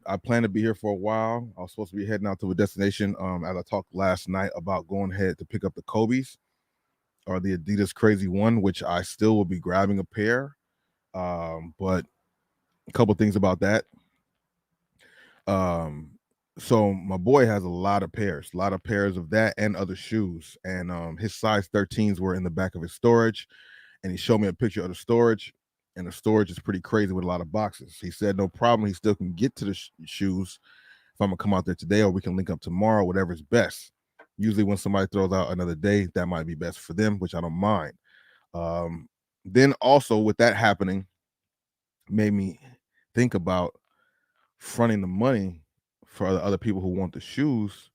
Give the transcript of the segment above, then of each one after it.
I plan to be here for a while. I was supposed to be heading out to a destination. As I talked last night about going ahead to pick up the Kobe's or the Adidas Crazy One, which I still will be grabbing a pair. But a couple things about that. Um, so my boy has a lot of pairs of that and other shoes. And his size 13s were in the back of his storage. And he showed me a picture of the storage. And the storage is pretty crazy with a lot of boxes. He said no problem. He still can get to the shoes if I'm gonna come out there today, or we can link up tomorrow, whatever's best. Usually when somebody throws out another day, that might be best for them, which I don't mind. Um, then also with that happening, made me think about fronting the money for the other people who want the shoes.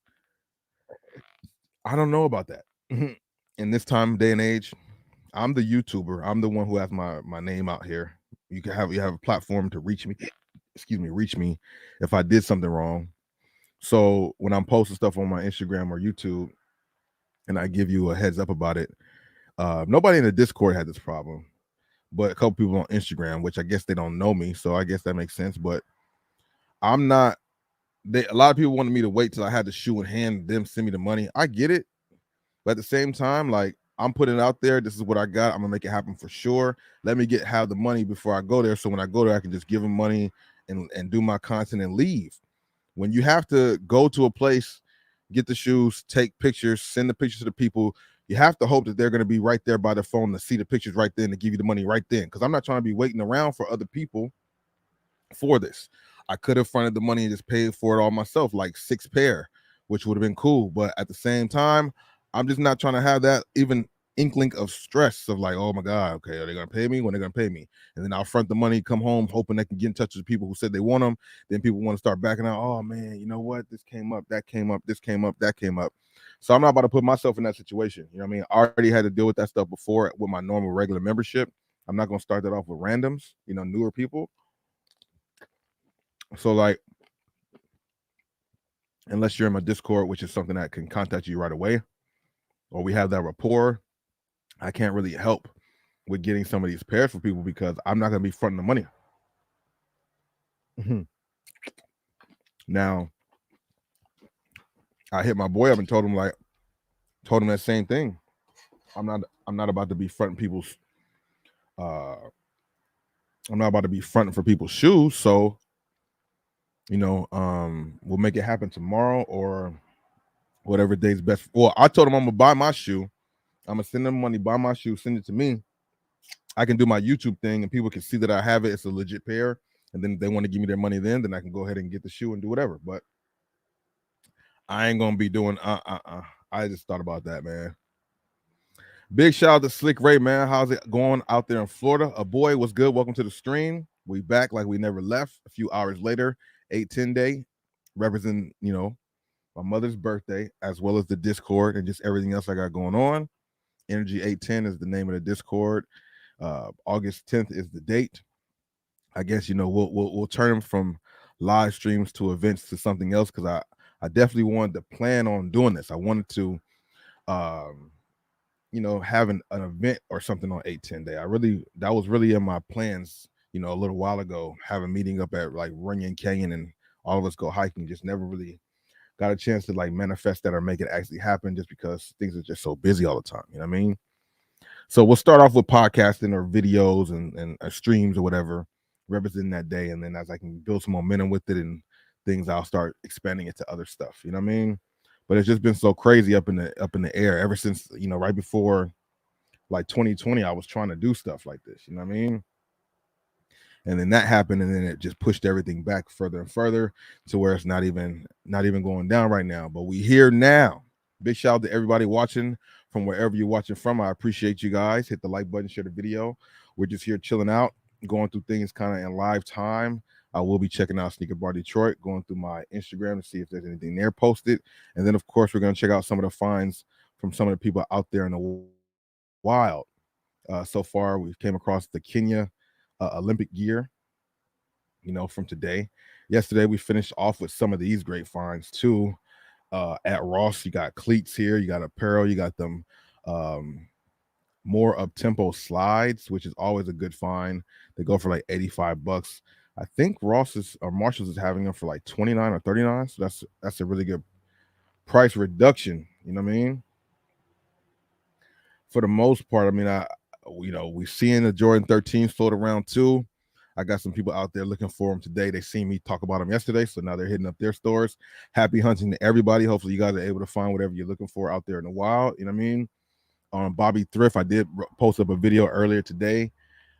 I don't know about that. In this time, day and age, I'm the YouTuber. I'm the one who has my name out here. You have a platform to reach me. Excuse me, reach me if I did something wrong. So when I'm posting stuff on my Instagram or YouTube, and I give you a heads up about it, nobody in the Discord had this problem, but a couple people on Instagram, which I guess they don't know me, so I guess that makes sense. But I'm not. A lot of people wanted me to wait till I had the shoe in hand, them send me the money. I get it, but at the same time, like I'm putting it out there. This is what I got. I'm gonna make it happen for sure. Let me have the money before I go there, so when I go there, I can just give them money and do my content and leave. When you have to go to a place, get the shoes, take pictures, send the pictures to the people, you have to hope that they're going to be right there by their phone to see the pictures right then to give you the money right then. Because I'm not trying to be waiting around for other people for this. I could have fronted the money and just paid for it all myself, like 6 pair, which would have been cool. But at the same time, I'm just not trying to have that even inkling of stress of like, oh my God, okay, are they gonna pay me? When they're gonna pay me? And then I'll front the money, come home, hoping they can get in touch with the people who said they want them. Then people want to start backing out. Oh man, you know what? This came up, that came up, this came up, that came up. So I'm not about to put myself in that situation. You know what I mean? I already had to deal with that stuff before with my normal regular membership. I'm not gonna start that off with randoms, newer people. So like, unless you're in my Discord, which is something that can contact you right away, or we have that rapport, I can't really help with getting some of these pairs for people because I'm not going to be fronting the money. Now, I hit my boy up and told him that same thing. I'm not about to be fronting people's I'm not about to be fronting for people's shoes. So, we'll make it happen tomorrow or whatever day's best. Well, I told him I'm gonna buy my shoe. I'm gonna send them money, buy my shoe, send it to me. I can do my YouTube thing and people can see that I have it. It's a legit pair. And then if they want to give me their money then I can go ahead and get the shoe and do whatever. But I ain't gonna be doing I just thought about that, man. Big shout out to Slick Ray, man. How's it going out there in Florida? A boy, what's good? Welcome to the stream. We back like we never left. A few hours later, 810 day, representing, my mother's birthday, as well as the Discord and just everything else I got going on. Energy 810 is the name of the Discord. August 10th is the date. I guess we'll turn them from live streams to events to something else because I definitely wanted to plan on doing this. I wanted to have an event or something on 810 day. That was really in my plans, a little while ago, have a meeting up at like Runyon Canyon and all of us go hiking. Just never really got a chance to like manifest that or make it actually happen just because things are just so busy all the time. You know what I mean? So we'll start off with podcasting or videos and streams or whatever, representing that day. And then as I can build some momentum with it and things, I'll start expanding it to other stuff. You know what I mean? But it's just been so crazy up in the air ever since, right before like 2020, I was trying to do stuff like this. You know what I mean? And then that happened, and then it just pushed everything back further and further to where it's not even going down right now. But we here now. Big shout out to everybody watching from wherever you're watching from. I appreciate you guys. Hit the like button, share the video. We're just here chilling out, going through things kind of in live time. I will be checking out Sneaker Bar Detroit, going through my Instagram to see if there's anything there posted. And then, of course, we're going to check out some of the finds from some of the people out there in the wild. So far, we came across the Kenya Olympic gear, from today. Yesterday, we finished off with some of these great finds, too. At Ross, you got cleats here, you got apparel, you got them more up-tempo slides, which is always a good find. They go for like $85. I think Ross's or Marshalls is having them for like 29 or 39. So that's a really good price reduction. You know what I mean? For the most part, I mean, we've seen the Jordan 13s float around too. I got some people out there looking for them today. They seen me talk about them yesterday, so now they're hitting up their stores. Happy hunting to everybody. Hopefully, you guys are able to find whatever you're looking for out there in the wild. You know what I mean? On Bobby Thrift, I did post up a video earlier today.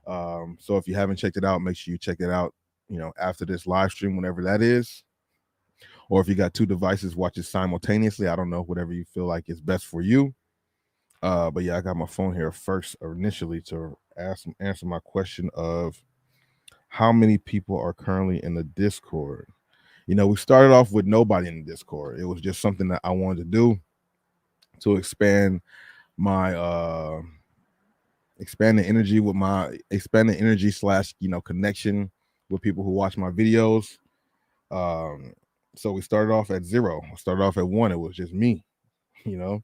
So if you haven't checked it out, make sure you check it out. After this live stream, whenever that is, or if you got two devices, watch it simultaneously. I don't know, whatever you feel like is best for you. But yeah, I got my phone here first initially to answer my question of how many people are currently in the Discord. We started off with nobody in the Discord. It was just something that I wanted to do to my expand the energy with my expand the energy slash connection with people who watch my videos. So we started off at 0. I started off at 1. It was just me, you know.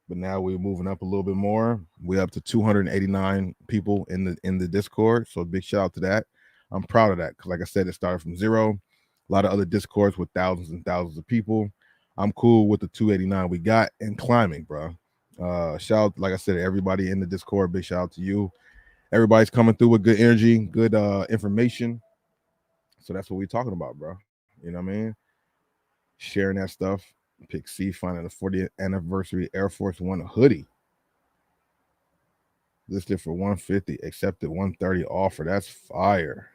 But now we're moving up a little bit more. We're up to 289 people in the Discord. So big shout out to that. I'm proud of that because, like I said, it started from 0. A lot of other Discords with thousands and thousands of people. I'm cool with the 289 we got and climbing, bro. Shout out, like I said, everybody in the Discord. Big shout out to you. Everybody's coming through with good energy, good information. So that's what we're talking about, bro. You know what I mean? Sharing that stuff. Pick C finding the 40th anniversary Air Force One hoodie. Listed for 150, accepted 130 offer. That's fire.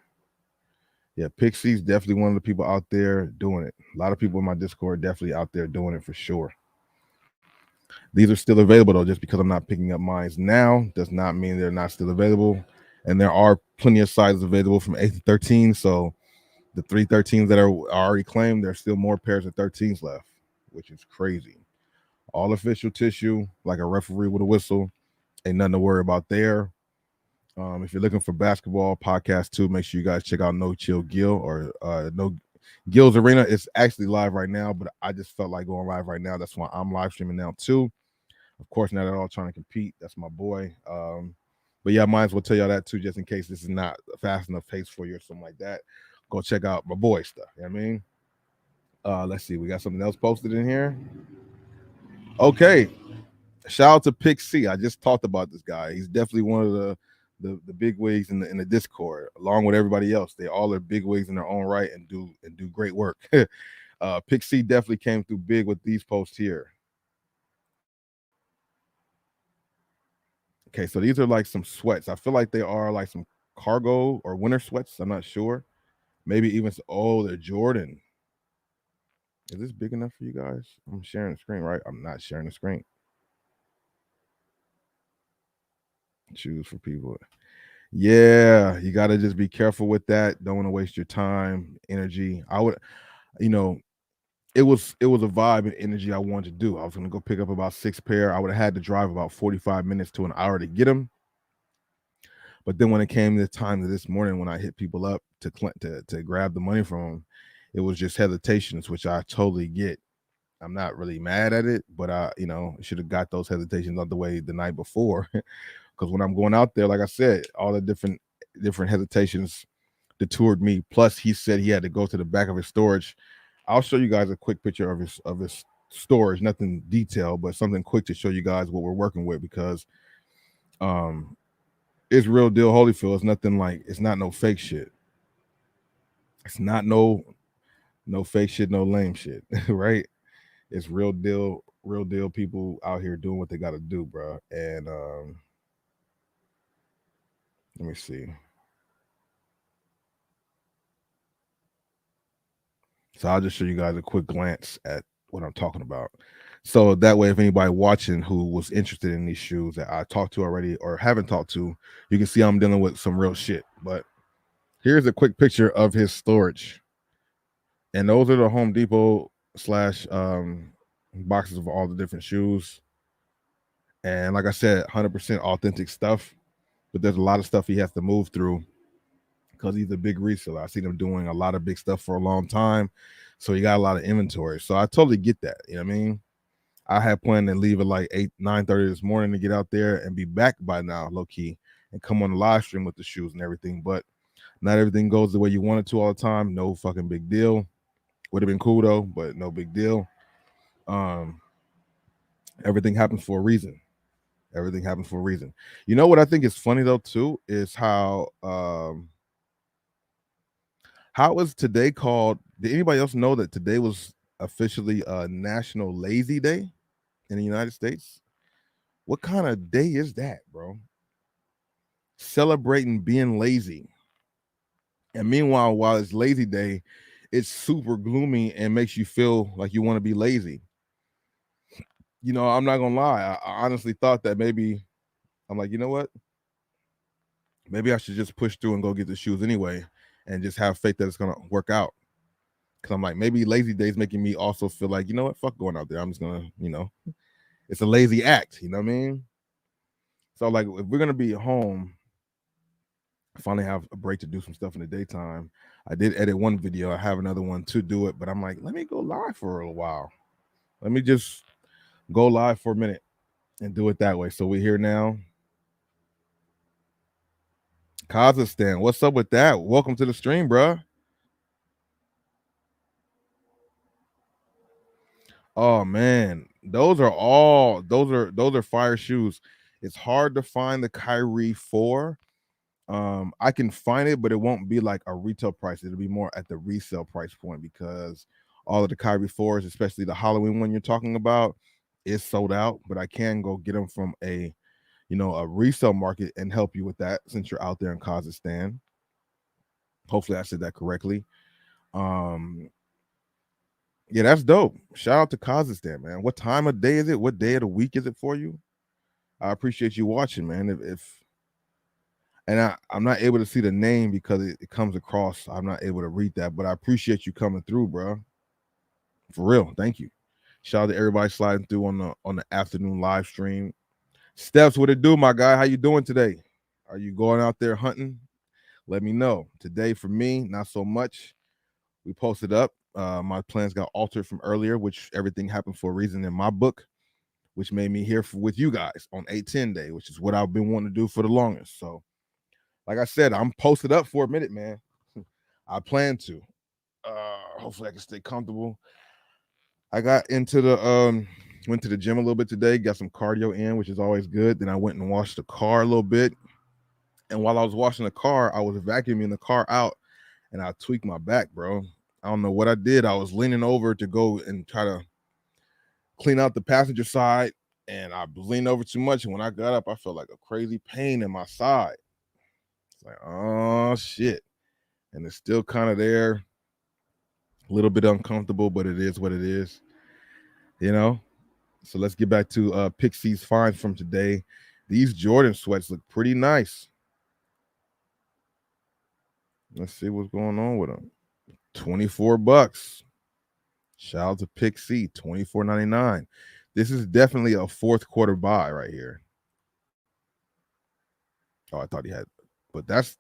Yeah, Pixie's definitely one of the people out there doing it. A lot of people in my Discord definitely out there doing it for sure. These are still available though. Just because I'm not picking up mines now does not mean they're not still available. And there are plenty of sizes available from 8 to 13. So the 313s that are already claimed, there's still more pairs of 13s left, which is crazy. All official tissue, like a referee with a whistle. Ain't nothing to worry about there. If you're looking for basketball podcast too, make sure you guys check out No Chill Gil or No Gil's Arena. It's actually live right now, but I just felt like going live right now. That's why I'm live streaming now too. Of course, not at all trying to compete. That's my boy. But yeah, I might as well tell y'all that too, just in case this is not a fast enough pace for you or something like that. Go check out my boy stuff. You know what I mean? Let's see. We got something else posted in here. Okay. Shout out to Pick C. I just talked about this guy. He's definitely one of the big wigs in the Discord, along with everybody else. They all are big wigs in their own right and do great work. Pick C definitely came through big with these posts here. Okay, so these are like some sweats. I feel like they are like some cargo or winter sweats. I'm not sure. Maybe even they're Jordan. Is this big enough for you guys? I'm sharing the screen, right? I'm not sharing the screen. Choose for people. Yeah, you got to just be careful with that. Don't want to waste your time, energy. I would, you know, it was a vibe and energy I wanted to do. I was going to go pick up about 6 pair. I would have had to drive about 45 minutes to an hour to get them. But then when it came to the time of this morning, when I hit people up to grab the money from them, it was just hesitations, which I totally get. I'm not really mad at it, but I, should have got those hesitations out the way the night before. Because when I'm going out there, like I said, all the different hesitations detoured me. Plus, he said he had to go to the back of his storage. I'll show you guys a quick picture of his storage, nothing detailed, but something quick to show you guys what we're working with because it's real deal Holyfield. It's nothing like it's not no fake shit. It's not no fake shit, no lame shit, right? It's real deal people out here doing what they got to do, bro. And let me see. So I'll just show you guys a quick glance at what I'm talking about. So that way, if anybody watching who was interested in these shoes that I talked to already or haven't talked to, you can see I'm dealing with some real shit. But here's a quick picture of his storage. And those are the Home Depot slash boxes of all the different shoes. And like I said, 100% authentic stuff. But there's a lot of stuff he has to move through because he's a big reseller. I've seen him doing a lot of big stuff for a long time. So he got a lot of inventory. So I totally get that. You know what I mean? I had planned to leave at like 9:30 this morning to get out there and be back by now, low key, and come on the live stream with the shoes and everything. But Not everything goes the way you want it to all the time. No fucking big deal. Would have been cool though, but no big deal. Um, everything happens for a reason. Everything happens for a reason. You know what I think is funny though too is how was today called? Did anybody else know that today was officially National Lazy Day in the United States? What kind of day is that, bro? Celebrating being lazy. And meanwhile, while it's lazy day, it's super gloomy and makes you feel like you want to be lazy. You know, I'm not gonna lie. I honestly thought that maybe I'm like, you know what? Maybe I should just push through and go get the shoes anyway, and just have faith that it's gonna work out. Cause I'm like, maybe lazy days making me also feel like, you know what? Fuck going out there. I'm just gonna, it's a lazy act. You know what I mean? So like, if we're gonna be home, finally have a break to do some stuff in the daytime. I did edit one video. I have another one to do it, but I'm like, let me go live for a little while. Let me just go live for a minute and do it that way. So we're here now. Kazakhstan, what's up with that? Welcome to the stream, bro. Oh man, those are fire shoes. It's hard to find the Kyrie 4. I can find it, but it won't be like a retail price. It'll be more at the resale price point because all of the Kyrie 4s, especially the Halloween one you're talking about, is sold out. But I can go get them from a resale market and help you with that since you're out there in Kazakhstan. Hopefully I said that correctly. Um, yeah, that's dope. Shout out to Kazakhstan, man. What time of day is it? What day of the week is it for you? I appreciate you watching, man. If and I'm not able to see the name because it comes across. I'm not able to read that, but I appreciate you coming through, bro. For real, thank you. Shout out to everybody sliding through on the afternoon live stream. Steps, what it do, my guy? How you doing today? Are you going out there hunting? Let me know. Today for me, not so much. We posted up. My plans got altered from earlier, which everything happened for a reason in my book, which made me here with you guys on 810 day, which is what I've been wanting to do for the longest. So, like I said, I'm posted up for a minute, man. I plan to. Hopefully I can stay comfortable. I got into the went to the gym a little bit today, got some cardio in, which is always good. Then I went and washed the car a little bit. And while I was washing the car, I was vacuuming the car out and I tweaked my back, bro. I don't know what I did. I was leaning over to go and try to clean out the passenger side, and I leaned over too much. And when I got up, I felt like a crazy pain in my side. It's like, oh shit. And it's still kind of there, a little bit uncomfortable, but it is what it is, you know. So let's get back to Pixie's finds from today. These Jordan sweats look pretty nice. Let's see what's going on with them. $24. Shout out to Pixie, $24.99. This is definitely a fourth quarter buy right here. Oh, I thought he had, but that's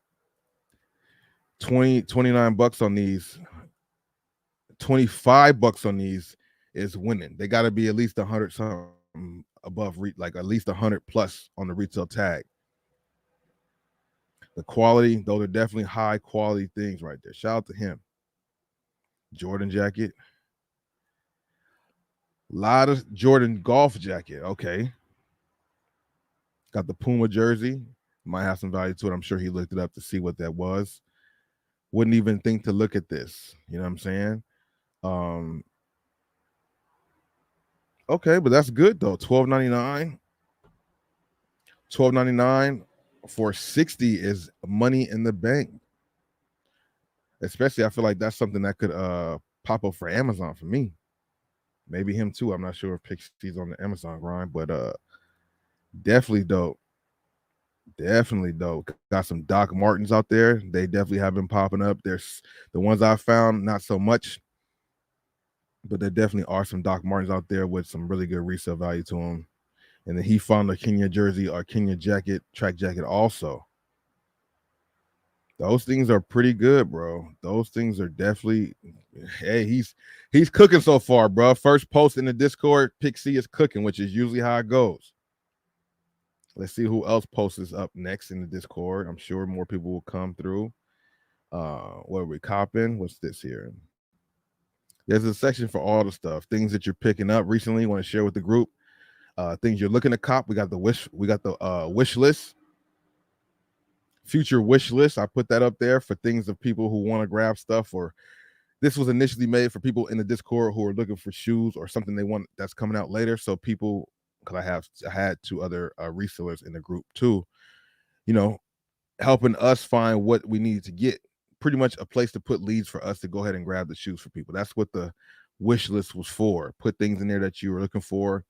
29 bucks on these. 25 bucks on these is winning. They got to be at least 100 something above, like at least 100 plus on the retail tag. The quality, those are definitely high quality things right there. Shout out to him. Jordan jacket. A lot of Jordan golf jacket. Okay. Got the Puma jersey. Might have some value to it. I'm sure he looked it up to see what that was. Wouldn't even think to look at this. You know what I'm saying? Um, okay, but that's good though. $12.99. $12.99 for 60 is money in the bank. Especially, I feel like that's something that could pop up for Amazon for me. Maybe him too. I'm not sure if Pixie's on the Amazon grind, but definitely dope. Definitely dope. Got some Doc Martens out there. They definitely have been popping up. There's the ones I found, not so much, but there definitely are some Doc Martens out there with some really good resale value to them. And then he found a Kenya jersey or Kenya jacket, track jacket also. Those things are pretty good, bro. Those things are definitely. Hey, he's cooking so far, bro. First post in the Discord, Pixie is cooking, which is usually how it goes. Let's see who else posts up next in the Discord. I'm sure more people will come through. What are we copping? What's this here? There's a section for all the stuff, things that you're picking up recently. You want to share with the group. Things you're looking to cop. We got the wish list, future wish list. I put that up there for things of people who want to grab stuff, or this was initially made for people in the Discord who are looking for shoes or something they want that's coming out later. So people, because I had two other resellers in the group too, you know, helping us find what we needed to get. Pretty much a place to put leads for us to go ahead and grab the shoes for people. That's what the wish list was for. Put things in there that you were looking forward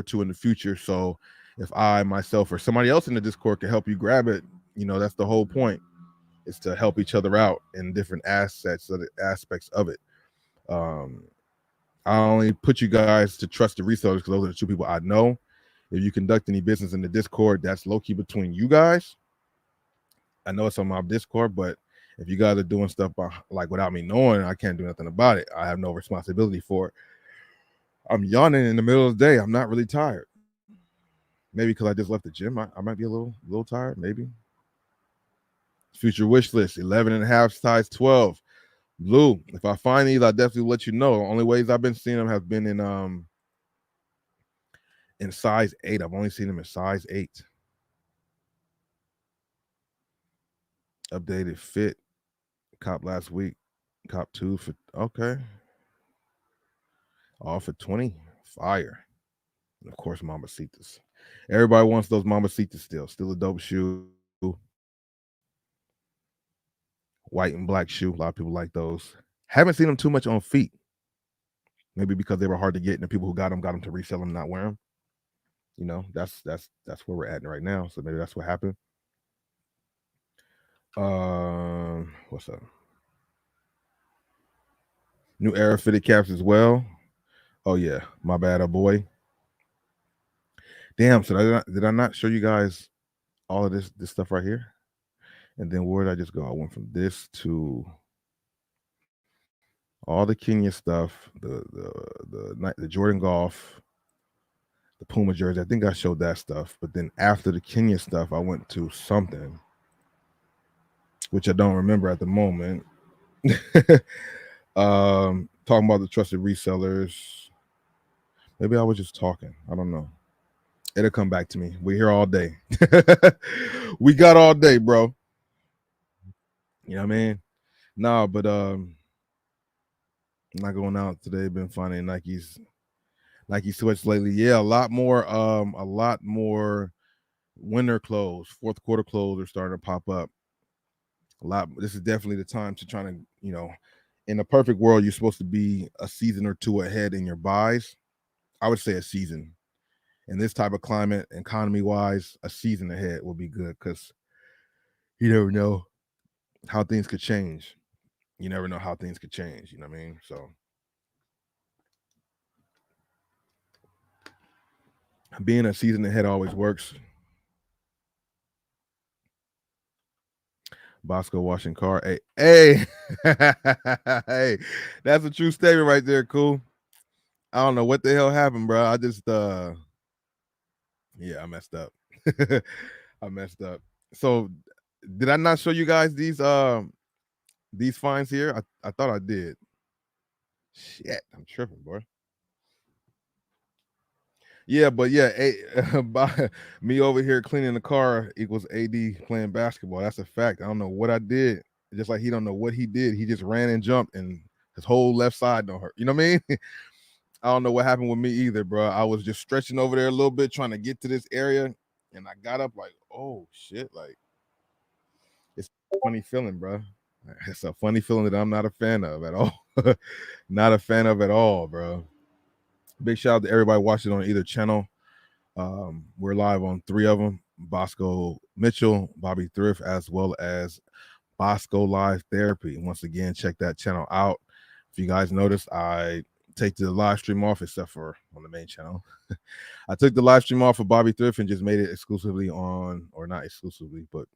to in the future. So if I myself or somebody else in the Discord can help you grab it, that's the whole point. Is to help each other out in different aspects of it. I only put you guys to trust the resellers because those are the two people I know. If you conduct any business in the Discord, that's low-key between you guys. I know it's on my Discord, but if you guys are doing stuff like without me knowing, I can't do nothing about it. I have no responsibility for it. I'm yawning in the middle of the day. I'm not really tired. Maybe because I just left the gym. I might be a little tired, maybe. Future wish list, 11 and a half, size 12. Blue. If I find these, I'll definitely let you know. The only ways I've been seeing them have been in size 8. I've only seen them in size 8. Updated fit. Cop last week. Cop 2 for okay. All for 20. Fire. And of course, Mamacitas. Everybody wants those Mamacitas still. Still a dope shoe. White and black shoe. A lot of people like those. Haven't seen them too much on feet. Maybe because they were hard to get, and the people who got them to resell them, not wear them. That's where we're at right now. So maybe that's what happened. What's up? New era fitted caps as well. Oh yeah, my bad, boy. Damn. So did I not show you guys all of this stuff right here? And then where did I just go? I went from this to all the Kenya stuff, the Jordan Golf, the Puma jersey. I think I showed that stuff. But then after the Kenya stuff, I went to something, which I don't remember at the moment. Talking about the trusted resellers. Maybe I was just talking. I don't know. It'll come back to me. We're here all day. We got all day, bro. You know what I mean? No, but I'm not going out today. Been finding Nike sweats lately. Yeah, a lot more winter clothes, fourth quarter clothes are starting to pop up. This is definitely the time to try to, in a perfect world, you're supposed to be a season or two ahead in your buys. I would say a season. In this type of climate, economy wise, a season ahead will be good because you never know how things could change. You never know how things could change. You know what I mean? So being a season ahead always works. Bossco washing car. Hey, hey, that's a true statement right there. Cool. I don't know what the hell happened, bro. I just yeah, I messed up. I messed up. So did I not show you guys these finds here? I thought I did. Shit, I'm tripping, boy. Yeah, but yeah, by me over here cleaning the car equals AD playing basketball. That's a fact. I don't know what I did. Just like he don't know what he did. He just ran and jumped, and his whole left side don't hurt. You know what I mean? I don't know what happened with me either, bro. I was just stretching over there a little bit, trying to get to this area, and I got up like, oh shit, like it's a funny feeling, bro. It's a funny feeling that I'm not a fan of at all. Not a fan of at all, bro. Big shout out to everybody watching on either channel. We're live on 3 of them: Bosco Mitchell, Bobby Thrift, as well as Bosco Live Therapy. Once again, check that channel out. If you guys notice, I take the live stream off, except for on the main channel. I took the live stream off of Bobby Thrift and just made it exclusively on, or not exclusively, but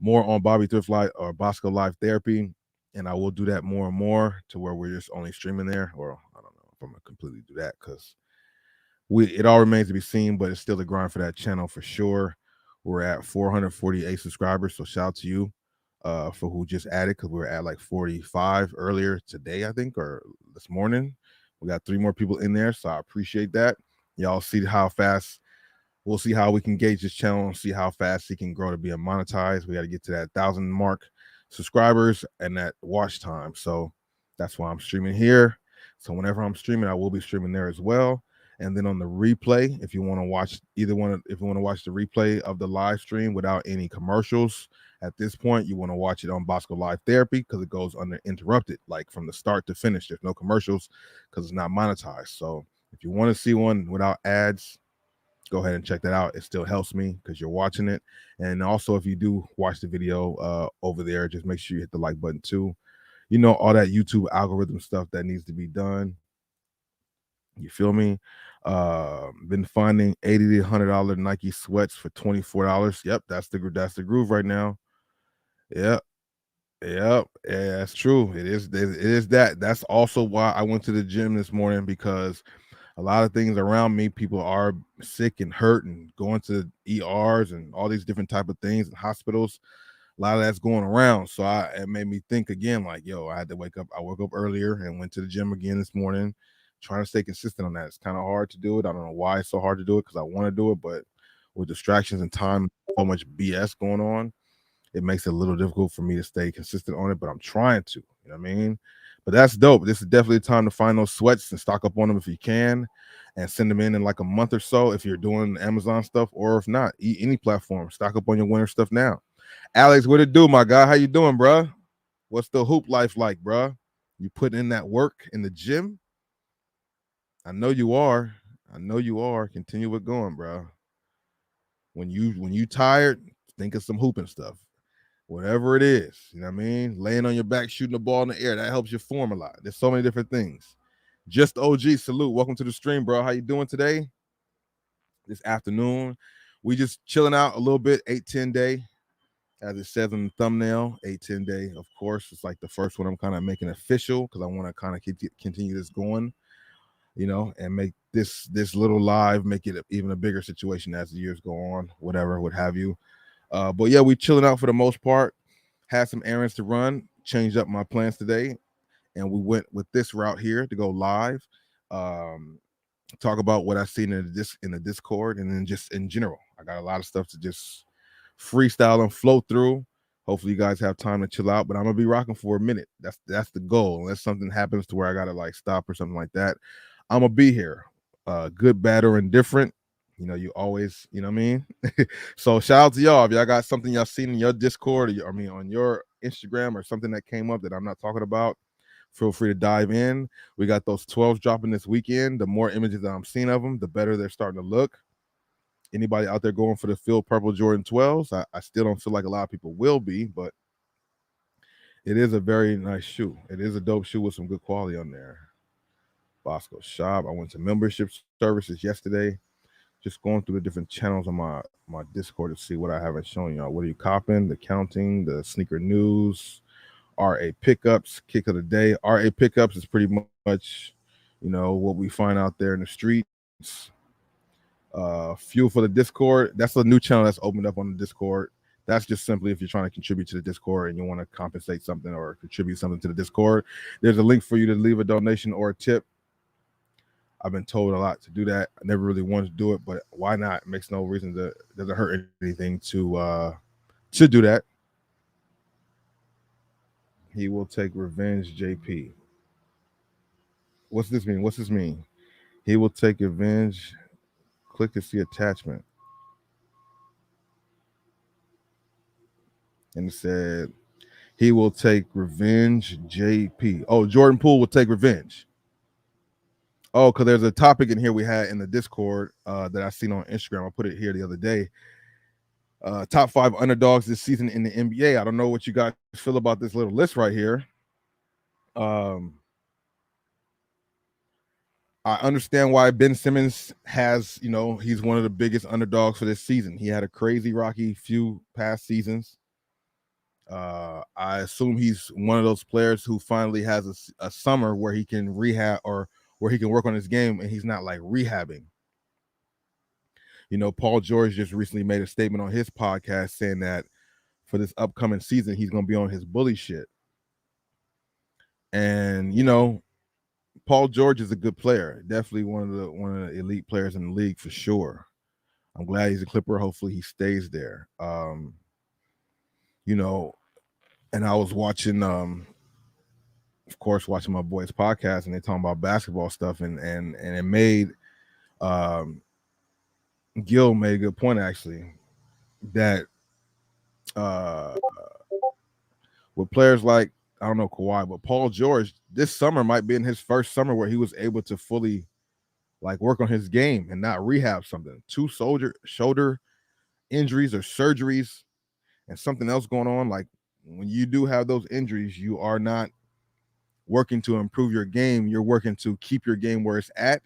more on Bobby Thrift Live or Bosco Live Therapy. And I will do that more and more to where we're just only streaming there. Or I don't know if I'm gonna completely do that because it all remains to be seen, but it's still a grind for that channel for sure. We're at 448 subscribers, so shout out to you. for who just added, because we were at like 45 earlier today, I think, or this morning. We got 3 more people in there, so I appreciate that. Y'all see how fast we'll see how we can gauge this channel and see how fast he can grow to be a monetized. We got to get to that 1,000 mark subscribers and that watch time. So that's why I'm streaming here. So whenever I'm streaming, I will be streaming there as well. And then on the replay, if you want to watch if you want to watch the replay of the live stream without any commercials, at this point, you want to watch it on Bossco Live Therapy because it goes uninterrupted, like from the start to finish. There's no commercials because it's not monetized. So if you want to see one without ads, go ahead and check that out. It still helps me because you're watching it. And also, if you do watch the video over there, just make sure you hit the like button too. You know, all that YouTube algorithm stuff that needs to be done. You feel me? Been finding $80 to $100 Nike sweats for $24. Yep, that's the groove right now. Yep. Yep, yeah, that's true. It is that. That's also why I went to the gym this morning, because a lot of things around me, people are sick and hurt and going to ERs and all these different type of things and hospitals. A lot of that's going around. So it made me think again, like, yo, I had to wake up. I woke up earlier and went to the gym again this morning, trying to stay consistent on that. It's kind of hard to do it. I don't know why it's so hard to do it, because I want to do it, but with distractions and time, so much BS going on, it makes it a little difficult for me to stay consistent on it, but I'm trying to, you know what I mean? But that's dope. This is definitely time to find those sweats and stock up on them if you can, and send them in like a month or so if you're doing Amazon stuff, or if not, any platform. Stock up on your winter stuff now. Alex, what it do, my guy? How you doing, bro? What's the hoop life like, bro? You putting in that work in the gym? I know you are. I know you are. Continue with going, bro. When you tired, think of some hooping stuff. Whatever it is, you know what I mean? Laying on your back, shooting the ball in the air, that helps you form a lot. There's so many different things. Just OG, salute. Welcome to the stream, bro. How you doing today? This afternoon. We just chilling out a little bit, 8-10 day, as it says in the thumbnail, 8-10 day. Of course, it's like the first one I'm kind of making official because I want to kind of continue this going, and make this little live, make it even a bigger situation as the years go on, whatever, what have you. But yeah, we chilling out for the most part. Had some errands to run, changed up my plans today, and we went with this route here to go live. Talk about what I've seen in the Discord, and then just in general. I got a lot of stuff to just freestyle and flow through. Hopefully you guys have time to chill out, but I'm gonna be rocking for a minute. That's the goal. Unless something happens to where I gotta like stop or something like that, I'm gonna be here. Good, bad, or indifferent. You always, you know what I mean? So shout out to y'all. If y'all got something y'all seen in your Discord, on your Instagram, or something that came up that I'm not talking about, feel free to dive in. We got those 12s dropping this weekend. The more images that I'm seeing of them, the better they're starting to look. Anybody out there going for the Field Purple Jordan 12s? I still don't feel like a lot of people will be, but it is a very nice shoe. It is a dope shoe with some good quality on there. Bossco shop. I went to membership services yesterday. Just going through the different channels on my Discord to see what I haven't shown y'all. What are you copping? The counting, the sneaker news, RA pickups, kick of the day. RA pickups is pretty much, what we find out there in the streets. Fuel for the Discord. That's a new channel that's opened up on the Discord. That's just simply if you're trying to contribute to the Discord and you want to compensate something or contribute something to the Discord. There's a link for you to leave a donation or a tip. I've been told a lot to do that. I never really wanted to do it, but why not? It makes no reason to. Doesn't hurt anything to do that. He will take revenge, JP. What's this mean? What's this mean? He will take revenge. Click to see attachment. And it said he will take revenge, JP. Oh, Jordan Poole will take revenge. Oh, because there's a topic in here we had in the Discord that I seen on Instagram. I put it here the other day. Top 5 underdogs this season in the NBA. I don't know what you guys feel about this little list right here. I understand why Ben Simmons has, he's one of the biggest underdogs for this season. He had a crazy rocky few past seasons. I assume he's one of those players who finally has a summer where he can rehab or where he can work on his game and he's not like rehabbing. Paul George just recently made a statement on his podcast saying that for this upcoming season, he's going to be on his bully shit. And Paul George is a good player, definitely one of the elite players in the league for sure. I'm glad he's a Clipper. Hopefully he stays there. And I was watching, of course, watching my boys' podcast, and they talking about basketball stuff, and it made Gil made a good point actually that with players like, I don't know Kawhi, but Paul George, this summer might be in his first summer where he was able to fully like work on his game and not rehab something. Two shoulder injuries or surgeries and something else going on. Like when you do have those injuries, you are not working to improve your game. You're working to keep your game where it's at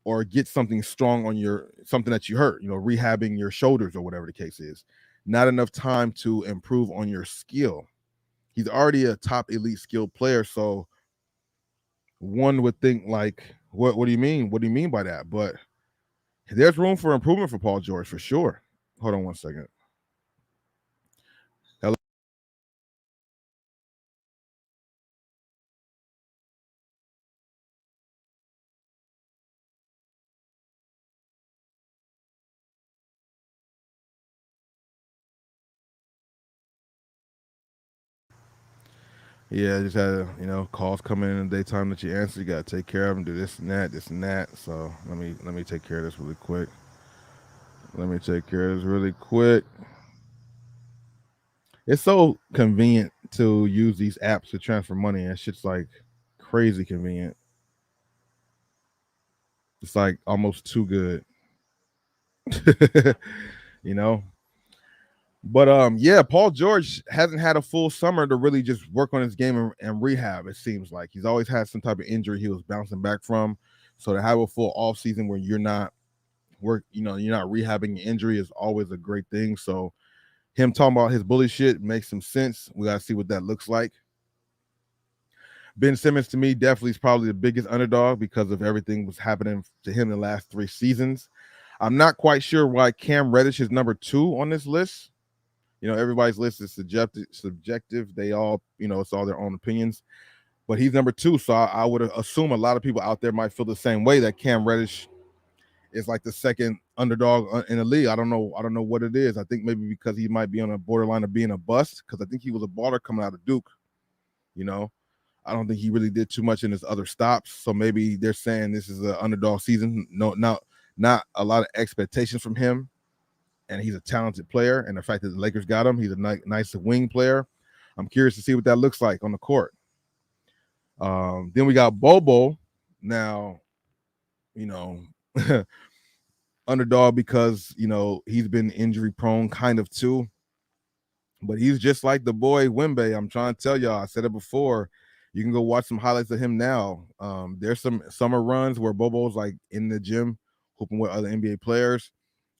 or get something strong on something that you hurt, rehabbing your shoulders or whatever the case is. Not enough time to improve on your skill. He's already a top elite skilled player. So one would think like, what do you mean? What do you mean by that? But there's room for improvement for Paul George for sure. Hold on one second. Hello? Yeah, just had calls coming in the daytime that you answer. You gotta take care of them, do this and that. So let me take care of this really quick. It's so convenient to use these apps to transfer money. And shit's like crazy convenient. It's like almost too good. you know. But yeah, Paul George hasn't had a full summer to really just work on his game and rehab. It seems like he's always had some type of injury he was bouncing back from. So to have a full off season where you're not you're not rehabbing your injury is always a great thing. So him talking about his bully shit makes some sense. We gotta see what that looks like. Ben Simmons to me definitely is probably the biggest underdog because of everything was happening to him in the last 3 seasons. I'm not quite sure why Cam Reddish is number 2 on this list. Everybody's list is subjective. They all, it's all their own opinions. But he's number 2, so I would assume a lot of people out there might feel the same way, that Cam Reddish is like the second underdog in the league. I don't know what it is. I think maybe because he might be on a borderline of being a bust, because I think he was a baller coming out of Duke. I don't think he really did too much in his other stops. So maybe they're saying this is an underdog season. No, not a lot of expectations from him. And he's a talented player. And the fact that the Lakers got him, he's a nice wing player. I'm curious to see what that looks like on the court. Then we got Bobo. Now, underdog because, he's been injury prone kind of too. But he's just like the boy Wemby. I'm trying to tell y'all, I said it before. You can go watch some highlights of him now. There's some summer runs where Bobo's like in the gym hooping with other NBA players,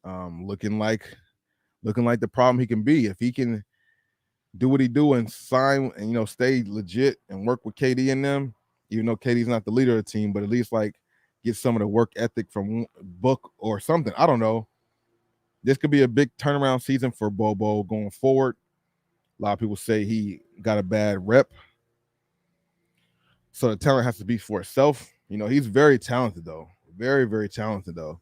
looking like the problem he can be. If he can do what he do and sign and stay legit and work with KD in them, even though KD's not the leader of the team, but at least like get some of the work ethic from Book or something. I don't know. This could be a big turnaround season for Bobo going forward. A lot of people say he got a bad rep. So the talent has to be for itself. He's very talented though. Very, very talented though.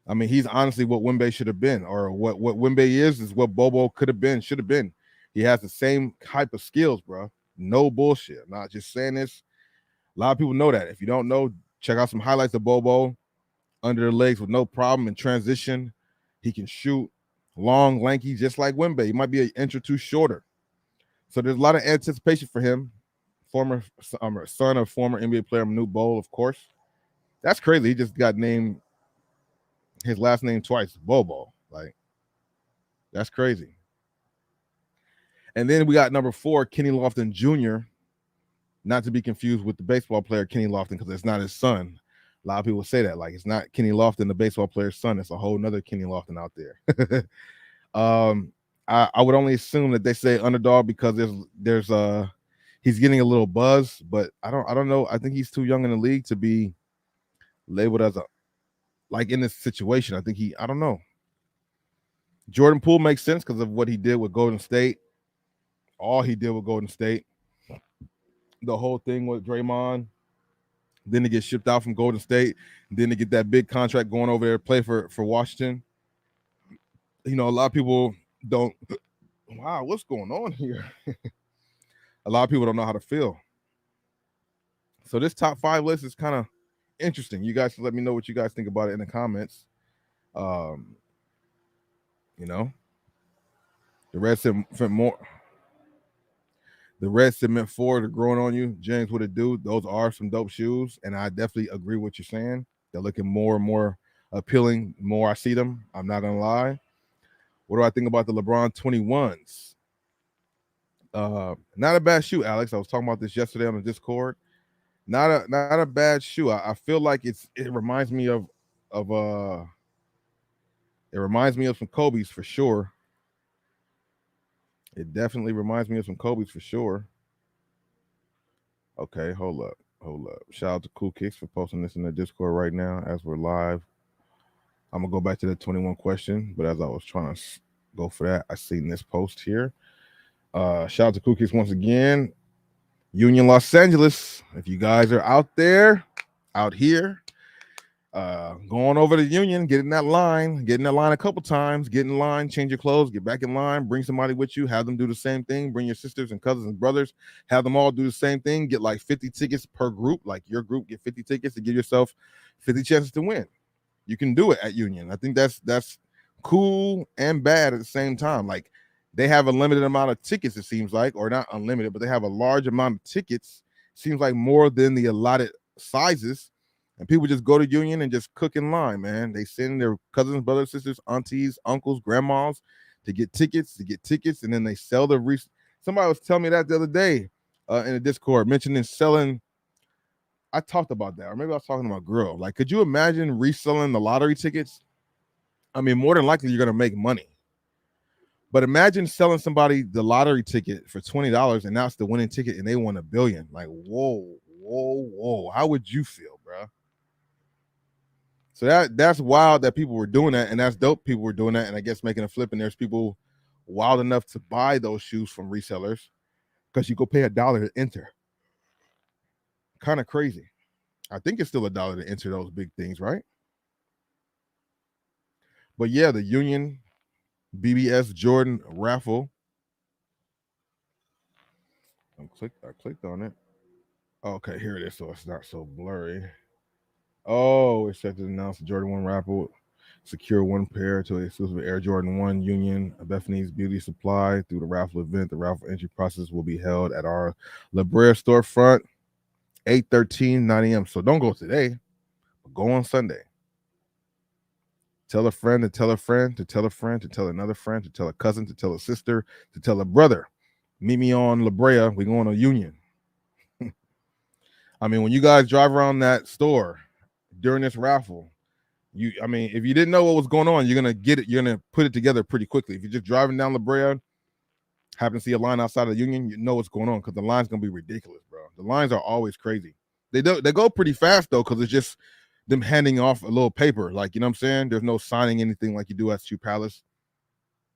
I mean, he's honestly what Wemby should have been, or what Wemby is what Bobo could have been, should have been. He has the same type of skills, bro. No bullshit. I'm not just saying this. A lot of people know that. If you don't know, check out some highlights of Bobo. Under the legs with no problem in transition. He can shoot. Long, lanky, just like Wemby. He might be an inch or two shorter. So there's a lot of anticipation for him. Former son of former NBA player Manute Bol, of course. That's crazy. He just got named his last name twice, Bobo. Like, that's crazy. And then we got number 4, Kenny Lofton Jr., not to be confused with the baseball player Kenny Lofton, because it's not his son. A lot of people say that, like, it's not Kenny Lofton, the baseball player's son. It's a whole nother Kenny Lofton out there. I would only assume that they say underdog because there's he's getting a little buzz, but I don't know. I think he's too young in the league to be labeled as a, like, in this situation. I think I don't know. Jordan Poole makes sense because of what he did with Golden State. All he did with Golden State. The whole thing with Draymond. Then to get shipped out from Golden State. Then to get that big contract going over there to play for Washington. You know, a lot of people don't. Wow, what's going on here? A lot of people don't know how to feel. So this top 5 list is kind of interesting. You guys let me know what you guys think about it in the comments. Um, you know, the Reds sent more. The Red Cement 4 are growing on you. James, what it do? Those are some dope shoes, and I definitely agree with what you're saying. They're looking more and more appealing. The more I see them, I'm not gonna lie. What do I think about the LeBron 21s? Not a bad shoe, Alex. I was talking about this yesterday on the Discord. Not a bad shoe. I feel like it reminds me of it reminds me of some Kobe's for sure. It definitely reminds me of some Kobe's for sure. Okay, hold up. Shout out to Cool Kicks for posting this in the Discord right now as we're live. I'm gonna go back to the 21 question, but as I was trying to go for that, I seen this post here. Shout out to Cool Kicks once again. Union, Los Angeles. If you guys are out here, going over to Union, get in that line a couple times, get in line, change your clothes, get back in line, bring somebody with you, have them do the same thing, bring your sisters and cousins and brothers, have them all do the same thing, get like 50 tickets per group, like your group get 50 tickets to give yourself 50 chances to win. You can do it at Union. I think that's cool and bad at the same time. Like they have a limited amount of tickets, it seems like, or not unlimited, but they have a large amount of tickets. Seems like more than the allotted sizes. And people just go to Union and just cook in line, man. They send their cousins, brothers, sisters, aunties, uncles, grandmas to get tickets, and then they sell the Somebody was telling me that the other day in the Discord, mentioning selling. I talked about that, or maybe I was talking to my girl. Like, could you imagine reselling the lottery tickets? I mean, more than likely you're gonna make money. But imagine selling somebody the lottery ticket for $20 and now it's the winning ticket and they won $1 billion. Like, whoa. How would you feel, bro? So that's wild that people were doing that, and that's dope. People were doing that, and I guess making a flip. And there's people wild enough to buy those shoes from resellers because you go pay $1 to enter. Kind of crazy. I think it's still $1 to enter those big things, right? But yeah, the Union BBS Jordan raffle. I clicked on it. Okay, here it is, so it's not so blurry. Oh, it's set to announce the Jordan 1 raffle. Secure one pair to exclusive Air Jordan 1 Union Bethany's Beauty Supply through the raffle event. The raffle entry process will be held at our La Brea storefront, 8/13, 9 a.m. So don't go today, but go on Sunday. Tell a friend to tell a friend to tell a friend to tell another friend to tell a cousin to tell a sister to tell a brother. Meet me on La Brea. We're going to Union. I mean, when you guys drive around that store during this raffle, if you didn't know what was going on, you're gonna get it. You're gonna put it together pretty quickly. If you're just driving down La Brea, happen to see a line outside of the Union, you know what's going on because the line's gonna be ridiculous, bro. The lines are always crazy. They go pretty fast though, because it's just them handing off a little paper, like, you know what I'm saying. There's no signing anything like you do at Shoe Palace,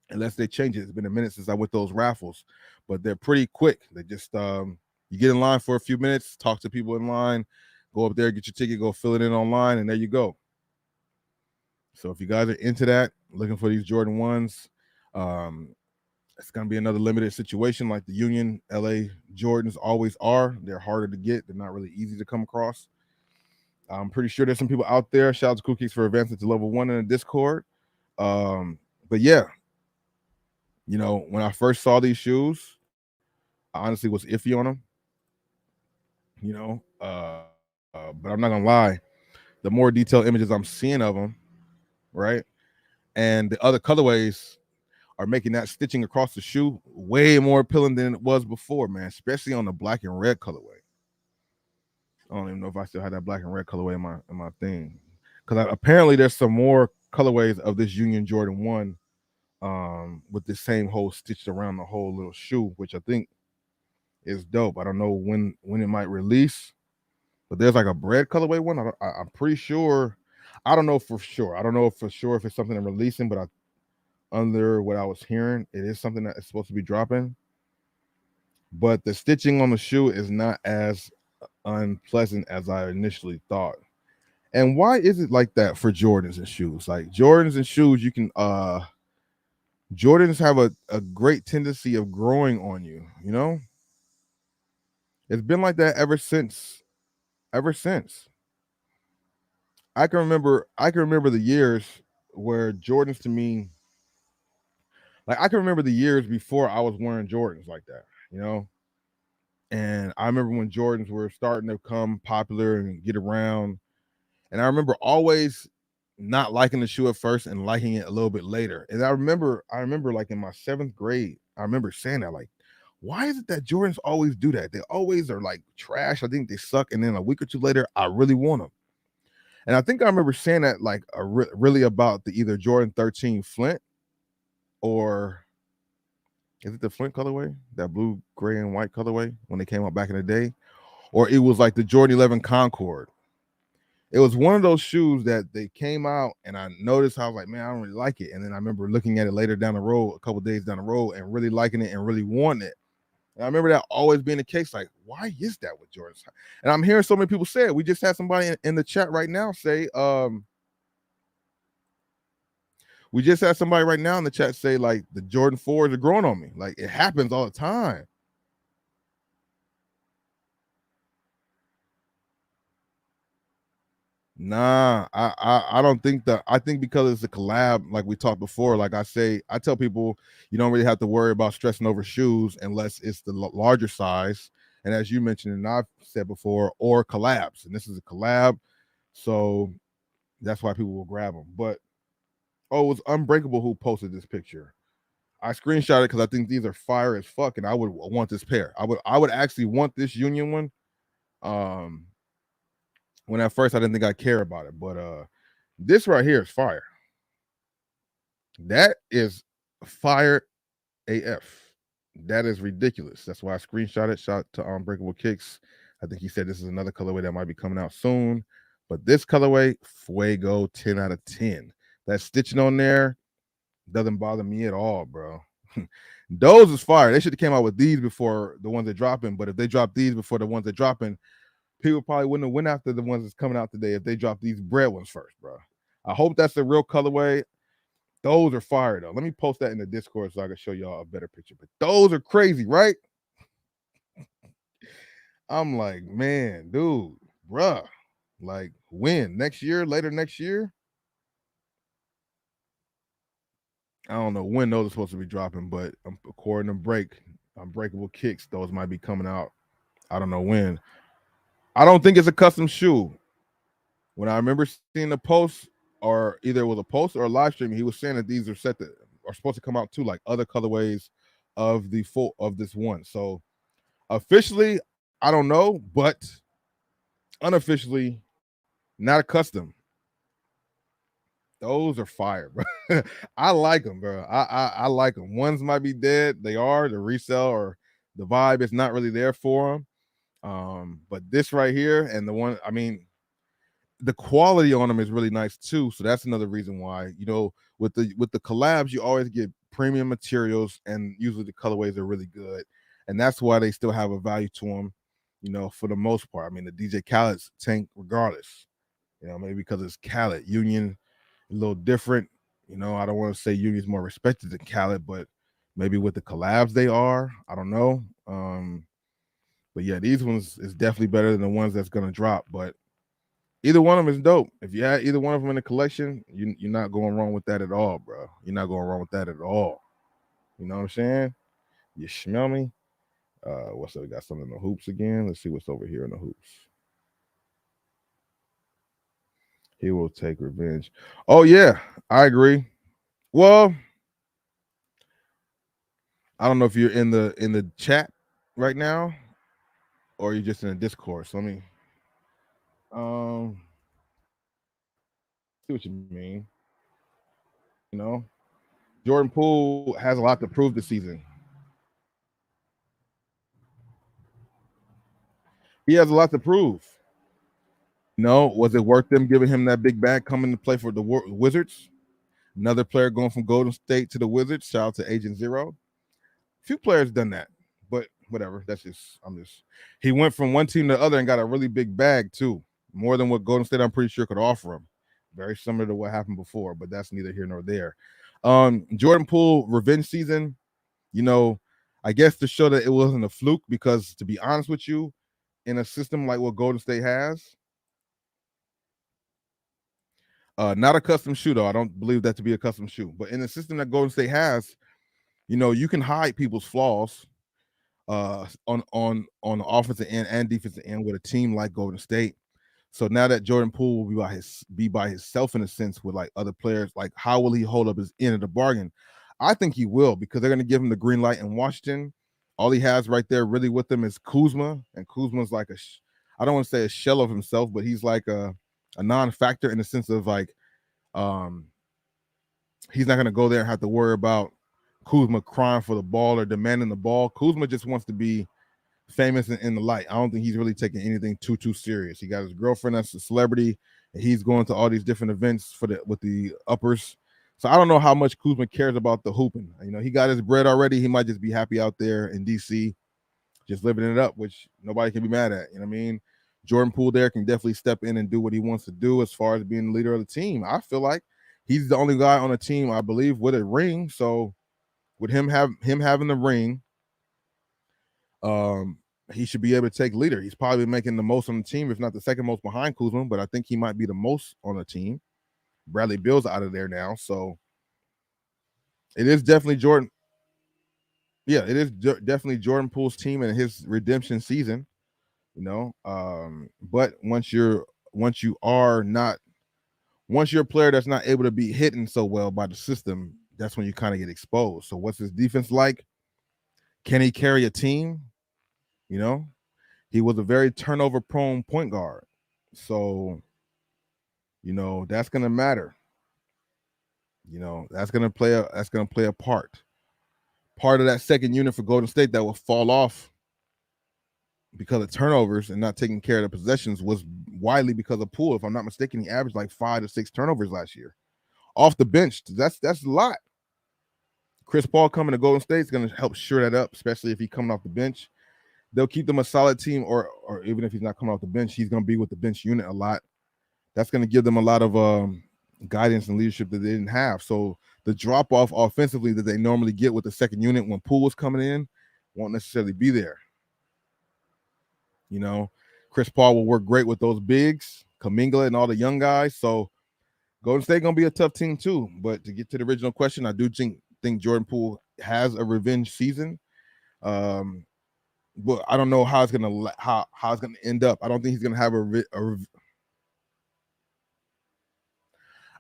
unless they change it. It's been a minute since I went those raffles, but they're pretty quick. They just you get in line for a few minutes, talk to people in line, go up there, get your ticket, go fill it in online, and there you go. So if you guys are into that, looking for these Jordan 1s, it's going to be another limited situation like the Union LA Jordans always are. They're harder to get. They're not really easy to come across. I'm pretty sure there's some people out there. Shout out to Cookies for advancing to level 1 in the Discord. But yeah, you know, when I first saw these shoes, I honestly was iffy on them. You know, but I'm not going to lie. The more detailed images I'm seeing of them, right? And the other colorways are making that stitching across the shoe way more appealing than it was before, man, especially on the black and red colorway. I don't even know if I still have that black and red colorway in my thing, because apparently there's some more colorways of this Union Jordan 1 with the same hole stitched around the whole little shoe, which I think is dope. I don't know when it might release, but there's like a bread colorway one. I'm pretty sure. I don't know for sure. I don't know for sure if it's something I'm releasing, but under what I was hearing. It is something that is supposed to be dropping, but the stitching on the shoe is not as unpleasant as I initially thought. And why is it like that for Jordans and shoes? Like Jordans and shoes, you can Jordans have a great tendency of growing on you, you know? It's been like that ever since. Ever since. I can remember the years where Jordans to me, like I can remember the years before I was wearing Jordans like that, you know? And I remember when Jordans were starting to come popular and get around. And I remember always not liking the shoe at first and liking it a little bit later. And I remember like in my seventh grade, I remember saying that, like, why is it that Jordans always do that? They always are like trash. I think they suck. And then a week or two later, I really want them. And I think I remember saying that like really about the either Jordan 13 Flint, or is it the Flint colorway, that blue, gray, and white colorway when they came out back in the day? Or it was like the Jordan 11 Concord. It was one of those shoes that they came out and I noticed, I was like, man, I don't really like it. And then I remember looking at it later down the road, a couple days down the road, and really liking it and really wanting it. And I remember that always being the case. Like, why is that with Jordans? And I'm hearing so many people say it. We just had somebody in the chat right now say, we just had somebody right now in the chat say, like, the Jordan 4s are growing on me. Like, it happens all the time. Nah, I don't think that. I think because it's a collab, like we talked before. Like I tell people, you don't really have to worry about stressing over shoes unless it's the larger size. And as you mentioned, and I've said before, or collabs. And this is a collab, so that's why people will grab them. But oh, it was Unbreakable who posted this picture. I screenshot it because I think these are fire as fuck, and I would want this pair. I would actually want this Union one. Um, when at first I didn't think I'd care about it, but this right here is fire. That is fire AF. That is ridiculous. That's why I screenshot it. Shot to Unbreakable Kicks. I think he said this is another colorway that might be coming out soon. But this colorway, Fuego, 10 out of 10. That stitching on there doesn't bother me at all, bro. Those is fire. They should have came out with these before the ones that dropping. But if they drop these before the ones that dropping, people probably wouldn't have went after the ones that's coming out today if they dropped these bread ones first, bro. I hope that's the real colorway. Those are fire though. Let me post that in the Discord so I can show y'all a better picture. But those are crazy, right? I'm like, man, dude, bruh. Like, when? Next year? Later next year? I don't know when those are supposed to be dropping, but according to Unbreakable Kicks, those might be coming out. I don't know when. I don't think it's a custom shoe. When I remember seeing the post, or either it was a post or a live stream, he was saying that these are supposed to come out too, like other colorways of the full of this one. So officially, I don't know, but unofficially, not a custom. Those are fire, bro. I like them, bro. I like them. Ones might be dead. They are the resale, or the vibe is not really there for them. But this right here and the one, I mean, the quality on them is really nice too. So that's another reason why, with the collabs, you always get premium materials, and usually the colorways are really good, and that's why they still have a value to them. For the most part. I mean, the DJ Khaled's tank regardless. Maybe because it's Khaled. Union a little different. I don't want to say Union's more respected than Khaled, but maybe with the collabs they are. I don't know. But yeah, these ones is definitely better than the ones that's gonna drop. But either one of them is dope. If you had either one of them in the collection, you're not going wrong with that at all, bro. You're not going wrong with that at all. You know what I'm saying? You smell me? What's up? We got something in the hoops again. Let's see what's over here in the hoops. He will take revenge. Oh yeah, I agree. Well, I don't know if you're in the chat right now or you're just in the Discord. So let me um see what you mean. You know, Jordan Poole has a lot to prove this season. He has a lot to prove. Was it worth them giving him that big bag coming to play for the Wizards? Another player going from Golden State to the Wizards. Shout out to Agent Zero. Few players done that, but whatever. That's just he went from one team to the other and got a really big bag too, more than what Golden State I'm pretty sure could offer him. Very similar to what happened before, but that's neither here nor there. Jordan Poole revenge season. You know, I guess to show that it wasn't a fluke, because to be honest with you, in a system like what Golden State has, not a custom shoe though. I don't believe that to be a custom shoe, but in the system that Golden State has, you can hide people's flaws on the offensive end and defensive end with a team like Golden State. So now that Jordan Poole will be by himself in a sense with like other players, like how will he hold up his end of the bargain? I think he will, because they're going to give him the green light in Washington. All he has right there really with him is Kuzma, and Kuzma's like I don't want to say a shell of himself, but he's like a non-factor in the sense of like he's not going to go there and have to worry about Kuzma crying for the ball or demanding the ball. Kuzma just wants to be famous and in the light. I don't think he's really taking anything too serious. He got his girlfriend that's a celebrity, and he's going to all these different events with the uppers. So I don't know how much Kuzma cares about the hooping. He got his bread already. He might just be happy out there in DC, just living it up, which nobody can be mad at. You know what I mean? Jordan Poole there can definitely step in and do what he wants to do as far as being the leader of the team. I feel like he's the only guy on the team, I believe, with a ring. So with him having the ring, he should be able to take leader. He's probably making the most on the team, if not the second most behind Kuzma, but I think he might be the most on the team. Bradley Beal's out of there now, so it is definitely Jordan. Yeah, it is definitely Jordan Poole's team and his redemption season. But once you're a player that's not able to be hitting so well by the system, that's when you kind of get exposed. So what's his defense like? Can he carry a team? He was a very turnover prone point guard. So, that's going to matter. That's going to play a part. Part of that second unit for Golden State that will fall off because of turnovers and not taking care of the possessions was widely because of Poole. If I'm not mistaken, he averaged like 5 to 6 turnovers last year. Off the bench, that's a lot. Chris Paul coming to Golden State is going to help shore that up, especially if he's coming off the bench. They'll keep them a solid team, or even if he's not coming off the bench, he's going to be with the bench unit a lot. That's going to give them a lot of guidance and leadership that they didn't have. So the drop off offensively that they normally get with the second unit when Poole was coming in won't necessarily be there. Chris Paul will work great with those bigs, Kuminga and all the young guys. So Golden State going to be a tough team too. But to get to the original question, I do think Jordan Poole has a revenge season. But I don't know how it's gonna end up. I don't think he's gonna have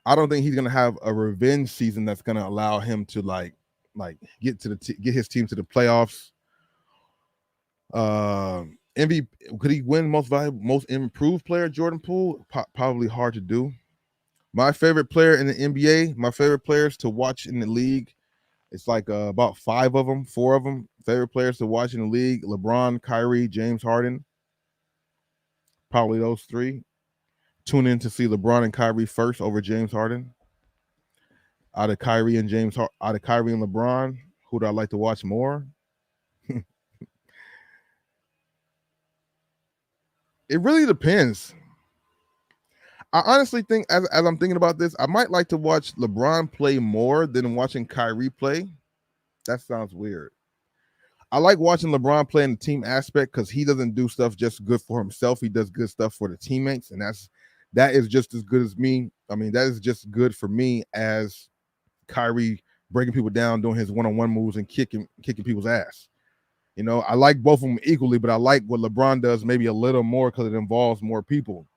I don't think he's gonna have a revenge season that's gonna allow him to like get his team to the playoffs. MVP, could he win most valuable, most improved player? Jordan Poole, probably hard to do. My favorite player in the NBA, my favorite players to watch in the league, it's like about 4 of them. Favorite players to watch in the league: LeBron, Kyrie, James Harden. Probably those 3. Tune in to see LeBron and Kyrie first over James Harden. Out of Kyrie and LeBron, who do I like to watch more? It really depends. I honestly think, as I'm thinking about this, I might like to watch LeBron play more than watching Kyrie play. That sounds weird. I like watching LeBron play in the team aspect because he doesn't do stuff just good for himself. He does good stuff for the teammates, and that is just as good as me. I mean, that is just good for me as Kyrie breaking people down, doing his one-on-one moves and kicking people's ass. I like both of them equally, but I like what LeBron does maybe a little more because it involves more people.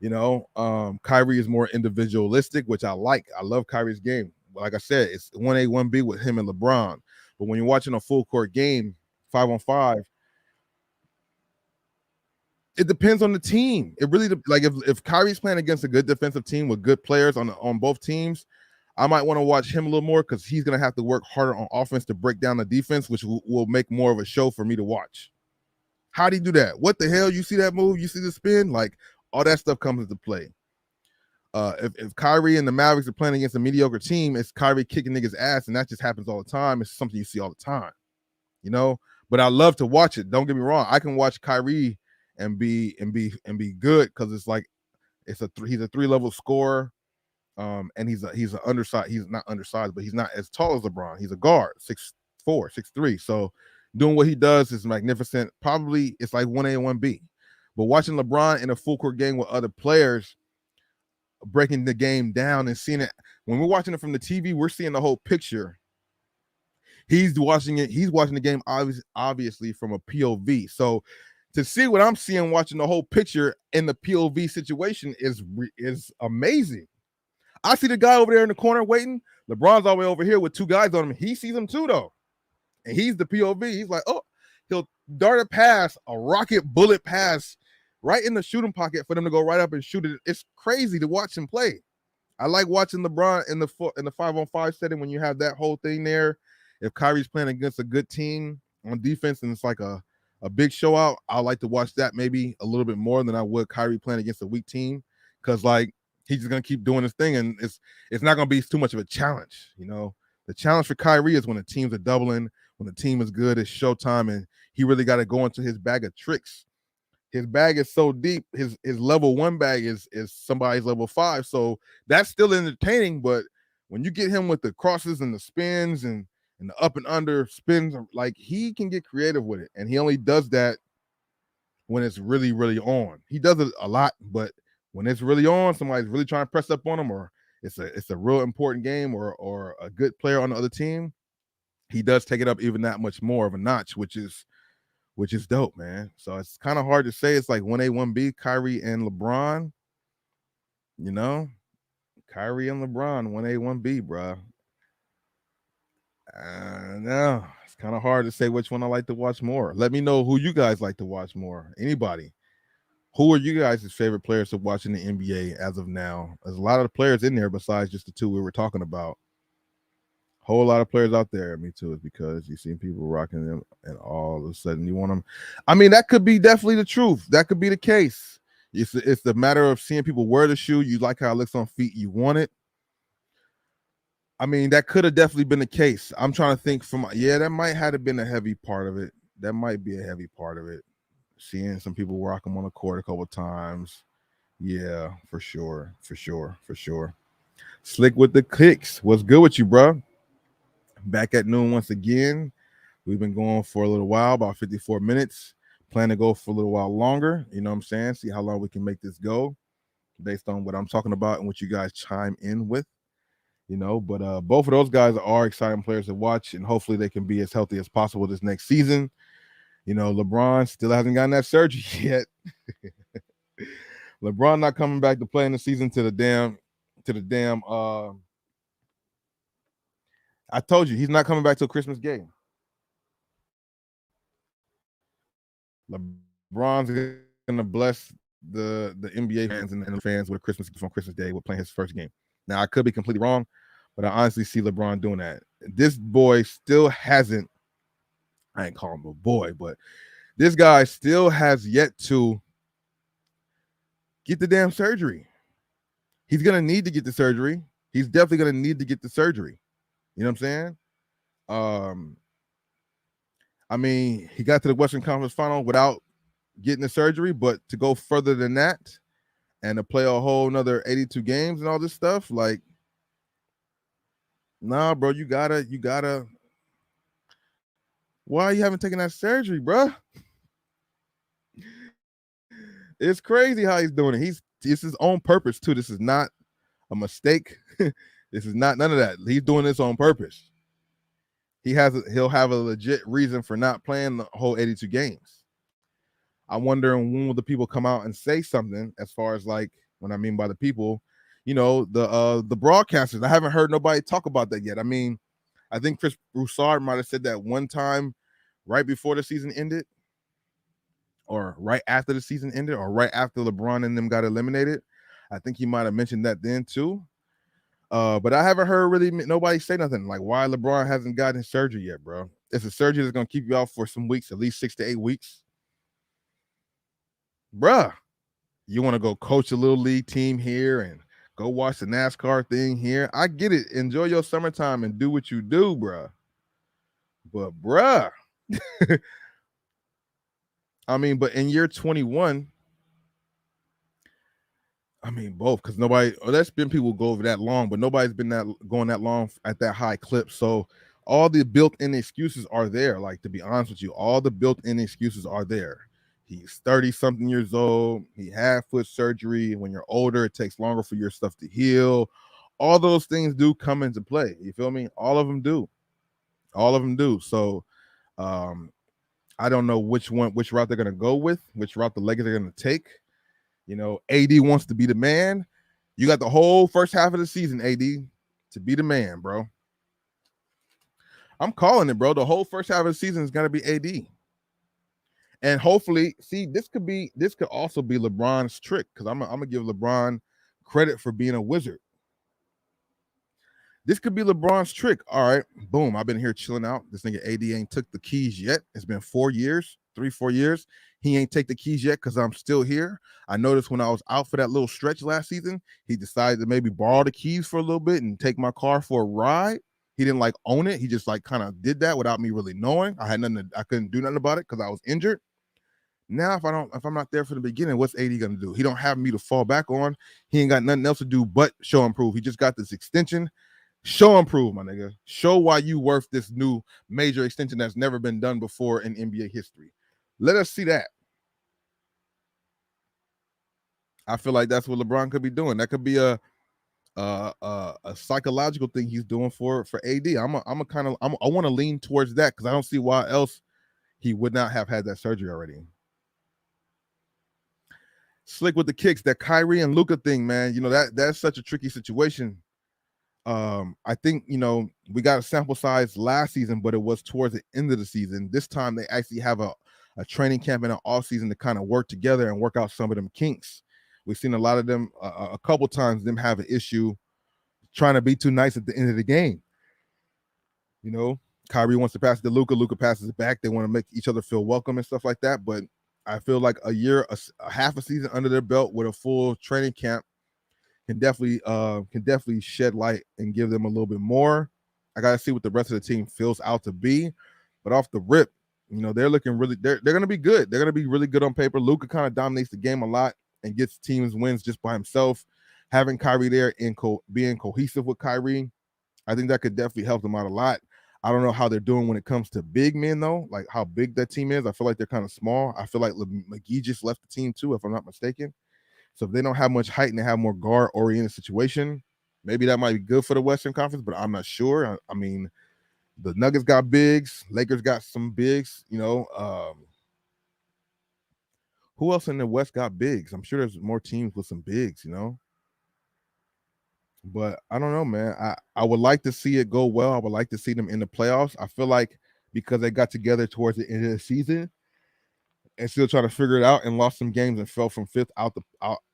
Kyrie is more individualistic, which I like. I love Kyrie's game. Like I said, it's 1A, 1B with him and LeBron. But when you're watching a full court game, 5-on-5, it depends on the team. It really like if Kyrie's playing against a good defensive team with good players on both teams, I might want to watch him a little more because he's going to have to work harder on offense to break down the defense, which will make more of a show for me to watch. How do you do that? What the hell? You see that move? You see the spin? Like all that stuff comes into play. if Kyrie and the Mavericks are playing against a mediocre team, it's Kyrie kicking niggas ass, and that just happens all the time. It's something you see all the time, you know. But I love to watch it. Don't get me wrong. I can watch Kyrie and be good because it's like he's a 3-level scorer. And he's an undersized. He's not undersized, but he's not as tall as LeBron. He's a guard, 6'4", 6'3". So doing what he does is magnificent. Probably it's like 1A and 1B. But watching LeBron in a full court game with other players, breaking the game down and seeing it when we're watching it from the TV, we're seeing the whole picture. He's watching it. He's watching the game obviously from a POV. So to see what I'm seeing, watching the whole picture in the POV situation is amazing. I see the guy over there in the corner waiting. LeBron's all the way over here with 2 guys on him. He sees him too, though. And he's the POV. He's like, oh, he'll dart a pass, a rocket bullet pass right in the shooting pocket for them to go right up and shoot it. It's crazy to watch him play. I like watching LeBron in the 5-on-5 setting when you have that whole thing there. If Kyrie's playing against a good team on defense and it's like a big show out, I like to watch that maybe a little bit more than I would Kyrie playing against a weak team. Because like he's just gonna keep doing his thing, and it's not gonna be too much of a challenge. You know, the challenge for Kyrie is when the teams are doubling, when the team is good, it's showtime, and he really got to go into his bag of tricks. His bag is so deep. His level 1 bag is somebody's level 5, so that's still entertaining. But when you get him with the crosses and the spins and the up and under spins, like he can get creative with it, and he only does that when it's really, really on. He does it a lot, but when it's really on, somebody's really trying to press up on him, or it's a real important game, or a good player on the other team, he does take it up even that much more of a notch, which is dope, man. So it's kind of hard to say. It's like 1A, 1B, Kyrie and LeBron. You know, Kyrie and LeBron, 1A, 1B, bro. No, it's kind of hard to say which one I like to watch more. Let me know who you guys like to watch more. Anybody. Who are you guys' favorite players to watch in the NBA as of now? There's a lot of players in there besides just the 2 we were talking about. Whole lot of players out there. Me too. Is because you see people rocking them, and all of a sudden you want them. I mean, that could be definitely the truth. That could be the case. It's the matter of seeing people wear the shoe. You like how it looks on feet. You want it. I mean, that could have definitely been the case. I'm trying to think that might have been a heavy part of it. That might be a heavy part of it. Seeing some people rock them on the court a couple of times. Yeah, for sure. Slick with the kicks. What's good with you, bro? Back at noon once again. We've been going for a little while, about 54 minutes. Plan to go for a little while longer. You know what I'm saying? See how long we can make this go based on what I'm talking about and what you guys chime in with. You know, but both of those guys are exciting players to watch, and hopefully they can be as healthy as possible this next season. You know, LeBron still hasn't gotten that surgery yet. LeBron not coming back to play in the season to the damn I told you he's not coming back till Christmas game. LeBron's gonna bless the NBA fans and the fans with Christmas on Christmas Day with playing his first game. Now I could be completely wrong, but I honestly see LeBron doing that. This boy still hasn't. I ain't calling him a boy, but this guy still has yet to get the damn surgery. He's gonna need to get the surgery. He's definitely gonna need to get the surgery. You know what I'm saying? I mean, he got to the Western Conference Final without getting the surgery, but to go further than that and to play a whole another 82 games and all this stuff, like, nah, bro, you gotta. Why you haven't taken that surgery, bro? It's crazy how he's doing it. It's his own purpose too. This is not a mistake. This is not none of that. He's doing this on purpose. He'll have a legit reason for not playing the whole 82 games. I'm wondering when will the people come out and say something as far as like what I mean by the people, you know, the broadcasters. I haven't heard nobody talk about that yet. I mean, I think Chris Broussard might have said that one time right before the season ended, or right after the season ended, or right after LeBron and them got eliminated. I think he might have mentioned that then too. But I haven't heard really nobody say nothing like why LeBron hasn't gotten his surgery yet, bro. It's a surgery that's gonna keep you out for some weeks, at least 6 to 8 weeks. Bruh, you want to go coach a little league team here and Go watch the NASCAR thing here. I get it. Enjoy your summertime and do what you do, bruh. But bruh, I mean, but in year 21, I mean both, because nobody, or that's been people go over that long, but nobody's been that going that long at that high clip. So all the built-in excuses are there. Like, to be honest with you, all the built-in excuses are there. He's 30 something years old. He had foot surgery. When you're older, it takes longer for your stuff to heal. All those things do come into play. You feel me? All of them do. All of them do. So um, I don't know which route they're gonna go with, which route the Lakers are gonna take. You know, AD wants to be the man. You got the whole first half of the season, AD, to be the man, bro. I'm calling it, bro. The whole first half of the season is gonna be AD. And hopefully, see, this could also be LeBron's trick, because I'm gonna give LeBron credit for being a wizard. This could be LeBron's trick. All right, boom. I've been here chilling out. This nigga AD ain't took the keys yet. It's been 4 years, 3-4 years. He ain't take the keys yet because I'm still here. I noticed when I was out for that little stretch last season, he decided to maybe borrow the keys for a little bit and take my car for a ride. He didn't like own it. He just like kind of did that without me really knowing. I couldn't do nothing about it because I was injured. Now, if I'm not there for the beginning, what's AD gonna do? He don't have me to fall back on. He ain't got nothing else to do but show and prove. He just got this extension. Show and prove, my nigga. Show why you worth this new major extension that's never been done before in NBA history. Let us see that. I feel like that's what LeBron could be doing. That could be a psychological thing he's doing for AD. I want to lean towards that because I don't see why else he would not have had that surgery already. Slick with the kicks, that Kyrie and Luka thing, man. You know, that's such a tricky situation. I think, you know, we got a sample size last season, but it was towards the end of the season. This time they actually have a training camp and an off season to kind of work together and work out some of them kinks. We've seen a lot of them, a couple times them have an issue trying to be too nice at the end of the game. You know, Kyrie wants to pass it to Luka, Luka passes it back. They want to make each other feel welcome and stuff like that. But I feel like a half a season under their belt with a full training camp can definitely shed light and give them a little bit more. I gotta see what the rest of the team feels out to be, but off the rip, you know, they're looking really. They're gonna be good. They're gonna be really good on paper. Luka kind of dominates the game a lot and gets teams wins just by himself. Having Kyrie there and being cohesive with Kyrie, I think that could definitely help them out a lot. I don't know how they're doing when it comes to big men though, like how big that team is. I feel like they're kind of small. I feel like McGee just left the team too, if I'm not mistaken. So if they don't have much height and they have more guard-oriented situation, maybe that might be good for the Western Conference, but I'm not sure. I mean, the Nuggets got bigs. Lakers got some bigs, you know. Who else in the West got bigs? I'm sure there's more teams with some bigs, you know. But I don't know, man. I would like to see it go well. I would like to see them in the playoffs. I feel like because they got together towards the end of the season and still trying to figure it out and lost some games and fell from fifth out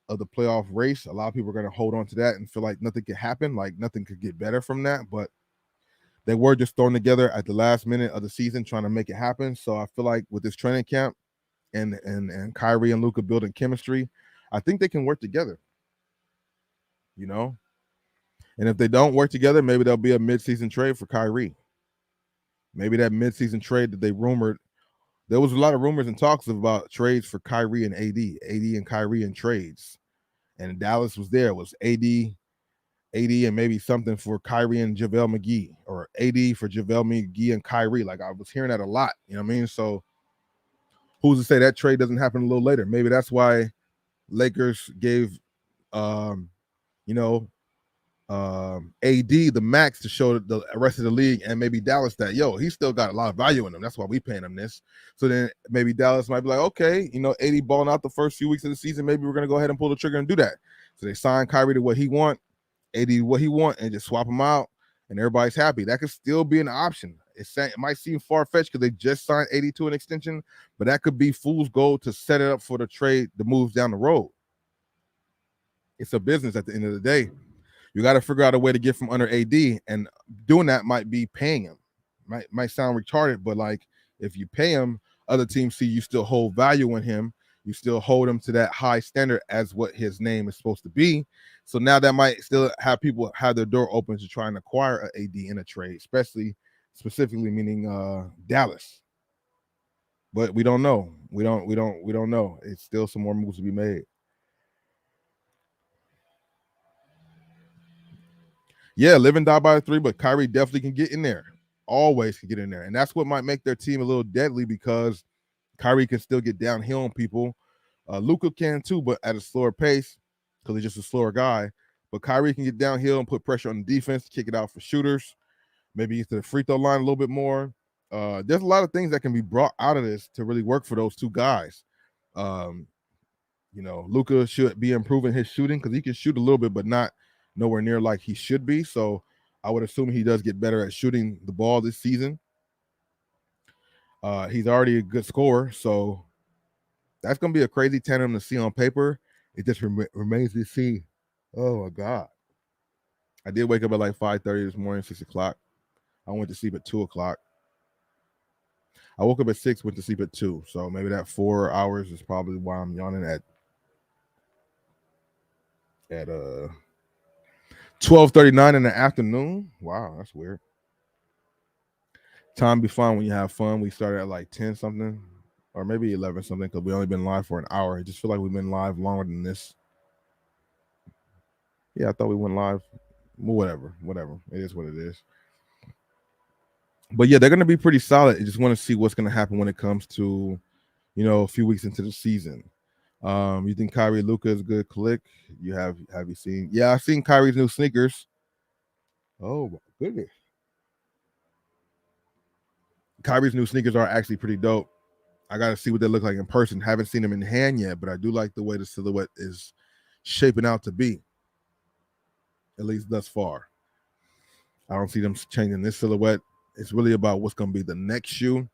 of the playoff race. A lot of people are going to hold on to that and feel like nothing could happen, like nothing could get better from that. But they were just thrown together at the last minute of the season trying to make it happen. So I feel like with this training camp and Kyrie and Luka building chemistry, I think they can work together. You know, and if they don't work together, maybe there'll be a midseason trade for Kyrie. Maybe that midseason trade that they rumored. There was a lot of rumors and talks about trades for Kyrie and AD and Kyrie and trades. And Dallas was there. It was AD, and maybe something for Kyrie and JaVale McGee, or AD for JaVale McGee and Kyrie. Like I was hearing that a lot. You know what I mean? So who's to say that trade doesn't happen a little later? Maybe that's why Lakers gave, you know, AD the max to show the rest of the league and maybe Dallas that, yo, he's still got a lot of value in him. That's why we paying him this. So then maybe Dallas might be like, okay, you know, AD balling out the first few weeks of the season. Maybe we're going to go ahead and pull the trigger and do that. So they sign Kyrie to what he want, AD what he want, and just swap him out and everybody's happy. That could still be an option. It might seem far-fetched because they just signed AD to an extension, but that could be fool's gold to set it up for the trade, the moves down the road. It's a business at the end of the day. You got to figure out a way to get from under AD, and doing that might be paying him. Might sound retarded, but like if you pay him, other teams see you still hold value in him. you still hold him to that high standard as what his name is supposed to be. So now that might still have people have their door open to try and acquire an AD in a trade, especially specifically meaning Dallas. But we don't know. We don't know. It's still some more moves to be made. Yeah, live and die by the three, but Kyrie definitely can get in there. Always can get in there. And that's what might make their team a little deadly because Kyrie can still get downhill on people. Luka can too, but at a slower pace because he's just a slower guy. But Kyrie can get downhill and put pressure on the defense, kick it out for shooters, maybe into the free throw line a little bit more. There's a lot of things that can be brought out of this to really work for those two guys. Um, Luka should be improving his shooting because he can shoot a little bit, but not nowhere near like he should be. So I would assume he does get better at shooting the ball this season. He's already a good scorer, so that's going to be a crazy tandem to see on paper. It just remains to be seen. Oh my God. I did wake up at like 5:30 this morning, 6 o'clock. I went to sleep at 2 o'clock. I woke up at 6, went to sleep at 2. So maybe that 4 hours is probably why I'm yawning at 12:39 in the afternoon. Wow, that's weird. Time be fun when you have fun. We started at like 10 something or maybe 11 something because we only been live for an hour. I just feel like we've been live longer than this. Yeah, I thought we went live. Well, whatever. It is what it is. But yeah, they're going to be pretty solid. I just want to see what's going to happen when it comes to, a few weeks into the season. You think Kyrie Luka is a good click? Have you seen? Yeah, I've seen Kyrie's new sneakers. Oh my goodness. Kyrie's new sneakers are actually pretty dope. I got to see what they look like in person. Haven't seen them in hand yet, but I do like the way the silhouette is shaping out to be, at least thus far. I don't see them changing this silhouette. It's really about what's going to be the next shoe.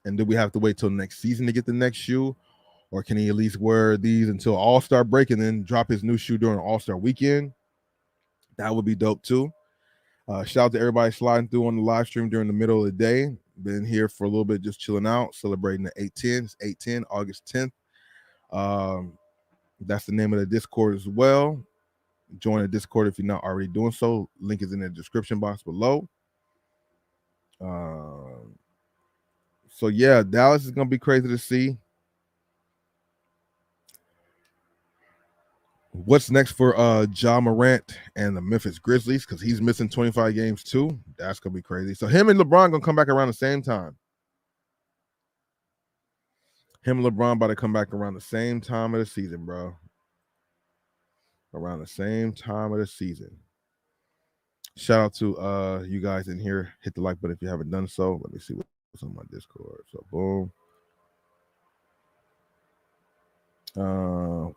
And do we have to wait till next season to get the next shoe? Or can he at least wear these until All-Star break and then drop his new shoe during All-Star weekend? That would be dope too. Shout out to everybody sliding through on the live stream during the middle of the day. Been here for a little bit, just chilling out, celebrating the 810. It's 810, August 10th. That's the name of the Discord as well. Join the Discord if you're not already doing so. Link is in the description box below. So yeah, Dallas is gonna be crazy to see. What's next for Ja Morant and the Memphis Grizzlies? Because he's missing 25 games too. That's gonna be crazy. So him and LeBron gonna come back around the same time. Him and LeBron about to come back around the same time of the season, bro. Around the same time of the season. Shout out to you guys in here. Hit the like button if you haven't done so. Let me see what's on my Discord. So boom.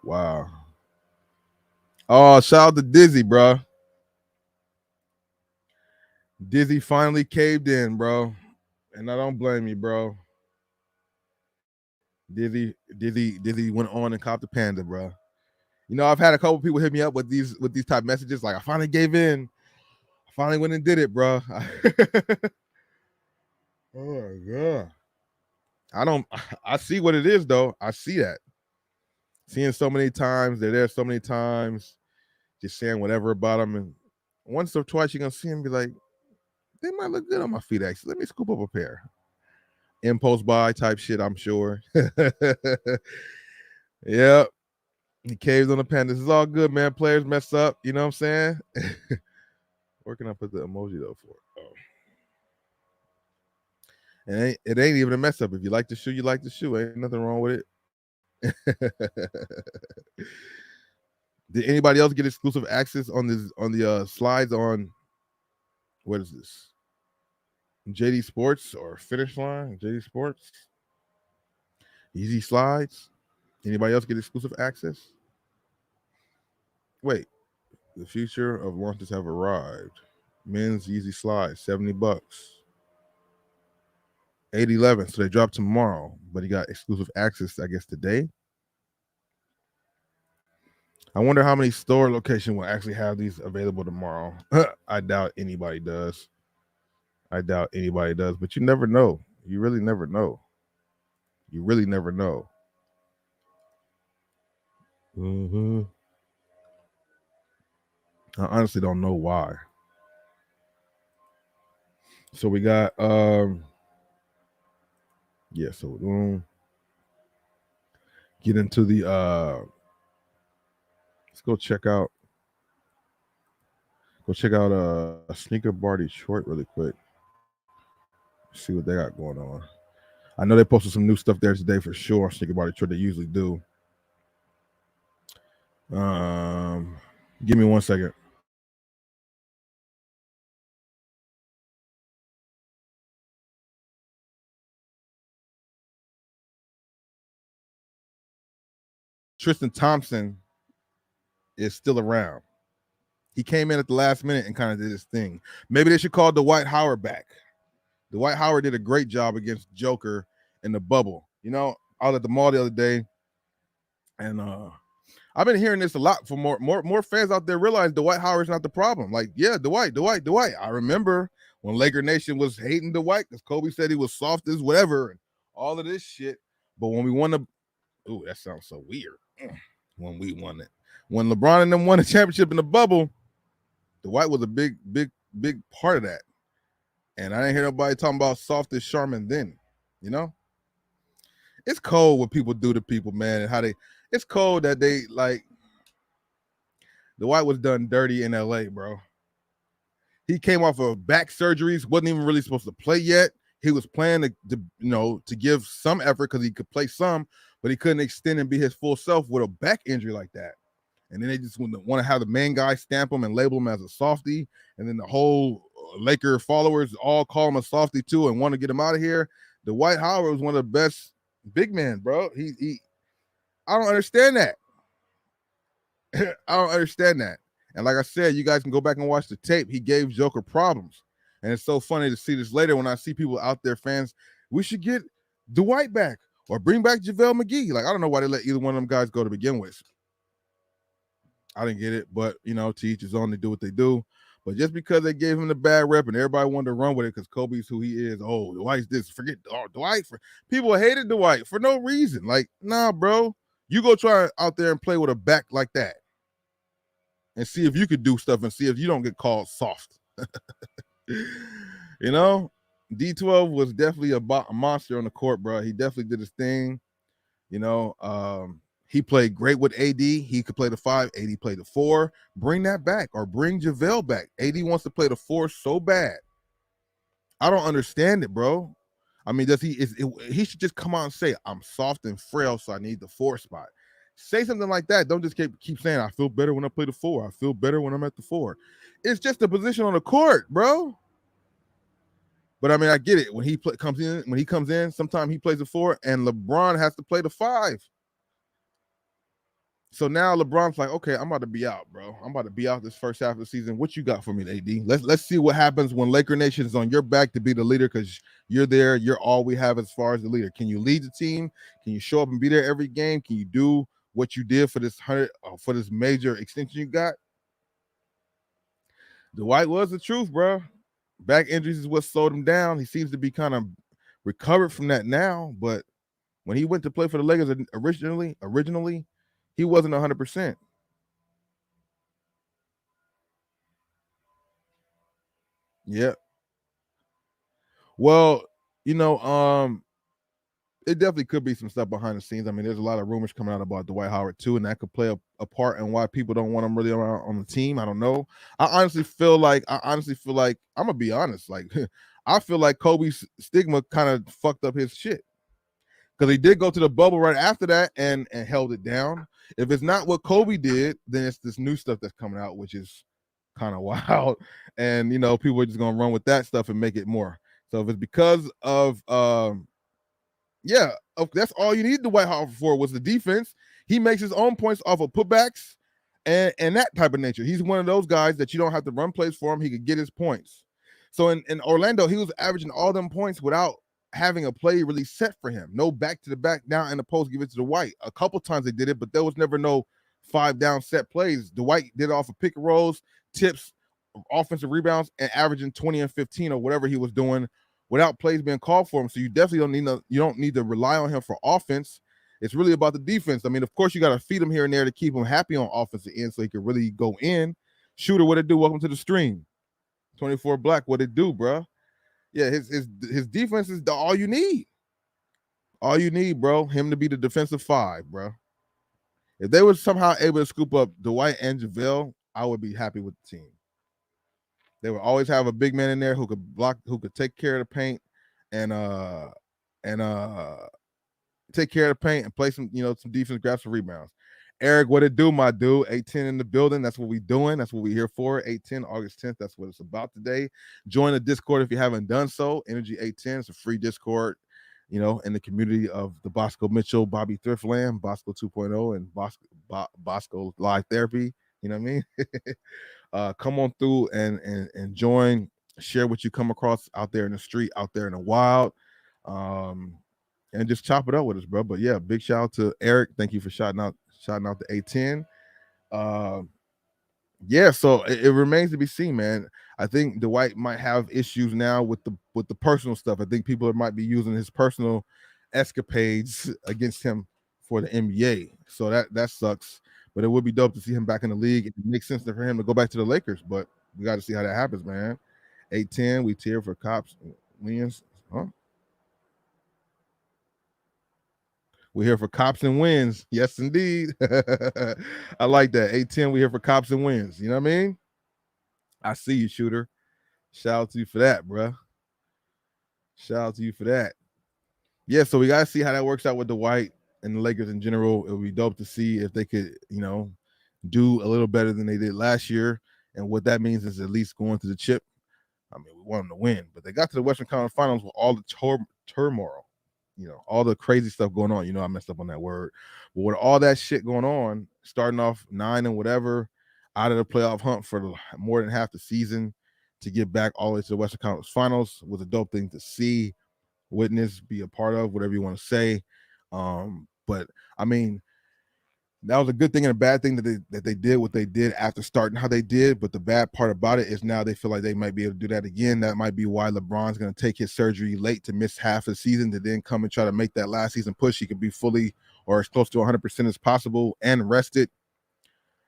Wow. Oh, shout out to Dizzy, bro. Dizzy finally caved in, bro. And I don't blame you, bro. Dizzy went on and copped the panda, bro. I've had a couple people hit me up with these type messages like, I finally gave in. I finally went and did it, bro. Oh my God. I see what it is though. I see that. Seeing so many times, they're there so many times, just saying whatever about them. And once or twice you're gonna see them be like, they might look good on my feet, actually. Let me scoop up a pair. Impulse buy type shit, I'm sure. Yep. He caved on the pen. This is all good, man. Players mess up. You know what I'm saying? Where can I put the emoji though for? Oh. It ain't even a mess up. If you like the shoe, you like the shoe. Ain't nothing wrong with it. Did anybody else get exclusive access on the slides on what is this? JD Sports or Finish Line? JD Sports? Easy Slides? Anybody else get exclusive access? Wait, the future of launches have arrived. Men's Easy Slides, $70. 8/11, so they drop tomorrow, but he got exclusive access, I guess, today. I wonder how many store locations will actually have these available tomorrow. I doubt anybody does. But you never know. You really never know. Mm-hmm. I honestly don't know why. So we got yeah, so we're going to get into the let's go check out Sneaker Bar Detroit really quick. See what they got going on. I know they posted some new stuff there today for sure. Sneaker Bar Detroit, they usually do. Give me 1 second. Tristan Thompson is still around. He came in at the last minute and kind of did his thing. Maybe they should call Dwight Howard back. Dwight Howard did a great job against Joker in the bubble. You know, I was at the mall the other day, and I've been hearing this a lot from more fans out there realize Dwight Howard's not the problem. Like, yeah, Dwight. I remember when Laker Nation was hating Dwight because Kobe said he was soft as whatever and all of this shit. But when we won the, ooh, that sounds so weird. When we won it, when LeBron and them won the championship in the bubble, Dwight was a big part of that. And I didn't hear nobody talking about soft as Charmin then. You know, it's cold what people do to people, man, and how they. It's cold that they like. Dwight was done dirty in LA, bro. He came off of back surgeries, wasn't even really supposed to play yet. He was playing to give some effort because he could play some, but he couldn't extend and be his full self with a back injury like that. And then they just want to have the main guy stamp him and label him as a softie, and then the whole Laker followers all call him a softie too and want to get him out of here. Dwight Howard was one of the best big men, bro. He I don't understand that. I don't understand that. And like I said, you guys can go back and watch the tape. He gave Joker problems. And it's so funny to see this later when I see people out there, fans, we should get Dwight back or bring back JaVale McGee. Like, I don't know why they let either one of them guys go to begin with. I didn't get it, but, to each his own, they do what they do. But just because they gave him the bad rep and everybody wanted to run with it because Kobe's who he is, oh, Dwight's this, forget Dwight. People hated Dwight for no reason. Like, nah, bro, you go try out there and play with a back like that and see if you could do stuff and see if you don't get called soft. D12 was definitely a monster on the court, bro. He definitely did his thing. He played great with AD. He could play the 5. AD played the 4. Bring that back or bring JaVale back. AD wants to play the 4 so bad. I don't understand it, bro. I mean, he should just come out and say, I'm soft and frail, so I need the 4 spot. Say something like that. Don't just keep saying, I feel better when I play the 4. I feel better when I'm at the 4. It's just a position on the court, bro. But I mean, I get it. When he comes in, sometimes he plays the 4 and LeBron has to play the 5. So now LeBron's like, okay, I'm about to be out, bro. I'm about to be out this first half of the season. What you got for me, AD? Let's see what happens when Laker Nation is on your back to be the leader because you're there. You're all we have as far as the leader. Can you lead the team? Can you show up and be there every game? Can you do what you did for this major extension you got? Dwight was the truth, bro. Back injuries is what slowed him down. He seems to be kind of recovered from that now, but when he went to play for the Lakers originally, he wasn't 100%. Yeah. Well, it definitely could be some stuff behind the scenes. I mean, there's a lot of rumors coming out about Dwight Howard too, and that could play a part in why people don't want him really around on the team. I don't know. I honestly feel like I'm gonna be honest. Like, I feel like Kobe's stigma kind of fucked up his shit because he did go to the bubble right after that and held it down. If it's not what Kobe did, then it's this new stuff that's coming out, which is kind of wild. And people are just gonna run with that stuff and make it more. So if it's because of that's all you need the White House for was the defense. He makes his own points off of putbacks and that type of nature. He's one of those guys that you don't have to run plays for him. He could get his points. So in Orlando, he was averaging all them points without having a play really set for him. No back to the back down in the post, give it to the White. A couple times they did it, but there was never no 5 down set plays. The White did it off of pick and rolls, tips, offensive rebounds, and averaging 20 and 15 or whatever he was doing without plays being called for him. So you definitely don't need to rely on him for offense. It's really about the defense. I mean, of course, you got to feed him here and there to keep him happy on offensive end so he can really go in. Shooter, what it do? Welcome to the stream. 24 Black, what it do, bro? Yeah, his defense is all you need. All you need, bro. Him to be the defensive five, bro. If they were somehow able to scoop up Dwight and JaVale, I would be happy with the team. They would always have a big man in there who could block, who could take care of the paint, and and take care of the paint and play some, some defense, grab some rebounds. Eric, what it do, my dude? 810 in the building. That's what we doing. That's what we here for. 810, August 10th. That's what it's about today. Join the Discord if you haven't done so. Energy 810. It's a free Discord, in the community of the Bossco Mitchell, Bobby Thriftland, Bossco 2.0, and Bossco Live Therapy. You know what I mean? Come on through and join. Share what you come across out there in the street, out there in the wild. And just chop it up with us, bro. But yeah, big shout out to Eric. Thank you for shouting out the A10. Yeah, so it remains to be seen, man. I think Dwight might have issues now with the personal stuff. I think people might be using his personal escapades against him for the NBA. So that sucks. But it would be dope to see him back in the league. It makes sense for him to go back to the Lakers, but we got to see how that happens, man. 810, we tear for cops wins. Huh? We're here for cops and wins. Yes, indeed. I like that. 810, we're here for cops and wins. You know what I mean? I see you, Shooter. Shout out to you for that, bro. Shout out to you for that. Yeah, so we got to see how that works out with Dwight and the Lakers in general. It would be dope to see if they could, do a little better than they did last year. And what that means is at least going to the chip. I mean, we want them to win, but they got to the Western Conference Finals with all the turmoil, all the crazy stuff going on. I messed up on that word. But with all that shit going on, starting off 9 and whatever, out of the playoff hunt for more than half the season, to get back all the way to the Western Conference Finals was a dope thing to see, witness, be a part of, whatever you want to say. But I mean, that was a good thing and a bad thing that they did what they did after starting how they did. But the bad part about it is now they feel like they might be able to do that again. That might be why LeBron's going to take his surgery late to miss half the season, to then come and try to make that last season push. He could be fully or as close to 100% as possible and rested.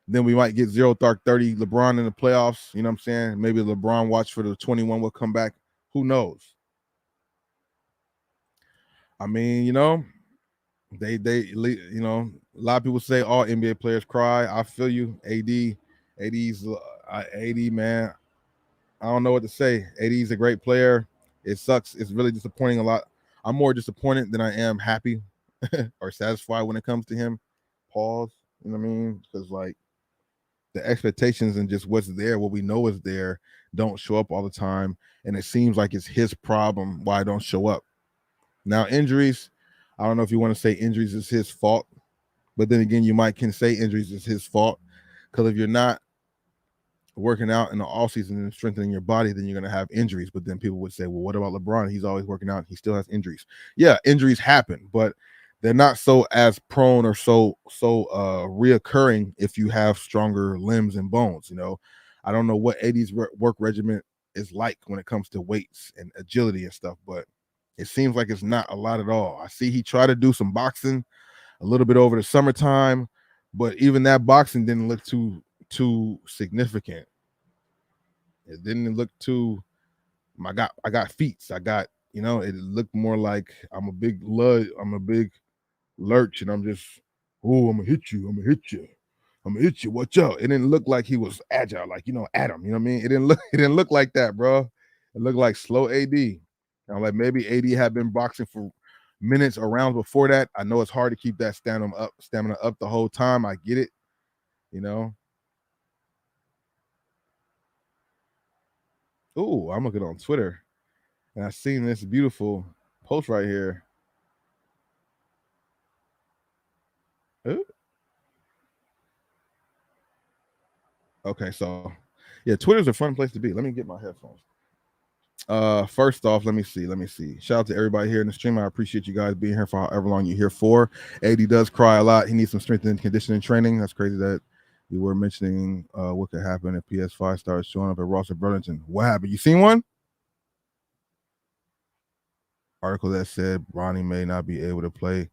Then we might get 0-30 LeBron in the playoffs. You know what I'm saying? Maybe LeBron watch for the 21 will come back. Who knows? I mean, they a lot of people say all NBA players cry. I feel you. AD's AD, man. I don't know what to say. AD's a great player. It sucks. It's really disappointing a lot. I'm more disappointed than I am happy or satisfied when it comes to him. Pause. You know what I mean? Because like the expectations and just what's there, what we know is there, don't show up all the time. And it seems like it's his problem why I don't show up. Now, injuries, I don't know if you want to say injuries is his fault, but then again, you can say injuries is his fault, because if you're not working out in the off season and strengthening your body, then you're going to have injuries. But then people would say, well, what about LeBron? He's always working out. He still has injuries. Yeah, injuries happen, but they're not so as prone or so reoccurring if you have stronger limbs and bones. I don't know what AD's work regimen is like when it comes to weights and agility and stuff, but it seems like it's not a lot at all. I see he tried to do some boxing a little bit over the summertime, but even that boxing didn't look too significant. It didn't look too. I got feats. I got, it looked more like I'm a big lurch, and I'm just, oh, I'm gonna hit you. I'm gonna hit you. I'm gonna hit you. Watch out. It didn't look like he was agile, like Adam. You know what I mean? It didn't look like that, bro. It looked like slow AD. I'm like, maybe AD had been boxing for minutes or rounds before that. I know it's hard to keep that stamina up the whole time. I get it, Oh, I'm looking on Twitter, and I seen this beautiful post right here. Ooh. Okay, so yeah, Twitter's a fun place to be. Let me get my headphones. First off, let me see. Shout out to everybody here in the stream. I appreciate you guys being here for however long you're here for. AD does cry a lot. He needs some strength and conditioning training. That's crazy that you were mentioning what could happen if PS5 starts showing up at Ross and Burlington. What happened? You seen one article that said Ronnie may not be able to play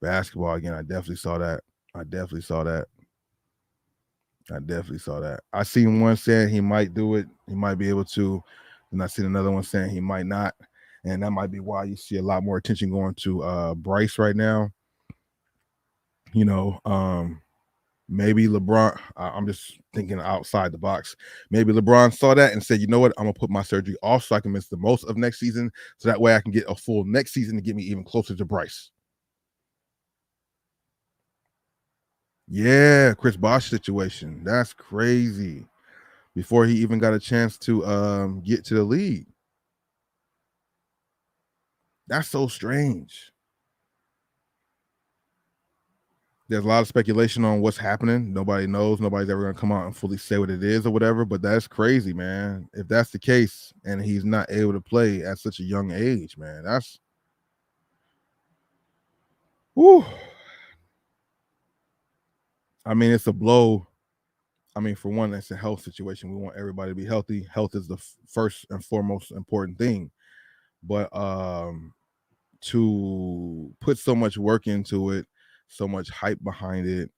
Basketball again. I definitely saw that. I definitely saw that. I definitely saw that. I seen one saying he might do it. He might be able to. And I seen another one saying he might not. And that might be why you see a lot more attention going to Bryce right now. You know, maybe LeBron, I'm just thinking outside the box. Maybe LeBron saw that and said, you know what, I'm gonna put my surgery off so I can miss the most of next season. So that way I can get a full next season to get me even closer to Bryce. Yeah, Chris Bosh situation. That's crazy. Before he even got a chance to get to the league. That's so strange. There's a lot of speculation on what's happening. Nobody knows. Nobody's ever going to come out and fully say what it is or whatever. But that's crazy, man. If that's the case and he's not able to play at such a young age, man, that's whew. I mean, it's a blow. I mean, for one, that's a health situation. We want everybody to be healthy. Health is the first and foremost important thing. But to put so much work into it, so much hype behind it,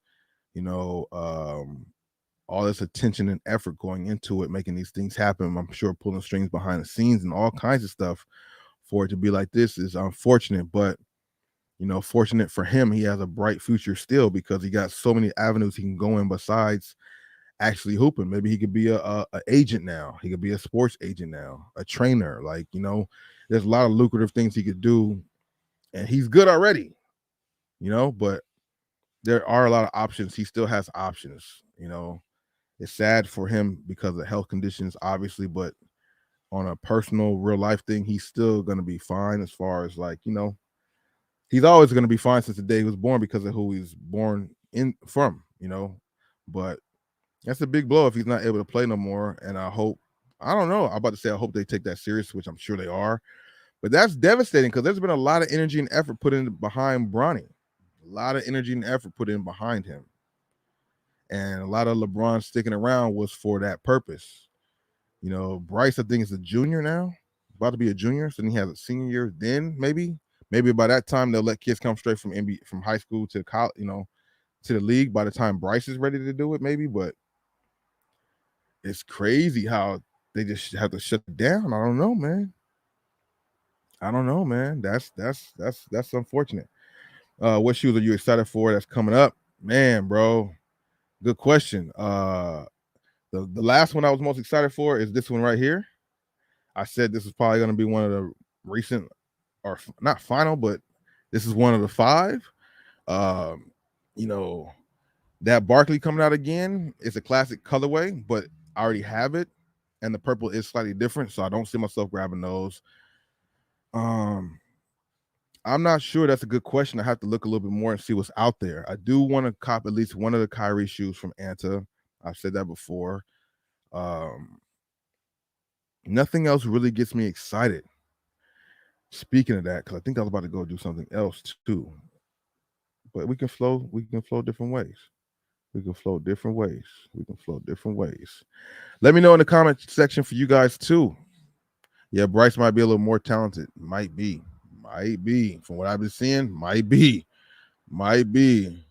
you know, all this attention and effort going into it, making these things happen. I'm sure pulling strings behind the scenes and all kinds of stuff for it to be like this is unfortunate, but you know, fortunate for him, he has a bright future still because he got so many avenues he can go in besides actually hooping. Maybe he could be a agent now. He could be a sports agent now, a trainer. Like, you know, there's a lot of lucrative things he could do, and he's good already, you know, but there are a lot of options. He still has options, you know. It's sad for him because of health conditions, obviously, but on a personal, real life thing, he's still going to be fine as far as like, you know, he's always going to be fine since the day he was born because of who he's born in from, you know. But that's a big blow if he's not able to play no more. And I hope, I don't know, I'm about to say I hope they take that serious, which I'm sure they are. But that's devastating because there's been a lot of energy and effort put in behind Bronny. A lot of energy and effort put in behind him. And a lot of LeBron sticking around was for that purpose. You know, Bryce, I think, is a junior now, about to be a junior. So then he has a senior year. Then maybe by that time they'll let kids come straight from from high school to college, you know, to the league. By the time Bryce is ready to do it, maybe. But it's crazy how they just have to shut it down. I don't know, man. I don't know, man. That's unfortunate. What shoes are you excited for that's coming up? Man, bro. Good question. The last one I was most excited for is this one right here. I said this is probably going to be one of the recent, or not final, but this is one of the five. Um, you know, that Barkley coming out again is a classic colorway, but I already have it, and the purple is slightly different, so I don't see myself grabbing those. Um, I'm not sure. That's a good question. I have to look a little bit more and see what's out there. I do want to cop at least one of the Kyrie shoes from Anta. I've said that before. Um, Nothing else really gets me excited. Speaking of that, because I think I was about to go do something else too. But we can flow different ways. We can flow different ways. We can flow different ways. Let me know in the comment section for you guys too. Yeah, Bryce might be a little more talented. Might be. Might be. From what I've been seeing, might be. Might be.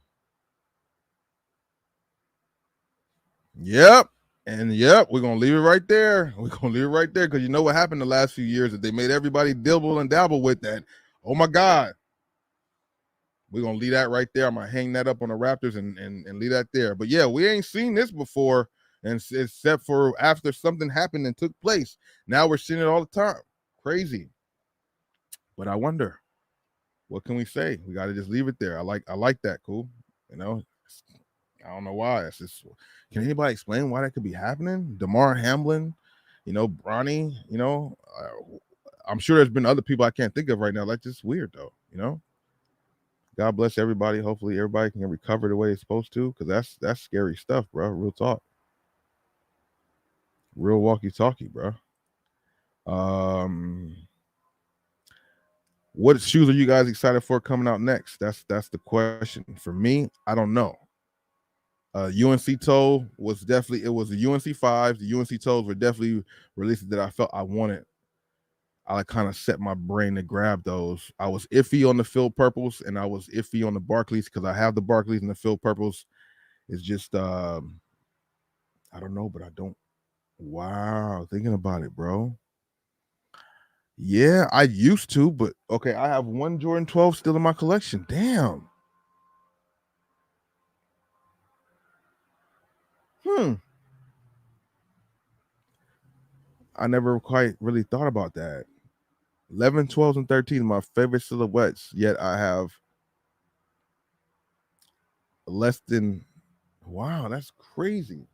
Yep. And yep, we're gonna leave it right there. We're gonna leave it right there because you know what happened the last few years that they made everybody dibble and dabble with that. Oh my God. We're gonna leave that right there. I'm gonna hang that up on the Raptors and leave that there. But yeah, we ain't seen this before, and except for after something happened and took place. Now we're seeing it all the time. Crazy. But I wonder, what can we say? We got to just leave it there. I like that. Cool. You know, I don't know why. It's just, can anybody explain why that could be happening? DeMar Hamlin, you know, Bronny, you know, I'm sure there's been other people I can't think of right now. Like, just weird though, you know. God bless everybody. Hopefully everybody can recover the way it's supposed to, because that's scary stuff, bro. Real talk. Real walkie-talkie, bro. Um what shoes are you guys excited for coming out next? That's the question. For me, I don't know. UNC toe was definitely, it was the UNC 5s. The UNC toes were definitely releases that I felt I wanted. I kind of set my brain to grab those. I was iffy on the field purples and I was iffy on the Barclays because I have the Barclays and the field purples. It's just I don't know, but I don't. Wow, thinking about it, bro. Yeah, I used to, but okay, I have one Jordan 12 still in my collection. Damn. Hmm. I never quite really thought about that. 11, 12, and 13 are my favorite silhouettes, yet I have less than. Wow, that's crazy.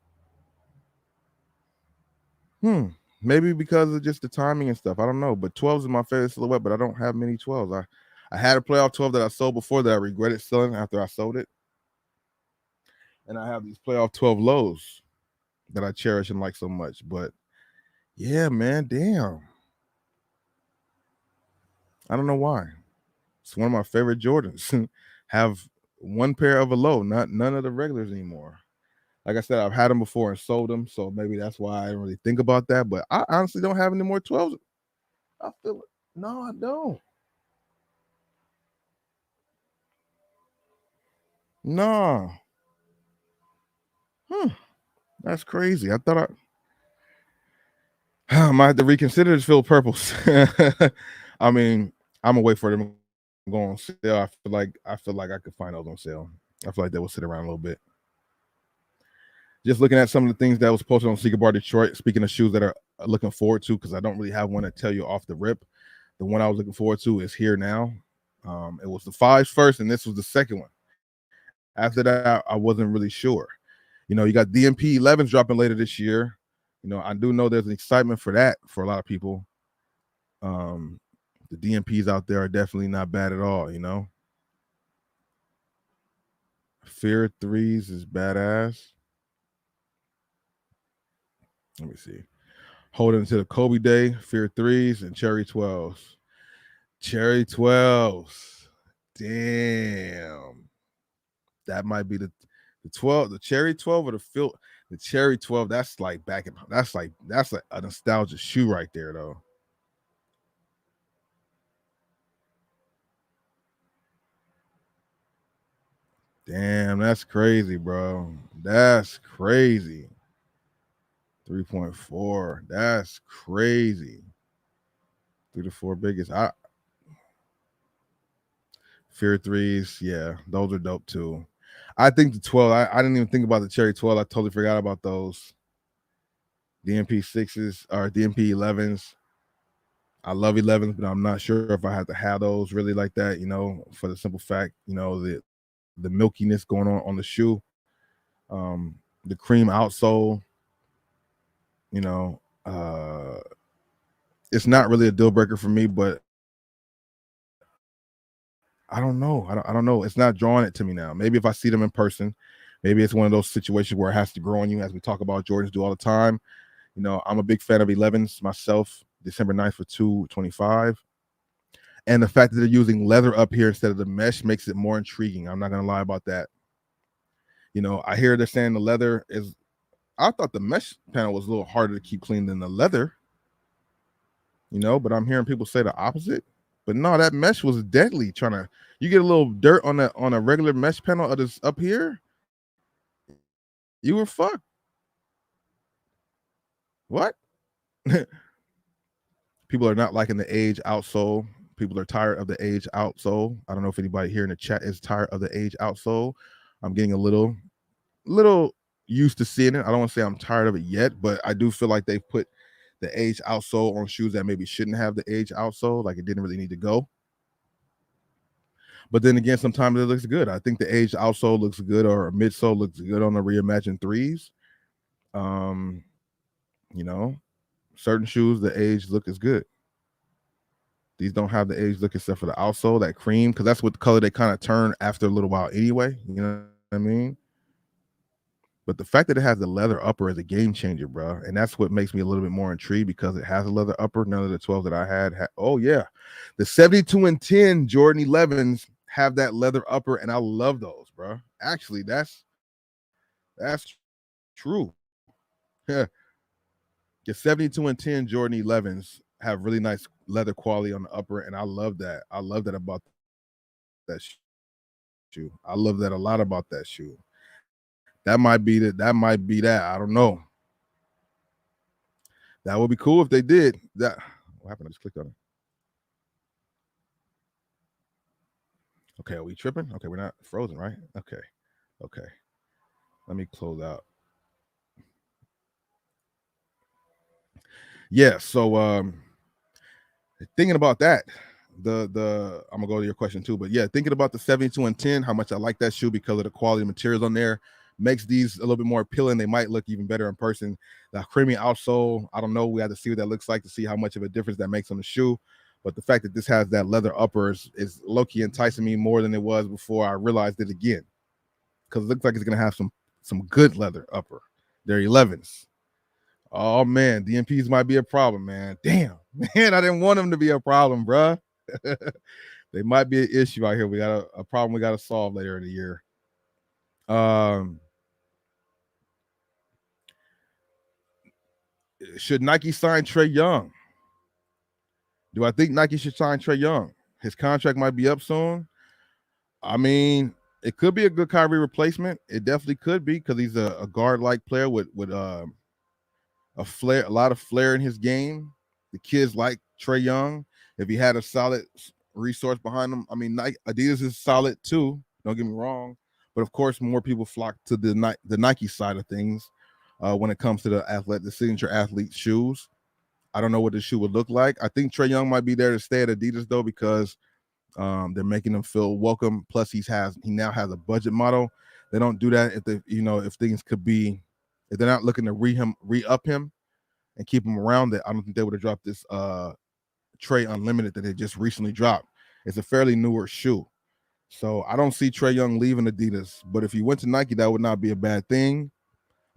Hmm. Maybe because of just the timing and stuff. I don't know. But 12s is my favorite silhouette, but I don't have many 12s. I had a playoff 12 that I sold before that I regretted selling after I sold it. And I have these playoff 12 lows that I cherish and like so much. But yeah, man, damn. I don't know why. It's one of my favorite Jordans. Have one pair of a low, not none of the regulars anymore. Like I said, I've had them before and sold them, so maybe that's why I don't really think about that. But I honestly don't have any more 12s. I feel it. No, I don't. No. Hmm. That's crazy. I thought I might have to reconsider this field purples. I mean, I'm gonna wait for them to go on sale. I feel like I could find those on sale. I feel like they will sit around a little bit. Just looking at some of the things that was posted on Sneaker Bar Detroit. Speaking of shoes that are looking forward to, because I don't really have one to tell you off the rip. The one I was looking forward to is here now. It was the fives first, and this was the second one. After that, I wasn't really sure. You got DMP 11s dropping later this year. I do know there's an excitement for that for a lot of people. Um, the DMPs out there are definitely not bad at all. Fear threes is badass. Let me see. Holding to the Kobe Day, Fear threes, and Cherry 12s. Cherry 12s. Damn. That might be the 12, the Cherry 12 or the Cherry 12. That's like a nostalgia shoe right there, though. Damn, that's crazy, bro. That's crazy. 3.4. That's crazy. 3 to 4 biggest. I Fear threes. Yeah, those are dope too. I think the 12. I didn't even think about the Cherry 12. I totally forgot about those. DMP sixes or DMP 11s. I love 11s, but I'm not sure if I have to have those really like that. For the simple fact, the milkiness going on the shoe, the cream outsole. You know, it's not really a deal breaker for me, but I don't know. I don't know. It's not drawing it to me now. Maybe if I see them in person, maybe it's one of those situations where it has to grow on you, as we talk about Jordans do all the time. I'm a big fan of 11s myself. December 9th for 225. And the fact that they're using leather up here instead of the mesh makes it more intriguing. I'm not gonna lie about that. I hear they're saying the leather is. I thought the mesh panel was a little harder to keep clean than the leather. But I'm hearing people say the opposite. But no, that mesh was deadly. You get a little dirt on a regular mesh panel of this up here, you were fucked. What? People are not liking the age outsole. People are tired of the age outsole. I don't know if anybody here in the chat is tired of the age outsole. I'm getting a little used to seeing it. I don't want to say I'm tired of it yet, but I do feel like they've put the age outsole on shoes that maybe shouldn't have the age outsole, like it didn't really need to go. But then again, sometimes it looks good. I think the age outsole looks good, or a midsole looks good on the reimagined threes. Um, you know, certain shoes, the age look is good. These don't have the age look except for the outsole, that cream, because that's what the color they kind of turn after a little while anyway. You know what I mean? But the fact that it has the leather upper is a game changer, bro. And that's what makes me a little bit more intrigued, because it has a leather upper. None of the 12 that I had. Oh, yeah. The 72 and 10 Jordan 11s have that leather upper, and I love those, bro. Actually, that's true. Yeah. The 72 and 10 Jordan 11s have really nice leather quality on the upper, and I love that. I love that about that shoe. I love that a lot about that shoe. That might be that. That might be that. I don't know. That would be cool if they did. That what happened? I just clicked on it. Okay, are we tripping? Okay, we're not frozen, right? Okay. Okay. Let me close out. Yeah, so thinking about that, the I'm gonna go to your question too, but yeah, thinking about the 72 and 10, how much I like that shoe because of the quality of materials on there, makes these a little bit more appealing. They might look even better in person. The creamy outsole, I don't know. We have to see what that looks like to see how much of a difference that makes on the shoe. But the fact that this has that leather upper is low-key enticing me more than it was before I realized it again. Because it looks like it's gonna have some good leather upper. They're 11s. Oh man, DMPs might be a problem, man. Damn, man, I didn't want them to be a problem, bruh. They might be an issue out here. We got a problem we got to solve later in the year. Um, should Nike sign Trey Young? Do I think Nike should sign Trey Young? His contract might be up soon. I mean, it could be a good Kyrie replacement. It definitely could be because he's a guard-like player with a flair, a lot of flair in his game. The kids like Trey Young. If he had a solid resource behind him, I mean, Nike, Adidas is solid too. Don't get me wrong, but of course, more people flock to the Nike side of things when it comes to the signature athlete shoes. I don't know what the shoe would look like. I think Trey Young might be there to stay at Adidas though because they're making him feel welcome. Plus, he now has a budget model. They don't do that if things could be if they're not looking to re-up him and keep him around. That I don't think they would have dropped this Trey Unlimited that they just recently dropped. It's a fairly newer shoe, so I don't see Trey Young leaving Adidas. But if he went to Nike, that would not be a bad thing.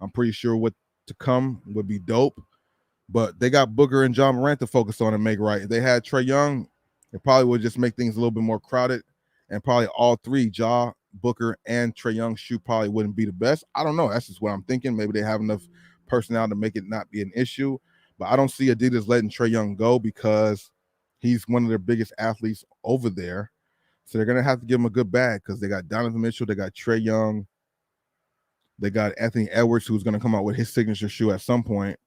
I'm pretty sure what to come would be dope. But they got Booker and John Morant to focus on and make right. If they had Trey Young, it probably would just make things a little bit more crowded. And probably all three, Booker, and Trey Young's shoe probably wouldn't be the best. I don't know. That's just what I'm thinking. Maybe they have enough personnel to make it not be an issue. But I don't see Adidas letting Trey Young go because he's one of their biggest athletes over there. So they're going to have to give him a good bag because they got Donovan Mitchell, they got Trey Young, they got Anthony Edwards, who's going to come out with his signature shoe at some point.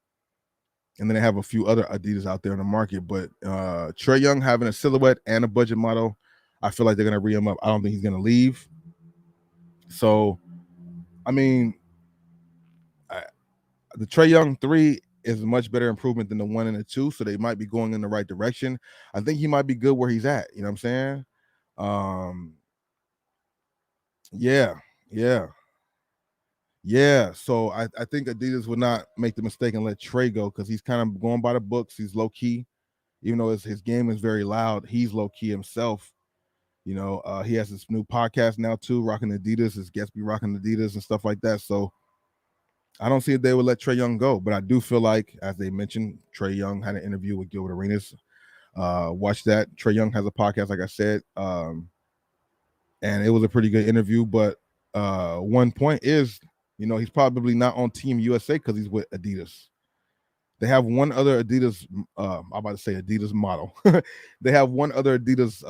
And then they have a few other Adidas out there in the market. But Trey Young having a silhouette and a budget model, I feel like they're going to re him up. I don't think he's going to leave. So, I mean, the Trey Young 3 is a much better improvement than the 1 and the 2. So they might be going in the right direction. I think he might be good where he's at. You know what I'm saying? Yeah. So I think Adidas would not make the mistake and let Trey go because he's kind of going by the books. He's low key. Even though his game is very loud, he's low key himself. He has this new podcast now too, rocking Adidas. His guests be rocking Adidas and stuff like that. So I don't see if they would let Trey Young go, but I do feel like, as they mentioned, Trey Young had an interview with Gilbert Arenas. Watch that. Trey Young has a podcast, like I said, and it was a pretty good interview. But one point is, he's probably not on Team USA because he's with Adidas. They have one other Adidas, I'm about to say Adidas model. They have one other Adidas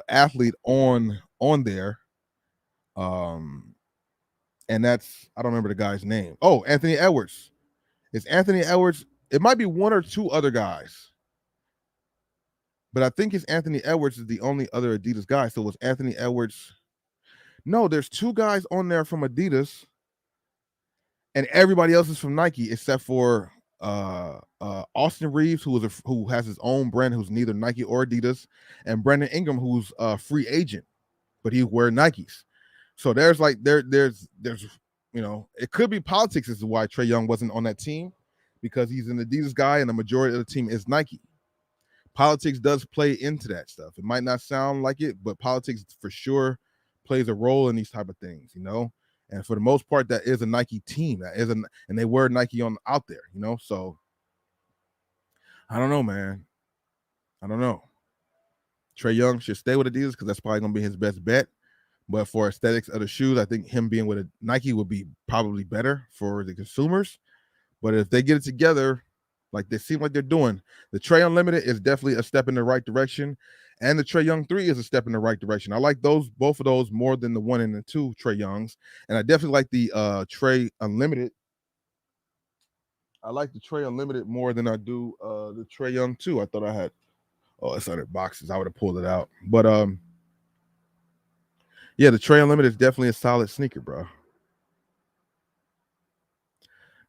athlete on there. And that's, I don't remember the guy's name. Oh, Anthony Edwards. It's Anthony Edwards. It might be one or two other guys. But I think it's Anthony Edwards is the only other Adidas guy. So it was Anthony Edwards. No, there's two guys on there from Adidas. And everybody else is from Nike except for Austin Reeves, who has his own brand, who's neither Nike or Adidas, and Brandon Ingram, who's a free agent, but he wear Nikes. So there's it could be politics as to why Trey Young wasn't on that team because he's an Adidas guy and the majority of the team is Nike. Politics does play into that stuff. It might not sound like it, but politics for sure plays a role in these type of things, And for the most part, that is a Nike team. And they wear Nike out there, So I don't know, man. I don't know. Trey Young should stay with Adidas because that's probably gonna be his best bet. But for aesthetics of the shoes, I think him being with Nike would be probably better for the consumers. But if they get it together, Like they seem like they're doing. The Trey Unlimited is definitely a step in the right direction, and the Trey Young 3 is a step in the right direction. I like both of those more than the 1 and the 2 Trey Youngs, and I definitely like the Trey Unlimited. I like the Trey Unlimited more than I do the Trey Young 2. I thought I had. Oh, it's under boxes. I would have pulled it out, but yeah, the Trey Unlimited is definitely a solid sneaker, bro.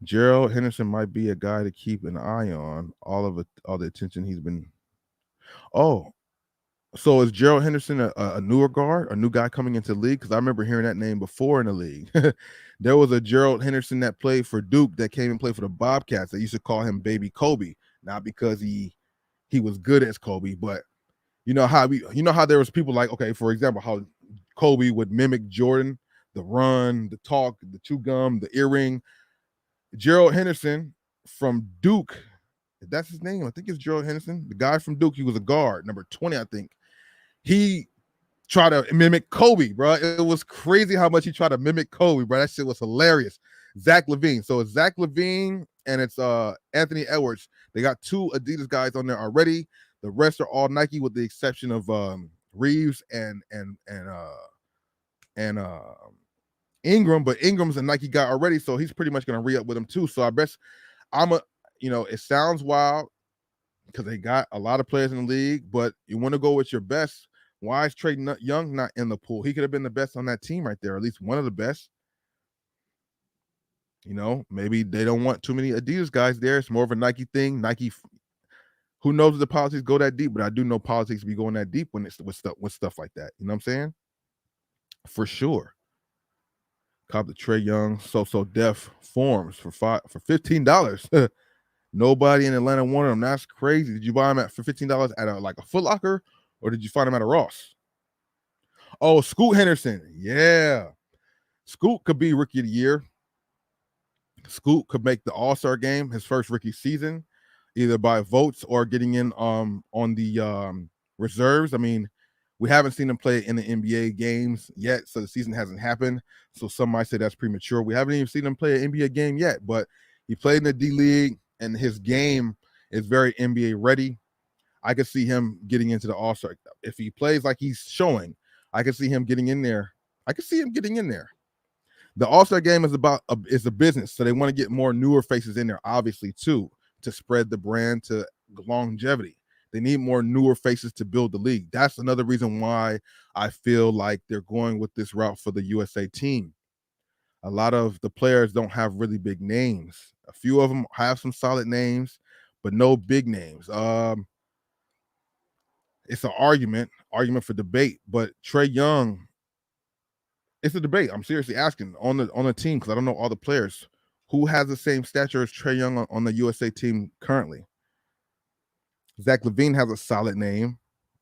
Gerald Henderson might be a guy to keep an eye on. All the attention he's been. Oh, so is Gerald Henderson a newer guard, a new guy coming into the league? Because I remember hearing that name before in the league. There was a Gerald Henderson that played for Duke that came and played for the Bobcats. They used to call him Baby Kobe, not because he was good as Kobe, but you know how there was people like, okay, for example, how Kobe would mimic Jordan, the run, the talk, the chew gum, the earring. Gerald Henderson from Duke, if that's his name, I think it's Gerald Henderson, the guy from Duke. He was a guard, number 20, I think. He tried to mimic Kobe, bro. It was crazy how much he tried to mimic Kobe, bro. That shit was hilarious. Zach LaVine. So it's Zach LaVine and it's Anthony Edwards. They got 2 Adidas guys on there already. The rest are all Nike with the exception of Reeves and Ingram, but Ingram's a Nike guy already, so he's pretty much going to re-up with him too. So I bet it sounds wild because they got a lot of players in the league, but you want to go with your best. Why is Trey Young not in the pool? He could have been the best on that team right there, at least one of the best. Maybe they don't want too many Adidas guys there. It's more of a Nike thing. Nike, who knows if the politics go that deep, but I do know politics be going that deep when it's with stuff like that. You know what I'm saying? For sure. Cop the Trey Young so def forms for $15. Nobody in Atlanta wanted them. That's crazy. Did you buy them for $15 at a Foot Locker, or did you find them at a Ross? Oh, Scoot Henderson. Yeah. Scoot could be rookie of the year. Scoot could make the All-Star game his first rookie season, either by votes or getting in on the reserves. I mean, we haven't seen him play in the NBA games yet, so the season hasn't happened. So some might say that's premature. We haven't even seen him play an NBA game yet, but he played in the D League, and his game is very NBA ready. I could see him getting into the All-Star. If he plays like he's showing, I could see him getting in there. The All-Star game is is a business, so they want to get more newer faces in there, obviously, too, to spread the brand to longevity. They need more newer faces to build the league. That's another reason why I feel like they're going with this route for the USA team. A lot of the players don't have really big names. A few of them have some solid names, but no big names. It's an argument for debate, but Trey Young, it's a debate. I'm seriously asking on the team because I don't know all the players. Who has the same stature as Trey Young on the USA team currently? Zach LaVine has a solid name.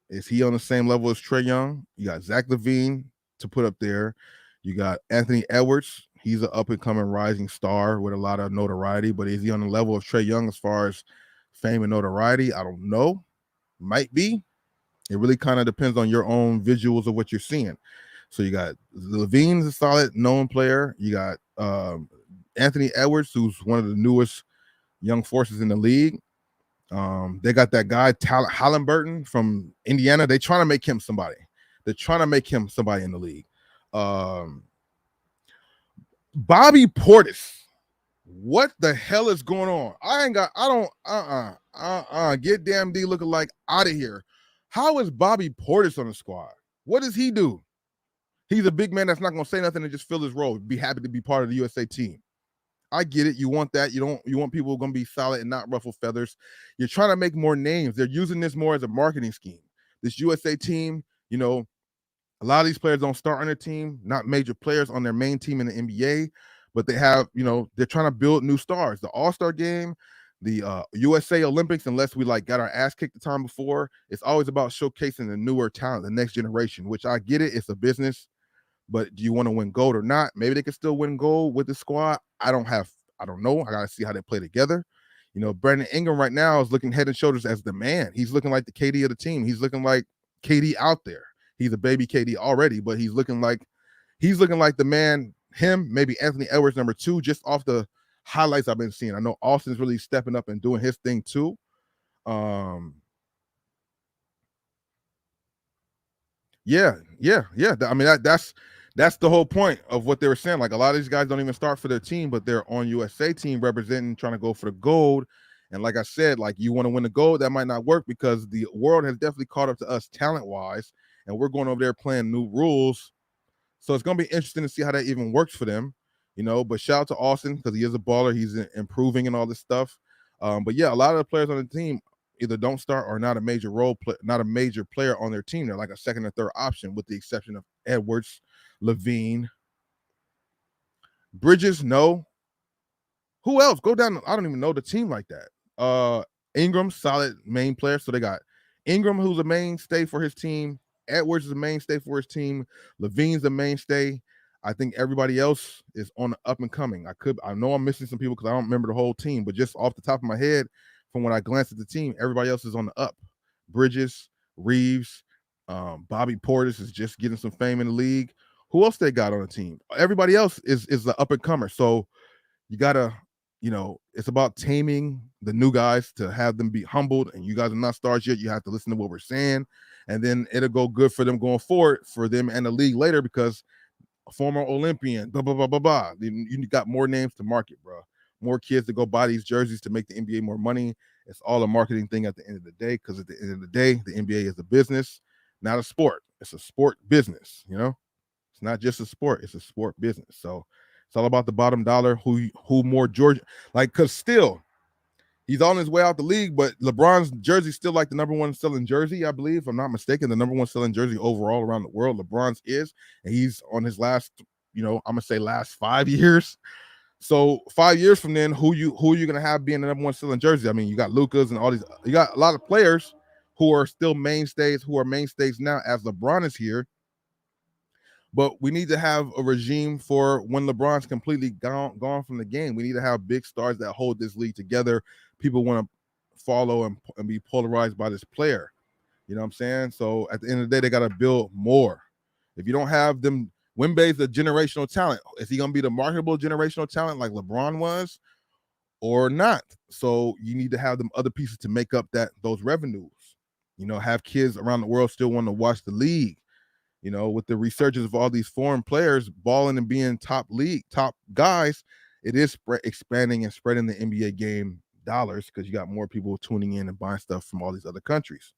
Is he on the same level as Trey Young? You got Zach LaVine to put up there. You got Anthony Edwards. He's an up-and-coming rising star with a lot of notoriety, but is he on the level of Trey Young as far as fame and notoriety? I don't know. Might be. It really kind of depends on your own visuals of what you're seeing. So you got LaVine's a solid known player. You got Anthony Edwards, who's one of the newest young forces in the league. They got that guy Halliburton from Indiana. They're trying to make him somebody. They're trying to make him somebody in the league. Bobby Portis. What the hell is going on? Get damn D looking like out of here. How is Bobby Portis on the squad? What does he do? He's a big man that's not going to say nothing and just fill his role. Be happy to be part of the USA team. I get it. You want that. You want people who are going to be solid and not ruffle feathers. You're trying to make more names. They're using this more as a marketing scheme. This USA team, a lot of these players don't start on their team, not major players on their main team in the NBA, but they have, they're trying to build new stars. The All-Star game, the USA Olympics, unless we got our ass kicked the time before, it's always about showcasing the newer talent, the next generation, which I get it. It's a business. But do you want to win gold or not? Maybe they can still win gold with the squad. I don't know. I got to see how they play together. Brandon Ingram right now is looking head and shoulders as the man. He's looking like the KD of the team. He's looking like KD out there. He's a baby KD already, but he's looking like the man, him, maybe Anthony Edwards, number 2, just off the highlights I've been seeing. I know Austin's really stepping up and doing his thing too. Um, yeah. I mean, that's the whole point of what they were saying. Like a lot of these guys don't even start for their team, but they're on USA team representing, trying to go for the gold. And like I said, like you want to win the gold, that might not work because the world has definitely caught up to us talent wise, and we're going over there playing new rules. So it's going to be interesting to see how that even works for them, you know. But shout out to Austin because he is a baller. He's improving and all this stuff. But yeah, a lot of the players on the team either don't start or not a major not a major player on their team. They're like a second or third option, with the exception of Edwards, Levine, Bridges. No, who else? Go down. I don't even know the team like that. Ingram, solid main player. So they got Ingram, who's a mainstay for his team. Edwards is a mainstay for his team. Levine's a mainstay. I think everybody else is on the up and coming. I know I'm missing some people because I don't remember the whole team, but just off the top of my head, from when I glanced at the team, everybody else is on the up. Bridges, Reeves, Bobby Portis is just getting some fame in the league. Who else they got on the team? Everybody else is the up and comer. So you gotta, it's about taming the new guys to have them be humbled. And you guys are not stars yet. You have to listen to what we're saying, and then it'll go good for them going forward, for them and the league later, because a former Olympian, blah blah blah blah blah. You got more names to market, bro. More kids to go buy these jerseys to make the NBA more money. It's all a marketing thing at the end of the day, because at the end of the day, the NBA is a business, not a sport. It's a sport business, It's not just a sport, it's a sport business. So it's all about the bottom dollar. Who more Georgia, like, because still he's on his way out the league, but LeBron's jersey still like the number one selling jersey, I believe, if I'm not mistaken, the number one selling jersey overall around the world. LeBron's is, and he's on his last, I'm gonna say last 5 years. So 5 years from then, who are you gonna have being the number one selling jersey? I mean, you got Lucas and all these, you got a lot of players who are still mainstays, who are mainstays now as LeBron is here. But we need to have a regime for when LeBron's completely gone from the game. We need to have big stars that hold this league together. People want to follow and be polarized by this player. You know what I'm saying? So at the end of the day, they got to build more. If you don't have them, Wemby's a generational talent. Is he going to be the marketable generational talent like LeBron was, or not? So you need to have them other pieces to make up those revenues. Have kids around the world still want to watch the league. With the resurgence of all these foreign players balling and being top guys, it is expanding and spreading the NBA game dollars, because you got more people tuning in and buying stuff from all these other countries.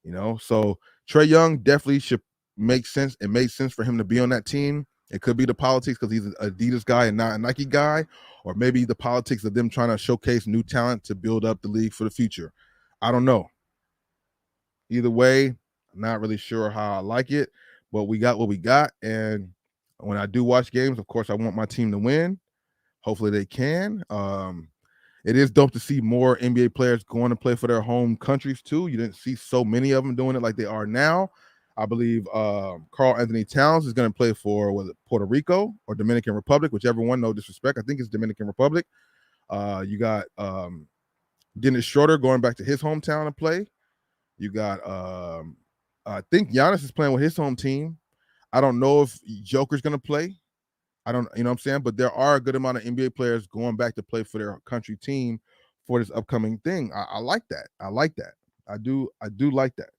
So Trae Young definitely should make sense. It made sense for him to be on that team. It could be the politics because he's an Adidas guy and not a Nike guy, or maybe the politics of them trying to showcase new talent to build up the league for the future. I don't know. Either way, I'm not really sure how I like it, but we got what we got. And when I do watch games, of course, I want my team to win. Hopefully they can. It is dope to see more NBA players going to play for their home countries too. You didn't see so many of them doing it like they are now. I believe Karl Anthony Towns is going to play for Puerto Rico or Dominican Republic, whichever one. No disrespect, I think it's Dominican Republic. You got Dennis Schroeder going back to his hometown to play. You got I think Giannis is playing with his home team. I don't know if Joker's going to play. I don't, you know what I'm saying? But there are a good amount of NBA players going back to play for their country team for this upcoming thing. I like that. I like that. I do like that,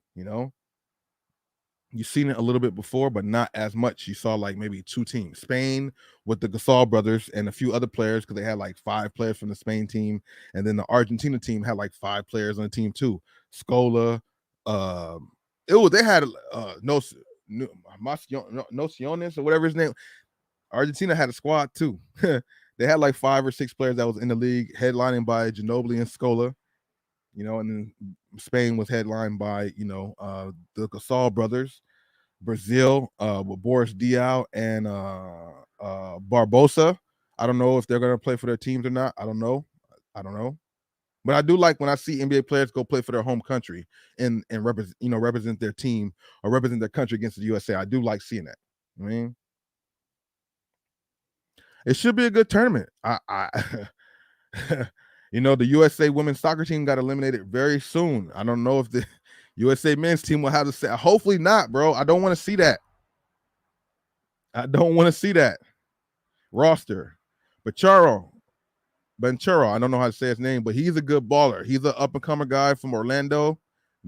You've seen it a little bit before, but not as much. You saw like maybe two teams, Spain with the Gasol brothers and a few other players, because they had like 5 players from the Spain team, and then the Argentina team had like 5 players on the team too. Scola, they had Nociones or whatever his name. Argentina had a squad too. They had like 5 or 6 players that was in the league, headlining by Ginobili and Scola, and then Spain was headlined by, the Gasol brothers. Brazil with Boris Diaw and Barbosa. I don't know if they're going to play for their teams or not. I don't know. But I do like when I see NBA players go play for their home country and represent their team or represent their country against the USA. I do like seeing that. I mean, it should be a good tournament. The USA women's soccer team got eliminated very soon. I don't know if the USA men's team will have to say. Hopefully not, bro. I don't want to see that. Roster. But Charo, Ventura. I don't know how to say his name, but he's a good baller. He's an up and coming guy from Orlando.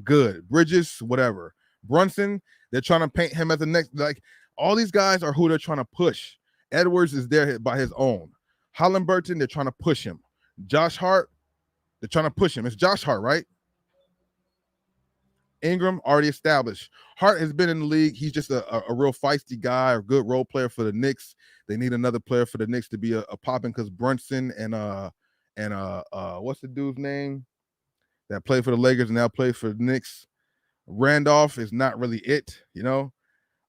Good. Bridges, whatever. Brunson, they're trying to paint him as the next. Like all these guys are who they're trying to push. Edwards is there by his own. Hollenberton, they're trying to push him. Josh Hart, they're trying to push him. It's Josh Hart, right? Ingram already established. Hart has been in the league. He's just a real feisty guy, a good role player for the Knicks. They need another player for the Knicks to be a popping because Brunson and what's the dude's name that played for the Lakers and now plays for the Knicks? Randolph is not really it, you know.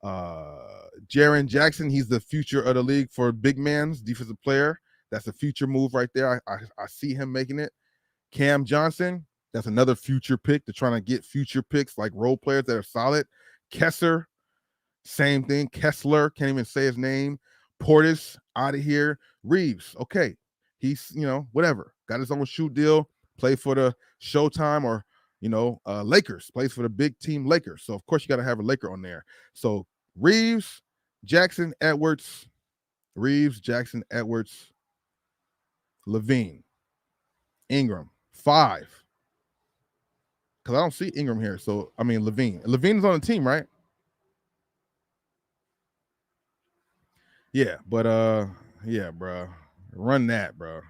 Jaren Jackson, he's the future of the league for big man's defensive player. That's a future move right there. I see him making it. Cam Johnson, that's another future pick. They're trying to get future picks like role players that are solid. Kessler, same thing. Kessler, can't even say his name. Portis, out of here. Reeves, okay. He's, whatever. Got his own shoe deal. Play for the Showtime or, Lakers. Plays for the big team Lakers. So, of course, you got to have a Laker on there. So, Reeves, Jackson, Edwards. Reeves, Jackson, Edwards, Levine, Ingram. 5. Because I don't see Ingram here. So, I mean, Levine. Levine's on the team, right? Yeah, but yeah, bro. Run that, bro.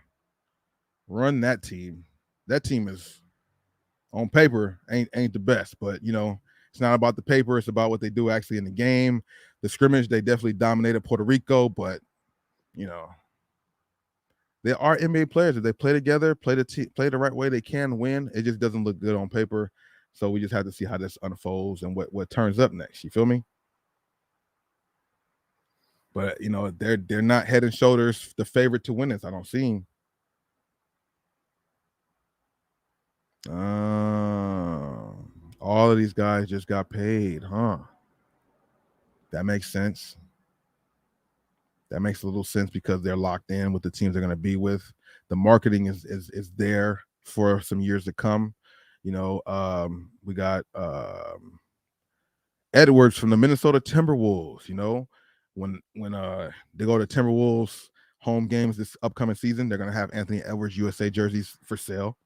Run that team. That team is on paper ain't the best, but it's not about the paper. It's about what they do actually in the game. The scrimmage, they definitely dominated Puerto Rico, but they are NBA players. If they play together, play the right way, they can win. It just doesn't look good on paper. So we just have to see how this unfolds and what turns up next. You feel me? But they're not head and shoulders the favorite to win this. I don't see him. All of these guys just got paid, huh? That makes sense. That makes a little sense because they're locked in with the teams they're going to be with. The marketing is there for some years to come. We got Edwards from the Minnesota Timberwolves. When they go to Timberwolves home games this upcoming season, they're going to have Anthony Edwards USA jerseys for sale.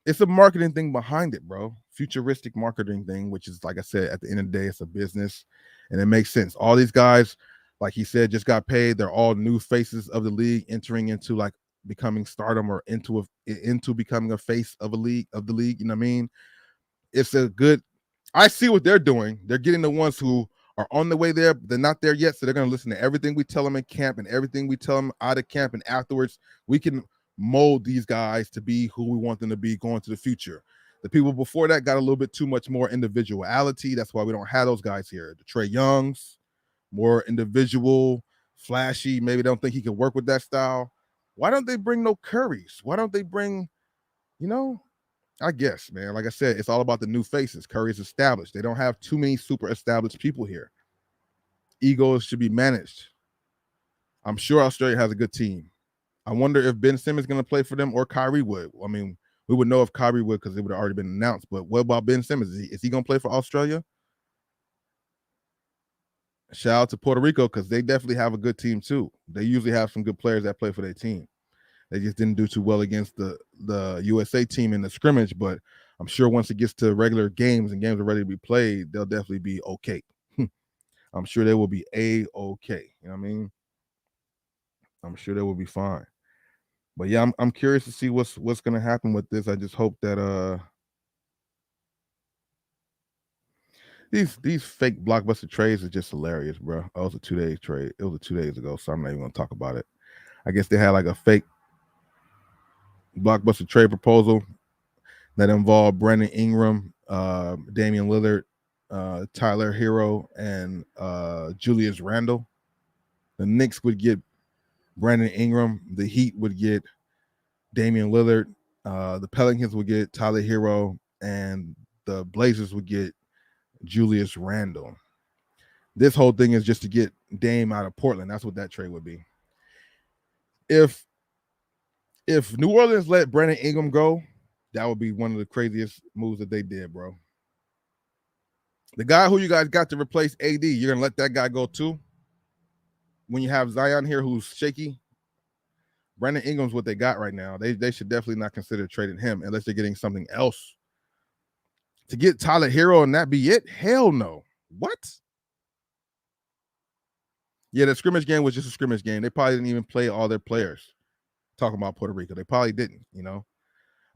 It's a marketing thing behind it, bro. Futuristic marketing thing, which is, like I said, at the end of the day, it's a business, and it makes sense. All these guys, like he said, just got paid. They're all new faces of the league, entering into like becoming stardom or into becoming a face of the league. You know what I mean? It's a good. I see what they're doing. They're getting the ones who are on the way there, but they're not there yet. So they're going to listen to everything we tell them in camp and everything we tell them out of camp, and afterwards we can mold these guys to be who we want them to be going to the future. The people before that got a little bit too much more individuality. That's why we don't have those guys here. The Trae Youngs, more individual, flashy. Maybe they don't think he can work with that style. Why don't they bring no Currys? Why don't they bring, I guess, man, like I said, it's all about the new faces. Curry's established. They don't have too many super established people here. Egos should be managed. I'm sure Australia has a good team. I wonder if Ben Simmons is going to play for them or Kyrie would. I mean, we would know if Kyrie would because it would have already been announced. But what about Ben Simmons? Is he going to play for Australia? Shout out to Puerto Rico because they definitely have a good team too. They usually have some good players that play for their team. They just didn't do too well against the USA team in the scrimmage, but I'm sure once it gets to regular games and games are ready to be played, they'll definitely be okay. I'm sure they will be A-okay. You know what I mean? I'm sure they will be fine. But yeah, I'm curious to see what's gonna happen with this. I just hope that these fake blockbuster trades are just hilarious, bro. Oh, it was a 2-day trade. It was 2 days ago, so I'm not even gonna talk about it. I guess they had like a fake blockbuster trade proposal that involved Brandon Ingram, Damian Lillard, Tyler Hero, and Julius Randle. The Knicks would get Brandon Ingram. The Heat would get Damian Lillard. The Pelicans would get Tyler Hero, and the Blazers would get Julius Randle. This whole thing is just to get Dame out of Portland. That's what that trade would be. If New Orleans let Brandon Ingram go, that would be one of the craziest moves that they did, bro. The guy who you guys got to replace AD, you're going to let that guy go too? When you have Zion here who's shaky? Brandon Ingram's what they got right now. They should definitely not consider trading him unless they're getting something else. To get Tyler Hero and that be it? Hell no. What? Yeah, the scrimmage game was just a scrimmage game. They probably didn't even play all their players. Talking about Puerto Rico, they probably didn't.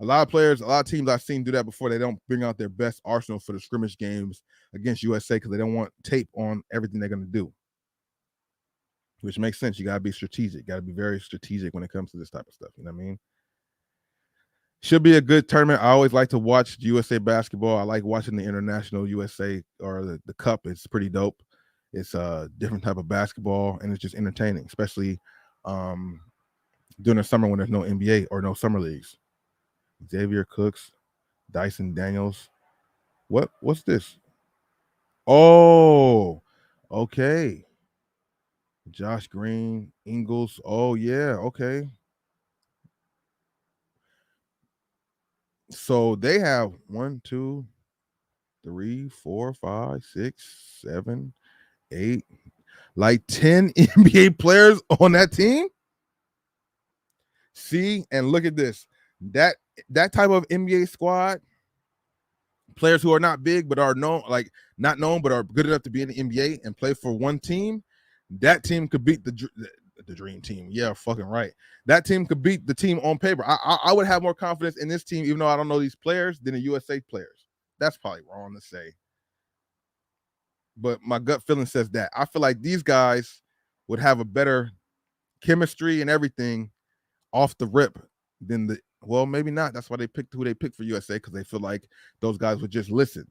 A lot of players, a lot of teams I've seen do that before. They don't bring out their best arsenal for the scrimmage games against USA because they don't want tape on everything they're going to do, which makes sense. You got to be strategic. Got to be very strategic when it comes to this type of stuff. You know what I mean? Should be a good tournament. I always like to watch USA basketball. I like watching the international USA or the cup. It's pretty dope. It's a different type of basketball, and it's just entertaining, especially during the summer when there's no NBA or no summer leagues. Xavier Cooks, Dyson Daniels. What's this? Oh, okay. Josh Green, Ingles. Oh, yeah, okay. So they have 1, 2, 3, 4, 5, 6, 7, 8, like 10 NBA players on that team. See, and look at this. That type of NBA squad, players who are not big but are known, like not known but are good enough to be in the NBA and play for one team, that team could beat the dream team. Yeah, fucking right. That team could beat the team on paper. I would have more confidence in this team, even though I don't know these players, than the USA players. That's probably wrong to say, but my gut feeling says that. I feel like these guys would have a better chemistry and everything off the rip than well, maybe not. That's why they picked who they picked for USA, because they feel like those guys would just listen.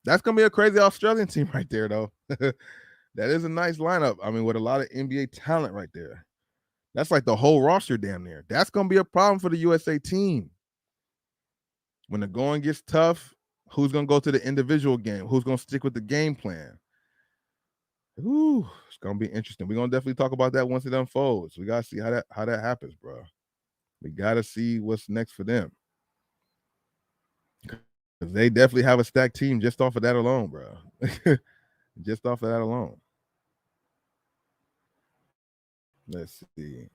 That's gonna be a crazy Australian team right there, though. That is a nice lineup. I mean, with a lot of NBA talent right there. That's like the whole roster damn near. That's gonna be a problem for the USA team. When the going gets tough, who's gonna go to the individual game? Who's gonna stick with the game plan? Ooh, it's gonna be interesting. We're gonna definitely talk about that once it unfolds. We gotta see how that happens, bro. We gotta see what's next for them. Because they definitely have a stacked team just off of that alone, bro. Just off of that alone. Let's see.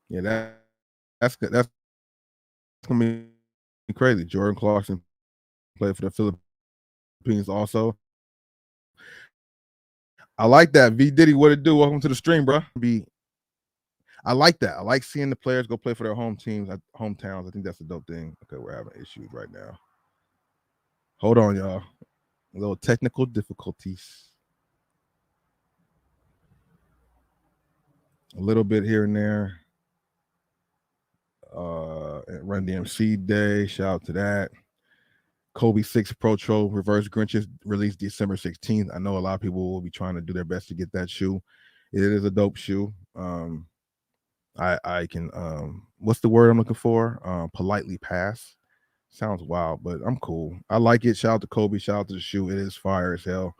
Yeah, that's gonna be crazy. Jordan Clarkson played for the Philippines also. I like that. V Diddy, what it do? Welcome to the stream, bro. I like that. I like seeing the players go play for their home teams, hometowns. I think that's a dope thing. Okay, we're having issues right now. Hold on, y'all. A little technical difficulties. A little bit here and there. Run DMC Day. Shout out to that. Kobe 6 Pro Tro Reverse Grinches released December 16th. I know a lot of people will be trying to do their best to get that shoe. It is a dope shoe. I can what's the word I'm looking for? Politely pass. Sounds wild, but I'm cool. I like it. Shout out to Kobe. Shout out to the shoe. It is fire as hell.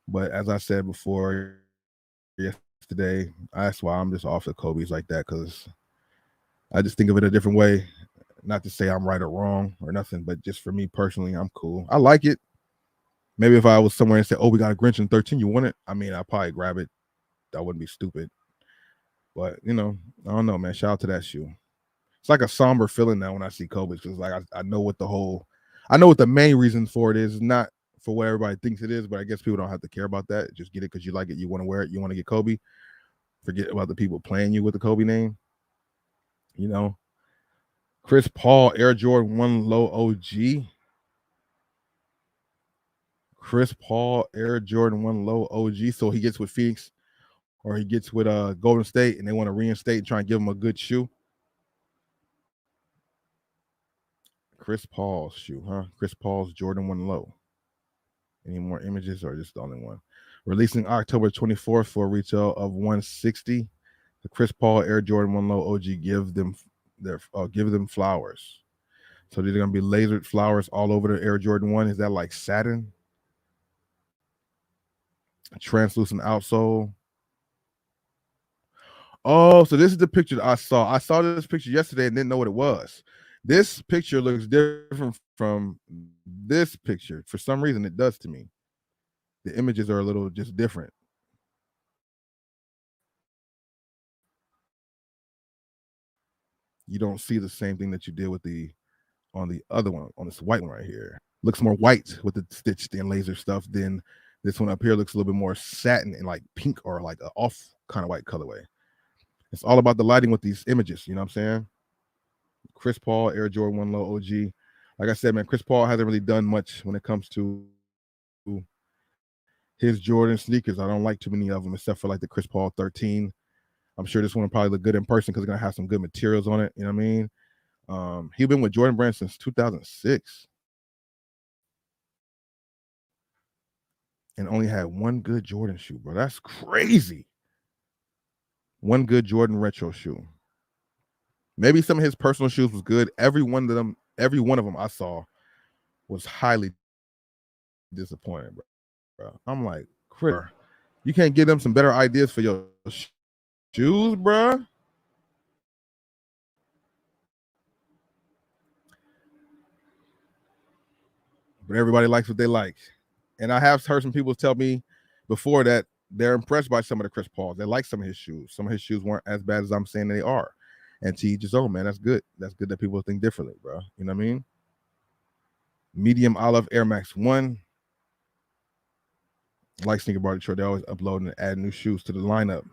But as I said before yesterday, that's why I'm just off the Kobe's like that, because I just think of it a different way. Not to say I'm right or wrong or nothing, but just for me personally, I'm cool. I like it. Maybe if I was somewhere and said, "Oh, we got a Grinch in 13, you want it?" I mean, I'd probably grab it. That wouldn't be stupid. But I don't know, man. Shout out to that shoe. It's like a somber feeling now when I see Kobe, because like I know what the main reason for it is. Not for what everybody thinks it is, but I guess people don't have to care about that. Just get it because you like it, you want to wear it, you want to get Kobe. Forget about the people playing you with the Kobe name. Chris Paul Air Jordan 1 Low OG. Chris Paul Air Jordan 1 Low OG. So he gets with Phoenix, or he gets with Golden State, and they want to reinstate and try and give him a good shoe. Chris Paul's shoe, huh? Chris Paul's Jordan 1 Low. Any more images, or just the only one? Releasing October 24th for a retail of $160. The Chris Paul Air Jordan 1 Low OG give them flowers. So these are gonna be lasered flowers all over the Air Jordan 1. Is that like satin? Translucent outsole. Oh, so this is the picture that I saw. I saw this picture yesterday and didn't know what it was. This picture looks different from this picture. For some reason, it does to me. The images are a little just different. You don't see the same thing that you did with the on the other one, on this white one right here. Looks more white with the stitched and laser stuff than this one up here. Looks a little bit more satin and like pink or like a off kind of white colorway. It's all about the lighting with these images. You know what I'm saying? Chris Paul, Air Jordan 1 Low OG. Like I said, man, Chris Paul hasn't really done much when it comes to his Jordan sneakers. I don't like too many of them except for like the Chris Paul 13. I'm sure this one will probably look good in person because it's gonna have some good materials on it. You know what I mean? He's been with Jordan Brand since 2006 and only had one good Jordan shoe, bro. That's crazy. One good Jordan retro shoe. Maybe some of his personal shoes was good. Every one of them I saw was highly disappointed, bro. I'm like, Chris, you can't give them some better ideas for your shoes, bro. But everybody likes what they like. And I have heard some people tell me before that they're impressed by some of the Chris Pauls. They like some of his shoes. Some of his shoes weren't as bad as I'm saying they are. And to each his own, man. That's good. That's good that people think differently, bro. You know what I mean? Medium olive Air Max 1. Like Sneaker Bar Detroit, they always uploading and adding new shoes to the lineup.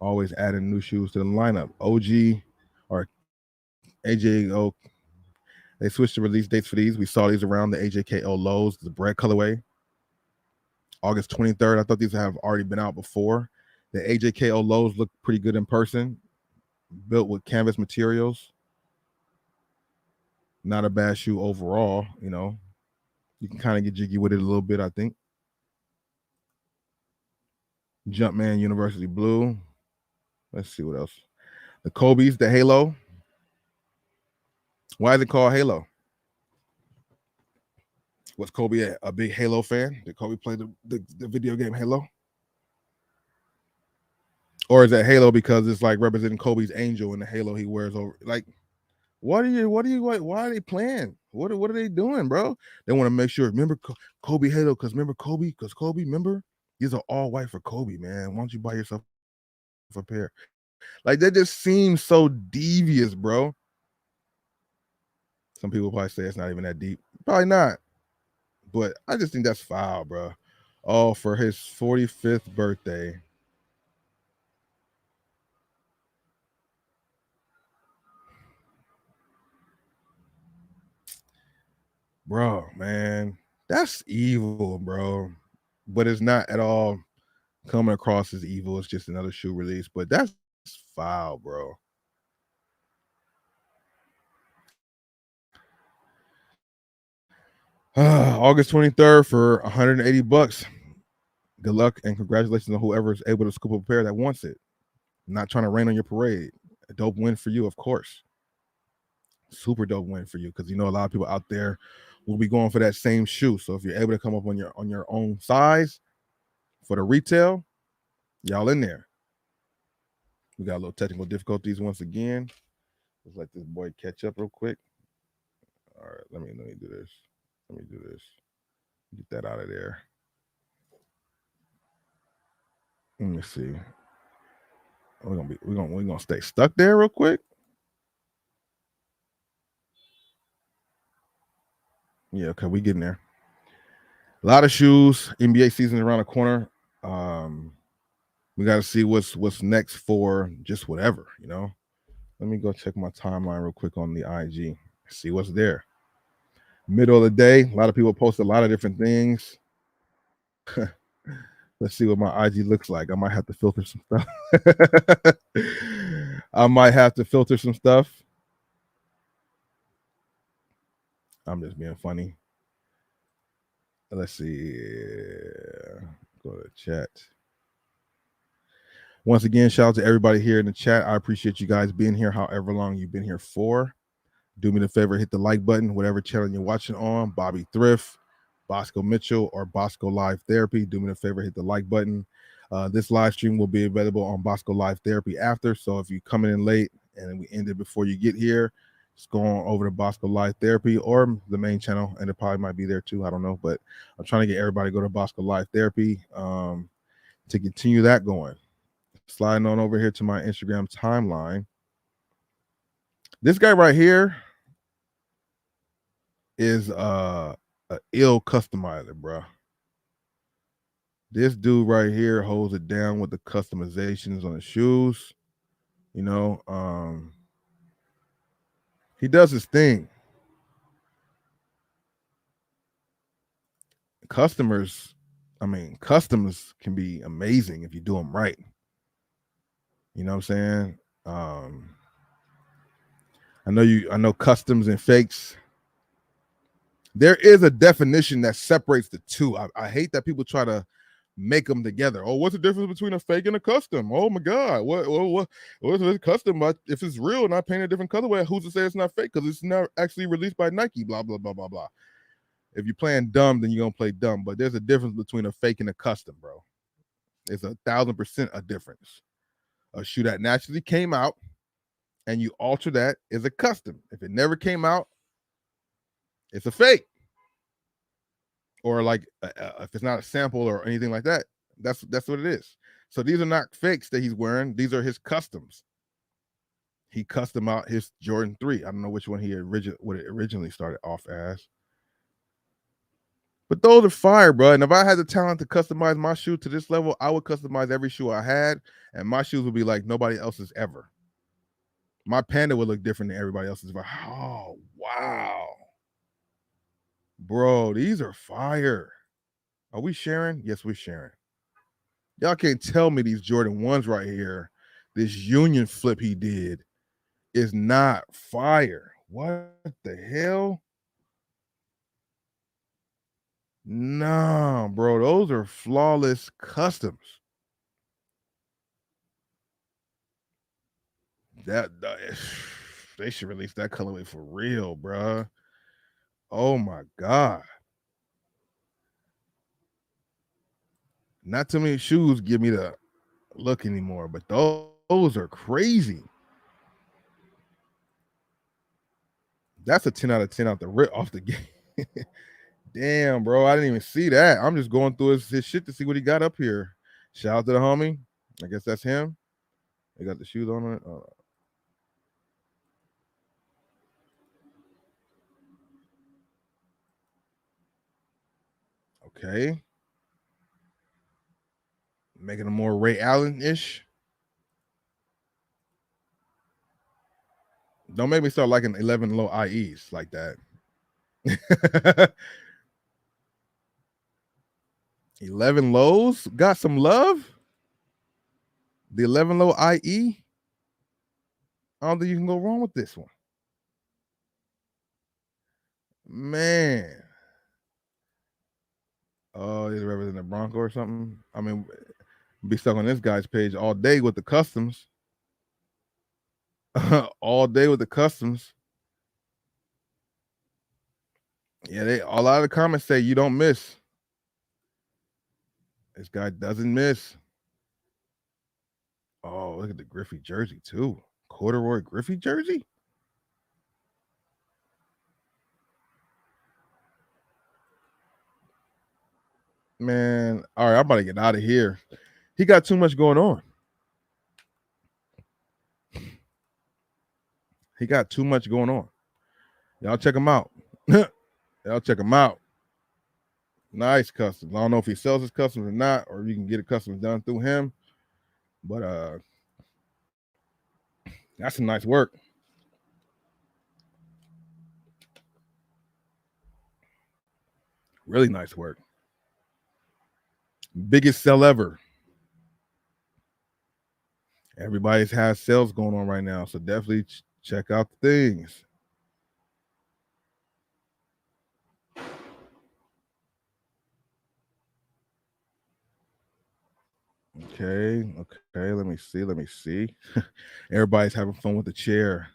Always adding new shoes to the lineup. OG or AJO. They switched the release dates for these. We saw these around the AJKO lows, the bread colorway. August 23rd. I thought these have already been out before. The AJKO lows look pretty good in person. Built with canvas materials. Not a bad shoe overall, you know. You can kind of get jiggy with it a little bit, I think. Jumpman University Blue. Let's see what else. The Kobe's, the Halo. Why is it called Halo? Was Kobe a big Halo fan? Did Kobe play the video game Halo? Or is that Halo because it's like representing Kobe's angel and the halo he wears over? Like, why are they playing? What are they doing, bro? They want to make sure. Remember Kobe Halo? Because Kobe. Remember, these are all white for Kobe, man. Why don't you buy yourself a pair? Like that just seems so devious, bro. Some people probably say it's not even that deep. Probably not. But I just think that's foul, bro. Oh, for his 45th birthday. Bro, man, that's evil, bro. But it's not at all coming across as evil. It's just another shoe release. But that's foul, bro. August 23rd for $180. Good luck and congratulations on whoever is able to scoop up a pair that wants it. Not trying to rain on your parade. A dope win for you, of course. Super dope win for you because you know a lot of people out there will be going for that same shoe. So if you're able to come up on your own size for the retail, y'all in there. We got a little technical difficulties once again. Let's let this boy catch up real quick. All right, let me do this. Let me do this. Get that out of there. Let me see. We're gonna stay stuck there real quick. Yeah, okay, we getting there. A lot of shoes. NBA season around the corner. We got to see what's next for just whatever, you know. Let me go check my timeline real quick on the IG. See what's there. Middle of the day, a lot of people post a lot of different things. Let's see what my IG looks like. I might have to filter some stuff. I'm just being funny. Let's see. Go to chat. Once again, shout out to everybody here in the chat. I appreciate you guys being here, however long you've been here for. Do me the favor, hit the like button, whatever channel you're watching on, Bobby Thrift, Bosco Mitchell, or Bosco Live Therapy. Do me the favor, hit the like button. This live stream will be available on Bosco Live Therapy after. So if you're coming in late and we ended before you get here, It's going over to Bossco Live Therapy or the main channel, and it probably might be there too. I don't know, but I'm trying to get everybody to go to Bossco Live Therapy to continue that going. Sliding on over here to my Instagram timeline. This guy right here is a ill customizer, bro. This dude right here holds it down with the customizations on the shoes. You know, he does his thing. Customs can be amazing if you do them right. You know what I'm saying? I know customs and fakes. There is a definition that separates the two. I hate that people try to make them together. Oh, what's the difference between a fake and a custom? Oh my God, what's a custom? If it's real and I paint a different colorway, who's to say it's not fake? Because it's not actually released by Nike. Blah blah blah blah blah. If you're playing dumb, then you're gonna play dumb. But there's a difference between a fake and a custom, bro. It's 1,000% a difference. A shoe that naturally came out and you alter that is a custom. If it never came out, it's a fake. Or like if it's not a sample or anything like that, that's what it is. So these are not fakes that he's wearing. These are his customs. He custom out his Jordan 3. I don't know which one what it originally started off as. But those are fire, bro. And if I had the talent to customize my shoe to this level, I would customize every shoe I had, and my shoes would be like nobody else's ever. My Panda would look different than everybody else's. Oh, wow. Bro, these are fire. Are we sharing? Yes, we're sharing. Y'all can't tell me these Jordan 1s right here, this union flip he did, is not fire. What the hell? Nah, bro, those are flawless customs. That they should release that colorway for real, bro. Oh my God. Not too many shoes give me the look anymore, but those are crazy. That's a 10 out of 10 out the rip off the game. Damn, bro. I didn't even see that. I'm just going through his shit to see what he got up here. Shout out to the homie. I guess that's him. They got the shoes on it. Okay. Making them more Ray Allen-ish. Don't make me start liking 11 low IEs like that. 11 lows? Got some love? The 11 low IE? I don't think you can go wrong with this one. Man. Oh, he's representing the Bronco or something. I mean, be stuck on this guy's page all day with the customs. All day with the customs. Yeah, a lot of the comments say you don't miss. This guy doesn't miss. Oh, look at the Griffey jersey too. Corduroy Griffey jersey. Man, all right, I'm about to get out of here. He got too much going on. He got too much going on. Y'all check him out. Y'all check him out. Nice customs. I don't know if he sells his customs or not, or you can get a customs done through him. But that's some nice work. Really nice work. Biggest sell ever. Everybody's has sales going on right now, so definitely check out the things. Okay. Let me see. Everybody's having fun with the chair.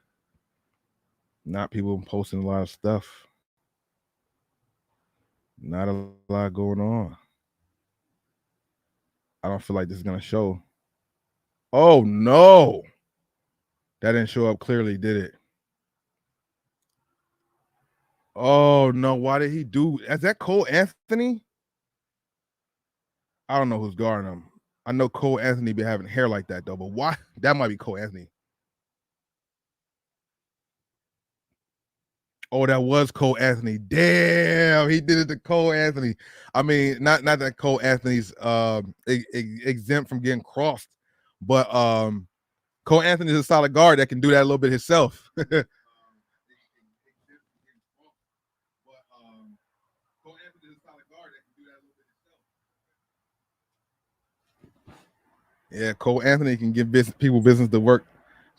Not people posting a lot of stuff. Not a lot going on. I don't feel like this is gonna show. Oh no. That didn't show up clearly, did it? Oh no, why did he do? Is that Cole Anthony? I don't know who's guarding him. I know Cole Anthony be having hair like that though, but why? That might be Cole Anthony. Oh, that was Cole Anthony. Damn, he did it to Cole Anthony. I mean, not that Cole Anthony's exempt from getting crossed, but Cole Anthony is a solid guard that can do that a little bit himself. Yeah, Cole Anthony can give people business to work,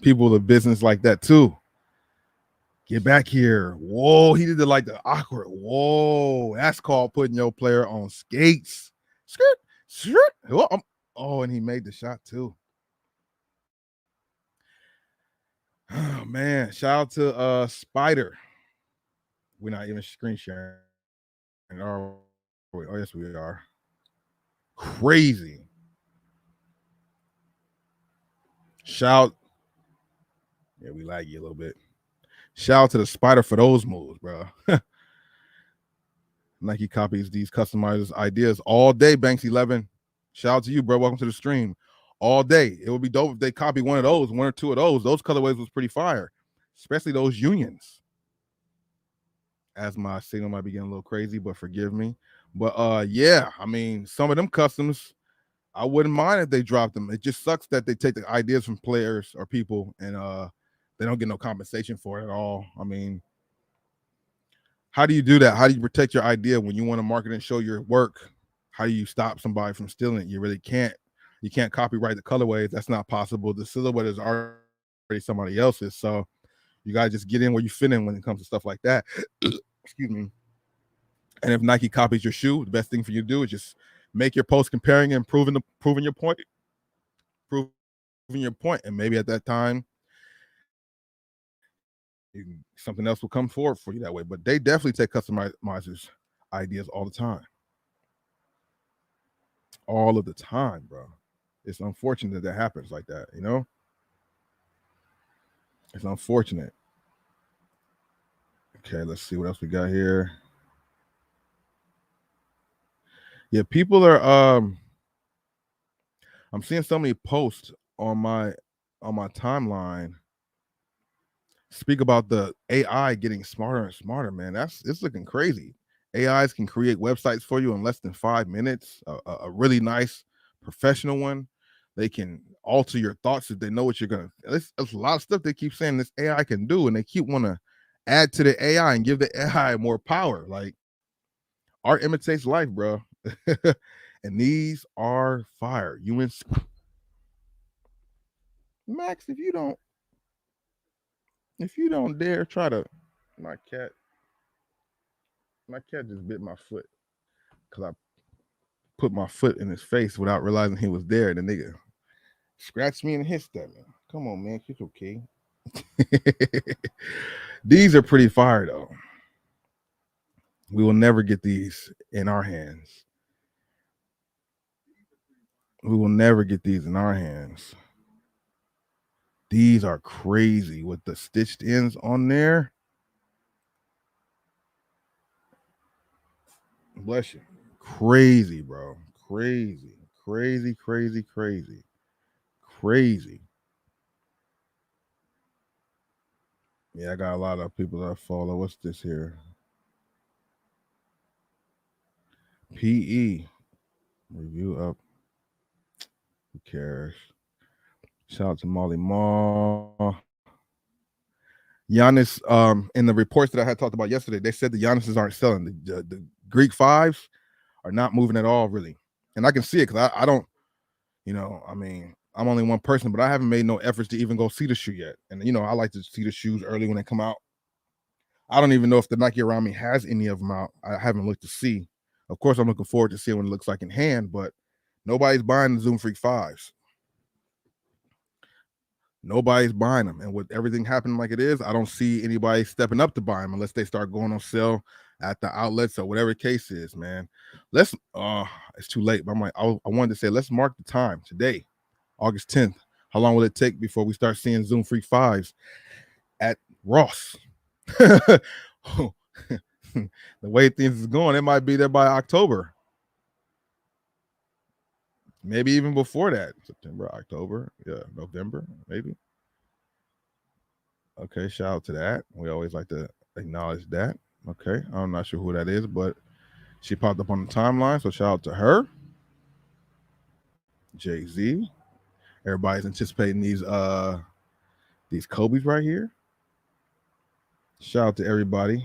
people the business like that too. Get back here. Whoa, he did it like the awkward. Whoa, that's called putting your player on skates. Skirt, skirt. Oh, and he made the shot too. Oh man, shout out to Spider. We're not even screen sharing. Oh, yes, we are. Crazy. Shout. Yeah, we lag you a little bit. Shout out to the Spider for those moves, bro. Nike copies these customizers ideas all day. Banks 11. Shout out to you, bro. Welcome to the stream. All day. It would be dope if they copy one of those, one or two of those. Those colorways was pretty fire, especially those unions. As my signal might be getting a little crazy, but forgive me. But yeah, I mean, some of them customs, I wouldn't mind if they dropped them. It just sucks that they take the ideas from players or people and they don't get no compensation for it at all. I mean, how do you do that? How do you protect your idea when you want to market and show your work? How do you stop somebody from stealing it? You really can't. You can't copyright the colorways. That's not possible. The silhouette is already somebody else's. So you gotta just get in where you fit in when it comes to stuff like that. Excuse me. And if Nike copies your shoe, the best thing for you to do is just make your post comparing and proving your point. Proving your point. And maybe at that time, something else will come forward for you that way. But they definitely take customizers' ideas all the time. All of the time, bro. It's unfortunate that happens like that, you know? It's unfortunate. Okay, let's see what else we got here. Yeah, people are I'm seeing so many posts on my timeline speak about the AI getting smarter and smarter, man. It's looking crazy. AIs can create websites for you in less than 5 minutes. A really nice professional one. They can alter your thoughts if they know what you're gonna. It's a lot of stuff they keep saying this AI can do, and they keep want to add to the AI and give the AI more power. Like art imitates life, bro. And these are fire. You and Max, if you don't dare try to, my cat just bit my foot because I put my foot in his face without realizing he was there. The nigga scratched me and hissed at me. Come on, man, it's okay. These are pretty fire though. We will never get these in our hands. We will never get these in our hands. These are crazy with the stitched ends on there. Bless you. Crazy, bro. Crazy. Crazy, crazy, crazy. Crazy. Yeah, I got a lot of people that I follow. What's this here? PE. Review up. Who cares? Shout out to Molly Maw. Giannis, in the reports that I had talked about yesterday, they said the Giannis's aren't selling. The Greek fives are not moving at all, really. And I can see it because I don't, I mean, I'm only one person, but I haven't made no efforts to even go see the shoe yet. And, I like to see the shoes early when they come out. I don't even know if the Nike around me has any of them out. I haven't looked to see. Of course, I'm looking forward to seeing what it looks like in hand, but nobody's buying the Zoom Freak 5s. Nobody's buying them. And with everything happening like it is, I don't see anybody stepping up to buy them unless they start going on sale at the outlets or whatever the case is, man. It's too late. But I wanted to say, let's mark the time today, August 10th. How long will it take before we start seeing Zoom Freak 5s at Ross? The way things is going, it might be there by October. Maybe even before that. September, October, yeah, November, maybe. Okay, shout out to that. We always like to acknowledge that. Okay, I'm not sure who that is, but she popped up on the timeline, so shout out to her. Jay-Z. Everybody's anticipating these Kobe's right here. Shout out to everybody.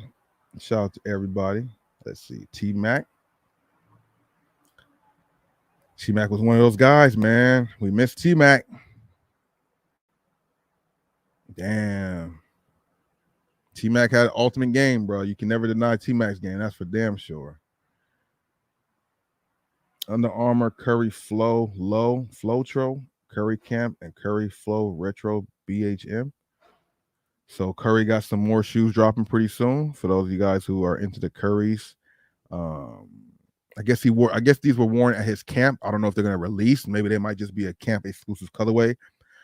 Shout out to everybody. Let's see. T Mac. T Mac was one of those guys, man. We missed T Mac. Damn. T Mac had an ultimate game, bro. You can never deny T Mac's game. That's for damn sure. Under Armour, Curry Flow Low, Flowtro, Curry Camp, and Curry Flow Retro BHM. So Curry got some more shoes dropping pretty soon. For those of you guys who are into the Currys, um, I guess these were worn at his camp. I don't know if they're gonna release. Maybe they might just be a camp exclusive colorway.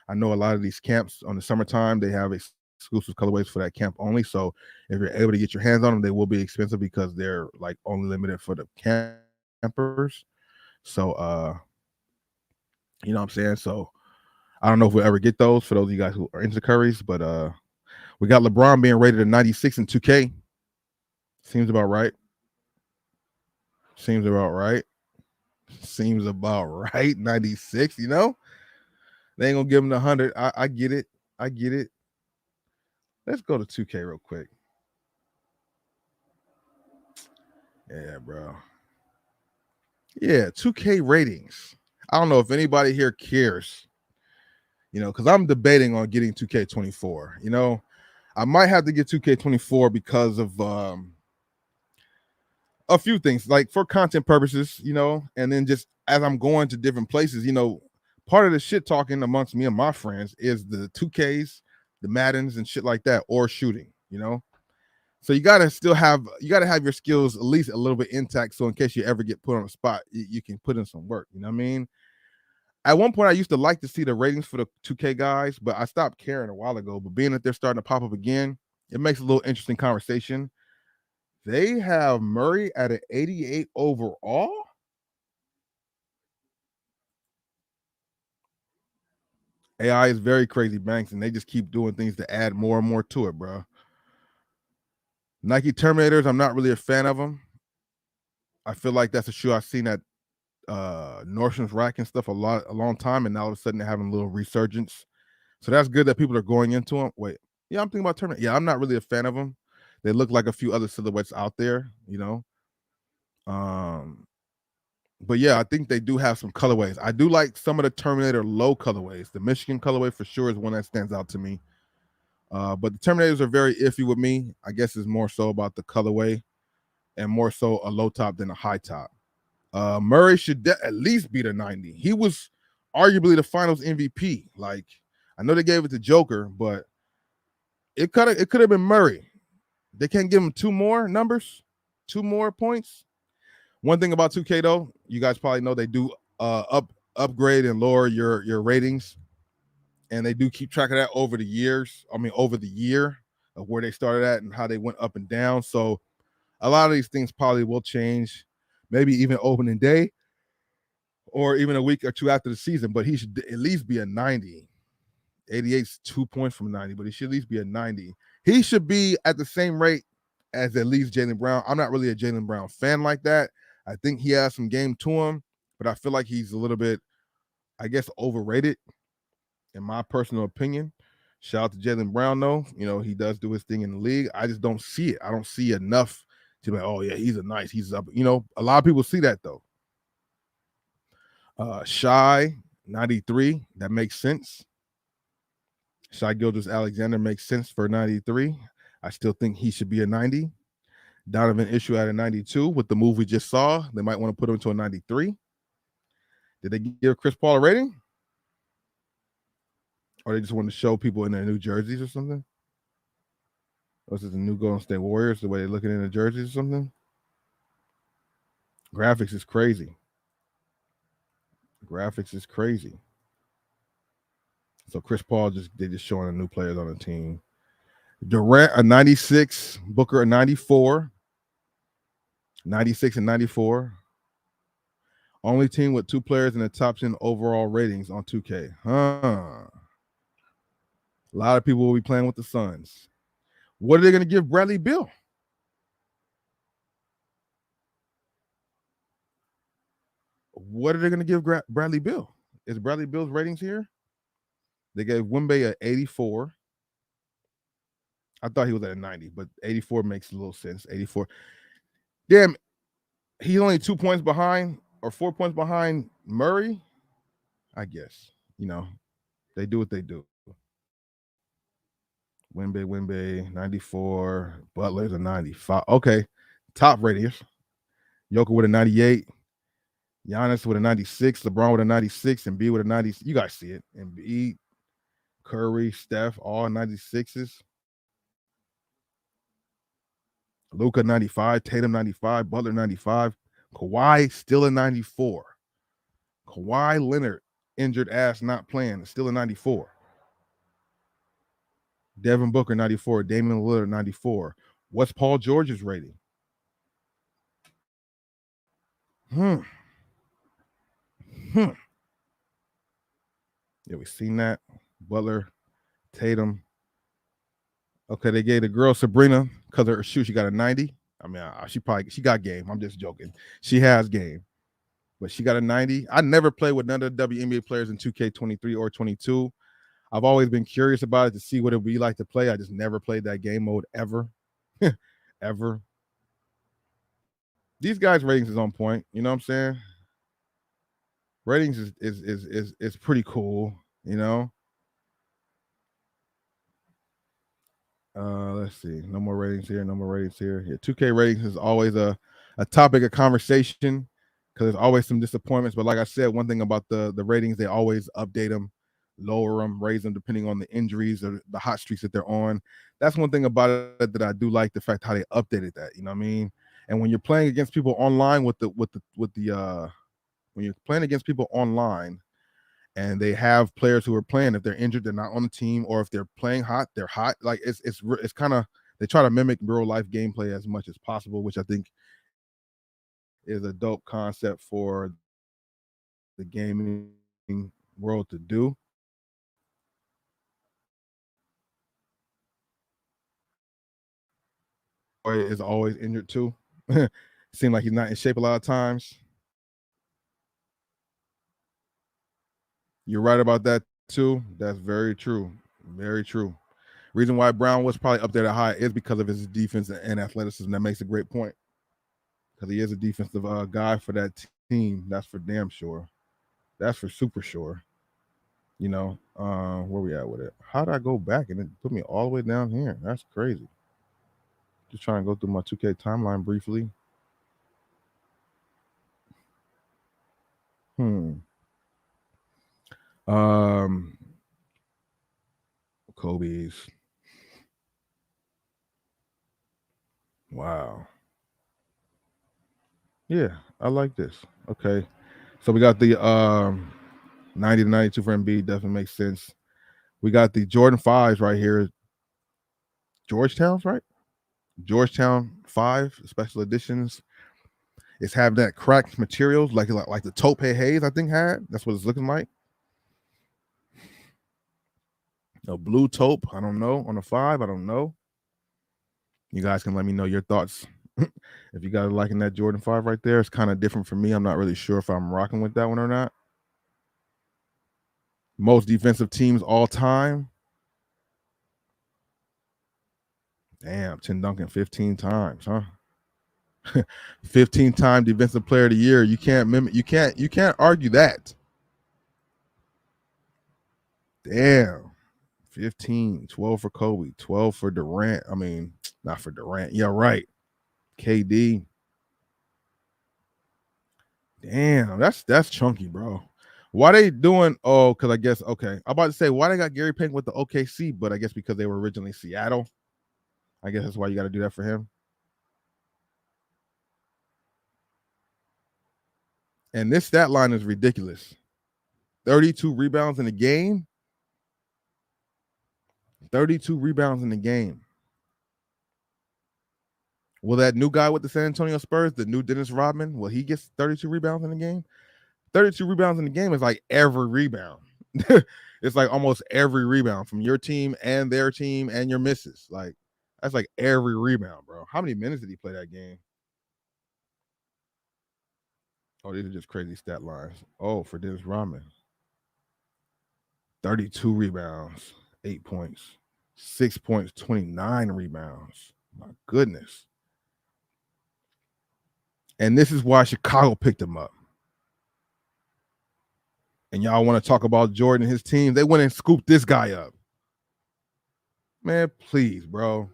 I know a lot of these camps on the summertime they have exclusive colorways for that camp only. So if you're able to get your hands on them, they will be expensive because they're like only limited for the campers. So you know what I'm saying? So I don't know if we'll ever get those for those of you guys who are into Currys, but we got LeBron being rated a 96 in 2K. Seems about right. Seems about right. Seems about right. 96, you know? They ain't gonna give him the 100. I get it. I get it. Let's go to 2K real quick. Yeah, bro. Yeah, 2K ratings. I don't know if anybody here cares, you know, because I'm debating on getting 2K24. You know, I might have to get 2K24 because of a few things, like for content purposes, you know, and then just as I'm going to different places, you know, part of the shit talking amongst me and my friends is the 2Ks, the Maddens, and shit like that, or shooting, you know. So you gotta have your skills at least a little bit intact, so in case you ever get put on a spot, you can put in some work. You know what I mean? At one point, I used to like to see the ratings for the 2K guys, but I stopped caring a while ago. But being that they're starting to pop up again, it makes a little interesting conversation. They have Murray at an 88 overall. AI is very crazy, Banks, and they just keep doing things to add more and more to it, bro. Nike Terminators, I'm not really a fan of them. I feel like that's a shoe I've seen at Nordstrom's Rack and stuff a long time, and now all of a sudden they're having a little resurgence. So that's good that people are going into them. Wait, yeah, I'm thinking about Terminator. Yeah, I'm not really a fan of them. They look like a few other silhouettes out there, you know. Um, but yeah, I think they do have some colorways. I do like some of the Terminator low colorways. The Michigan colorway for sure is one that stands out to me. But the Terminators are very iffy with me. I guess it's more so about the colorway and more so a low top than a high top. Murray should at least beat a 90. He was arguably the finals MVP. Like, I know they gave it to Joker, but it could have been Murray. They can't give him two more numbers, two more points. One thing about 2K though, you guys probably know they do upgrade and lower your ratings, and they do keep track of that over the years. I mean, over the year of where they started at and how they went up and down. So a lot of these things probably will change, maybe even opening day or even a week or two after the season, but he should at least be a 90. 88's 2 points from 90, but he should at least be a 90. He should be at the same rate as at least Jaylen Brown. I'm not really a Jaylen Brown fan like that. I think he has some game to him, but I feel like he's a little bit, I guess, overrated in my personal opinion. Shout out to Jaylen Brown, though. You know, he does do his thing in the league. I just don't see it. I don't see enough to be like, oh, yeah, he's up. You know, a lot of people see that, though. Shy, 93. That makes sense. Shai Gilgeous-Alexander makes sense for 93. I still think he should be a 90. Donovan Issue at a 92. With the move we just saw, they might want to put him to a 93. Did they give Chris Paul a rating? Or they just want to show people in their new jerseys or something? Or is it the new Golden State Warriors, the way they're looking in the jerseys or something? Graphics is crazy. Graphics is crazy. So Chris Paul they're just showing the new players on the team. Durant a 96, Booker a 94, 96 and 94. Only team with 2 players in the top 10 overall ratings on 2K. A lot of people will be playing with the Suns. What are they going to give Bradley Beal? What are they going to give Bradley Beal? Is Bradley Beal's ratings here? They gave Wemby a 84. I thought he was at a 90, but 84 makes a little sense. 84. Damn, he's only 2 points behind or 4 points behind Murray. I guess, they do what they do. Wemby, 94. Butler's a 95. Okay, top ratings. Joker with a 98. Giannis with a 96. LeBron with a 96. And B with a 90. You guys see it. And B, Curry, Steph, all 96s. Luka 95. Tatum 95. Butler 95. Kawhi still a 94. Kawhi Leonard, injured ass, not playing, still a 94. Devin Booker 94. Damian Lillard 94. What's Paul George's rating? Yeah, we've seen that. Butler, Tatum. Okay, they gave the girl Sabrina because of her shoe. She got a 90. I mean, she got game. I'm just joking. She has game, but she got a 90. I never played with none of the WNBA players in 2K23 or 22. I've always been curious about it to see what it would be like to play. I just never played that game mode ever, ever. These guys' ratings is on point. You know what I'm saying? Ratings is pretty cool. Let's see. No more ratings here. Yeah, 2K ratings is always a topic of conversation because there's always some disappointments. But like I said, one thing about the ratings, they always update them, lower them, raise them depending on the injuries or the hot streaks that they're on. That's one thing about it that I do like, the fact how they updated that. You know what I mean? And when you're playing against people online when you're playing against people online and they have players who are playing, if they're injured, they're not on the team, or if they're playing hot, they're hot. Like it's kind of, they try to mimic real life gameplay as much as possible, which I think is a dope concept for the gaming world to do. Is always injured too. Seems like he's not in shape a lot of times. You're right about that too. That's very true. Very true. Reason why Brown was probably up there that high is because of his defense and athleticism. That makes a great point. Because he is a defensive guy for that team. That's for damn sure. That's for super sure. Where we at with it? How did I go back and it put me all the way down here? That's crazy. Just trying to go through my 2K timeline briefly. Kobe's. Wow. Yeah, I like this. Okay. So we got the 90 to 92 for Embiid, definitely makes sense. We got the Jordan 5s right here. Georgetown's, right? Georgetown 5 special editions. It's having that cracked materials like the Tope Hayes, I think, had. That's what it's looking like. A blue taupe, I don't know. On a 5, I don't know. You guys can let me know your thoughts. If you guys are liking that Jordan 5 right there, it's kind of different for me. I'm not really sure if I'm rocking with that one or not. Most defensive teams all time. Damn, Tim Duncan 15 times, huh? 15-time defensive player of the year. You can't argue that. Damn. 15, 12 for Kobe, 12 for Durant. I mean, not for Durant. Yeah, right. KD. Damn, that's chunky, bro. Why they doing? Oh, because I guess, okay. I'm about to say, why they got Gary Payton with the OKC, but I guess because they were originally Seattle. I guess that's why you got to do that for him. And this stat line is ridiculous. 32 rebounds in a game. 32 rebounds in the game. Will that new guy with the San Antonio Spurs, the new Dennis Rodman, will he get 32 rebounds in the game? 32 rebounds in the game is like every rebound. It's like almost every rebound from your team and their team and your misses. Like that's like every rebound, bro. How many minutes did he play that game? Oh, these are just crazy stat lines. Oh, for Dennis Rodman, 32 rebounds, 8 points, 6 points, 29 rebounds. My goodness. And this is why Chicago picked him up. And y'all want to talk about Jordan and his team? They went and scooped this guy up. Man, please, bro.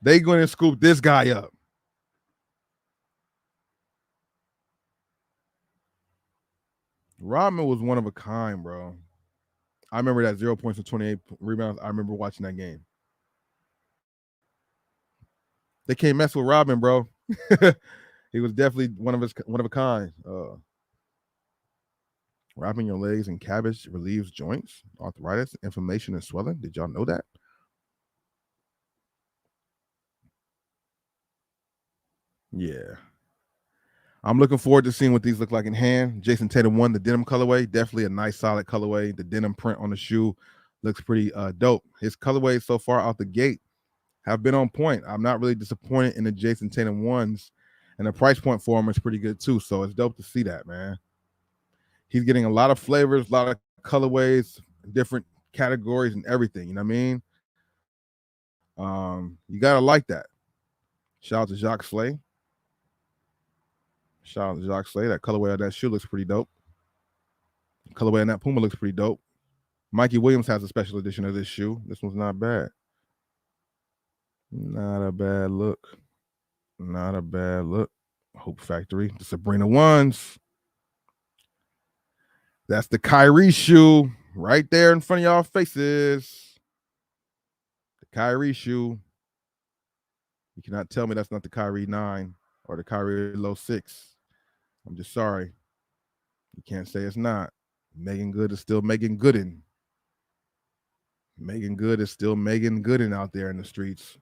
They going to scoop this guy up. Rodman was one of a kind, bro. I remember that 0 points and 28 rebounds. I remember watching that game. They can't mess with Rodman, bro. He was definitely one of a kind. Wrapping your legs in cabbage relieves joints, arthritis, inflammation, and swelling. Did y'all know that? Yeah. I'm looking forward to seeing what these look like in hand. Jason Tatum won the denim colorway. Definitely a nice, solid colorway. The denim print on the shoe looks pretty dope. His colorways so far out the gate have been on point. I'm not really disappointed in the Jason Tatum ones, and the price point for him is pretty good too. So it's dope to see that, man. He's getting a lot of flavors, a lot of colorways, different categories, and everything. You know what I mean? You gotta like that. Shout out to Jacques Slay. Shout out to Jacques Slay. That colorway of that shoe looks pretty dope. Colorway on that Puma looks pretty dope. Mikey Williams has a special edition of this shoe. This one's not bad. Not a bad look. Not a bad look. Hope Factory. The Sabrina ones. That's the Kyrie shoe right there in front of y'all faces. The Kyrie shoe. You cannot tell me that's not the Kyrie 9 or the Kyrie Low 6. I'm just sorry. You can't say it's not. Megan Good is still Megan Gooden. Megan Good is still Megan Gooden out there in the streets.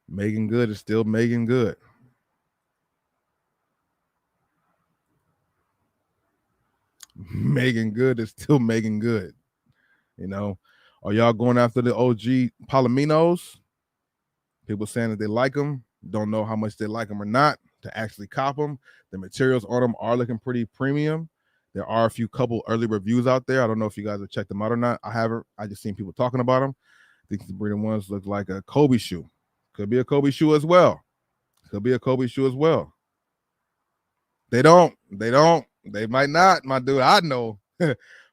Megan Good is still Megan Good. Megan Good is still Megan Good. You know, are y'all going after the OG Palominos? People saying that they like them, don't know how much they like them or not to actually cop them. The materials on them are looking pretty premium. There are a few couple early reviews out there. I don't know if you guys have checked them out or not. I haven't. I just seen people talking about them. I think the Sabrina ones look like a Kobe shoe. Could be a Kobe shoe as well. Could be a Kobe shoe as well. They don't. They might not, my dude. I know.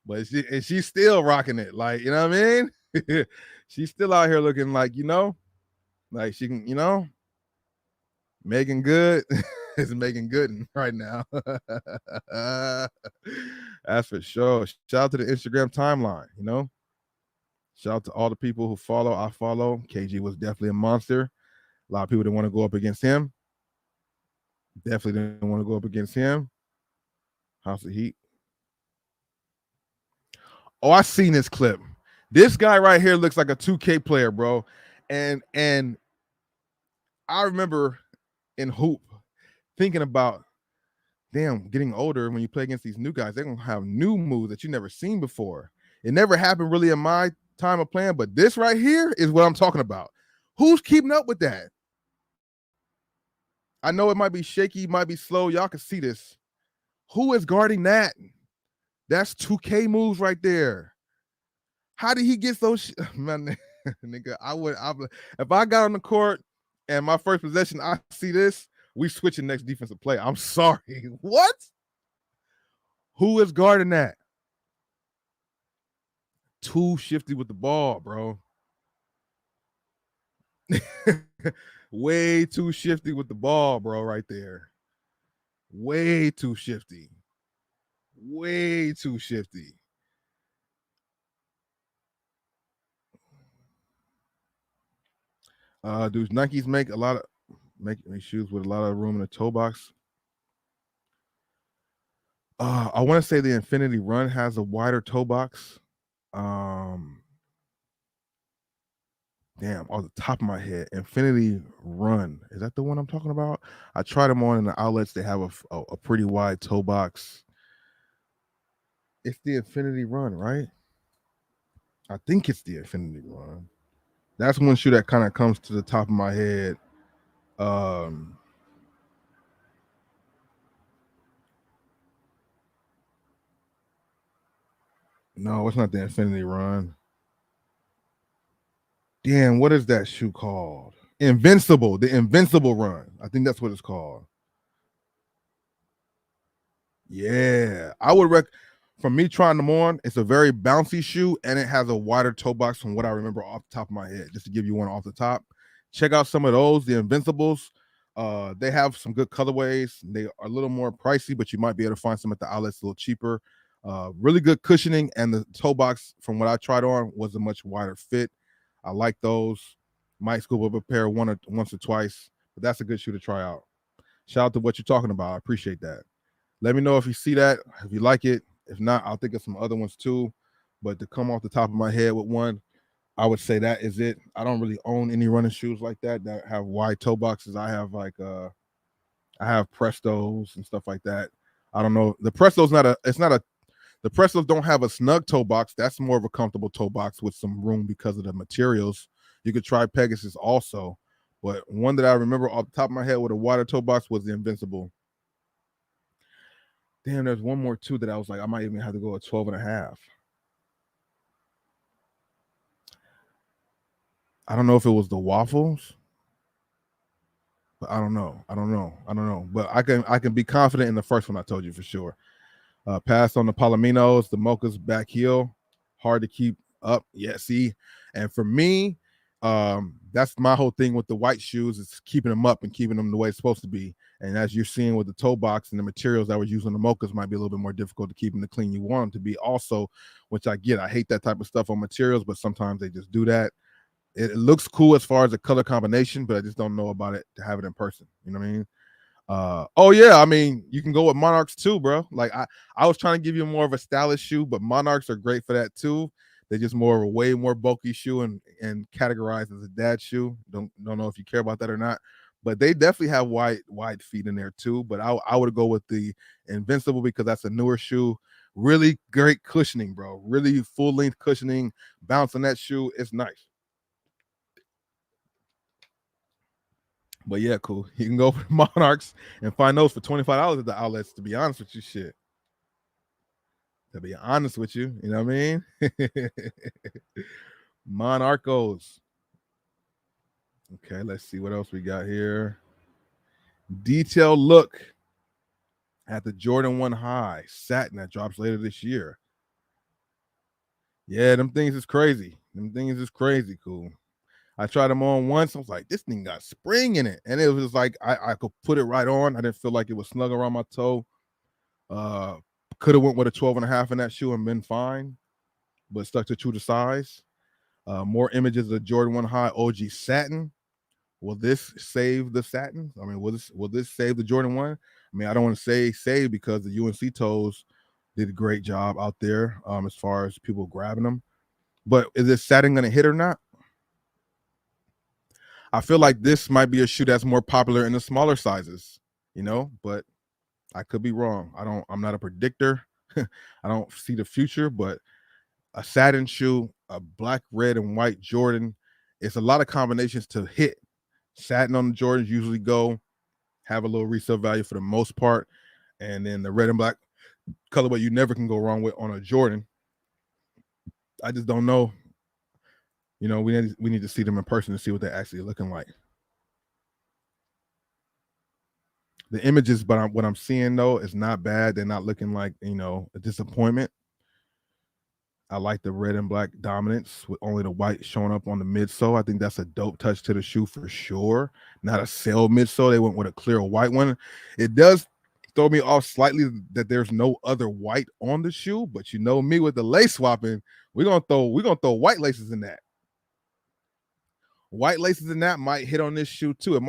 But she's still rocking it. Like, you know what I mean? She's still out here looking like, like she can, Megan Good is Megan Gooden right now. That's for sure. Shout out to the Instagram timeline, Shout out to all the people who follow. I follow. KG was definitely a monster. A lot of people didn't want to go up against him. Definitely didn't want to go up against him. House of Heat. Oh, I seen this clip. This guy right here looks like a 2K player, bro. And I remember in Hoop thinking about, damn, getting older when you play against these new guys, they're gonna have new moves that you never seen before. It never happened really in my time of playing, but this right here is what I'm talking about. Who's keeping up with that? I know it might be shaky, might be slow. Y'all can see this. Who is guarding that? That's 2K moves right there. How did he get those? Man, nigga, if I got on the court and my first possession, I see this, we switching next defensive play. I'm sorry. What? Who is guarding that? Too shifty with the ball, bro. Way too shifty with the ball, bro, right there. Way too shifty. Way too shifty. Do Nikes make shoes with a lot of room in the toe box? I want to say the Infinity Run has a wider toe box. Damn, off the top of my head, Infinity Run. Is that the one I'm talking about? I tried them on in the outlets. They have a pretty wide toe box. It's the Infinity Run, right? I think it's the Infinity Run. That's one shoe that kind of comes to the top of my head. Um, no, it's not the Infinity Run. Damn, what is that shoe called? Invincible, the Invincible Run. I think that's what it's called. Yeah, I would from me trying them on, it's a very bouncy shoe and it has a wider toe box from what I remember off the top of my head. Just to give you one off the top, check out some of those, the Invincibles. They have some good colorways. They are a little more pricey, but you might be able to find some at the outlets a little cheaper. Really good cushioning, and the toe box from what I tried on was a much wider fit. I like those. Might scoop up a pair once or twice, but that's a good shoe to try out. Shout out to what you're talking about. I appreciate that. Let me know if you see that, if you like it. If not, I'll think of some other ones too. But to come off the top of my head with one, I would say that is it. I don't really own any running shoes like that have wide toe boxes. I have Prestos and stuff like that. I don't know. The Presto's not a it's not a the Prestos don't have a snug toe box. That's more of a comfortable toe box with some room because of the materials. You could try Pegasus also. But one that I remember off the top of my head with a wider toe box was the Invincible. Damn, there's one more too that I was like, I might even have to go at 12 and a half. I don't know if it was the waffles, but I don't know. I don't know. But I can be confident in the first one I told you for sure. Passed on the Palominos, the Mocha's back heel, hard to keep up. Yeah, see, and for me, that's my whole thing with the white shoes is keeping them up and keeping them the way it's supposed to be. And as you're seeing with the toe box and the materials that were used on the Mochas might be a little bit more difficult to keep them the clean you want them to be. Also, which I get, I hate that type of stuff on materials, but sometimes they just do that. It looks cool as far as the color combination, but I just don't know about it to have it in person. You know what I mean? Oh yeah, I mean you can go with Monarchs too, bro. Like I was trying to give you more of a stylish shoe, but Monarchs are great for that too. They're just more of a way more bulky shoe and categorized as a dad shoe. Don't know if you care about that or not, but they definitely have wide feet in there too. But I would go with the Invincible because that's a newer shoe. Really great cushioning, bro. Really full length cushioning. Bounce on that shoe. It's nice. But yeah, cool. You can go for Monarchs and find those for $25 at the outlets. To be honest with you, shit. To be honest with you, you know what I mean? Monarchos. Okay, let's see what else we got here. Detailed look at the Jordan 1 High Satin that drops later this year. Yeah, them things is crazy. Them things is crazy cool. I tried them on once. I was like, this thing got spring in it. And it was like I could put it right on. I didn't feel like it was snug around my toe. Could have went with a 12 and a half in that shoe and been fine, but stuck to true to size. More images of the Jordan 1 High OG Satin. Will this save the Satin? I mean, will this save the Jordan 1? I mean, I don't want to say save because the UNC toes did a great job out there as far as people grabbing them. But is this Satin going to hit or not? I feel like this might be a shoe that's more popular in the smaller sizes, but I could be wrong. I'm not a predictor. I don't see the future, but a satin shoe, a black, red, and white Jordan. It's a lot of combinations to hit. Satin on the Jordans usually have a little resale value for the most part. And then the red and black colorway you never can go wrong with on a Jordan. I just don't know. We need to see them in person to see what they're actually looking like. The images, but what I'm seeing though is not bad. They're not looking like a disappointment. I like the red and black dominance with only the white showing up on the midsole. I think that's a dope touch to the shoe for sure. Not a sail midsole. They went with a clear white one. It does throw me off slightly that there's no other white on the shoe, but you know me with the lace swapping, we're gonna throw white laces in that. White laces in that might hit on this shoe too. It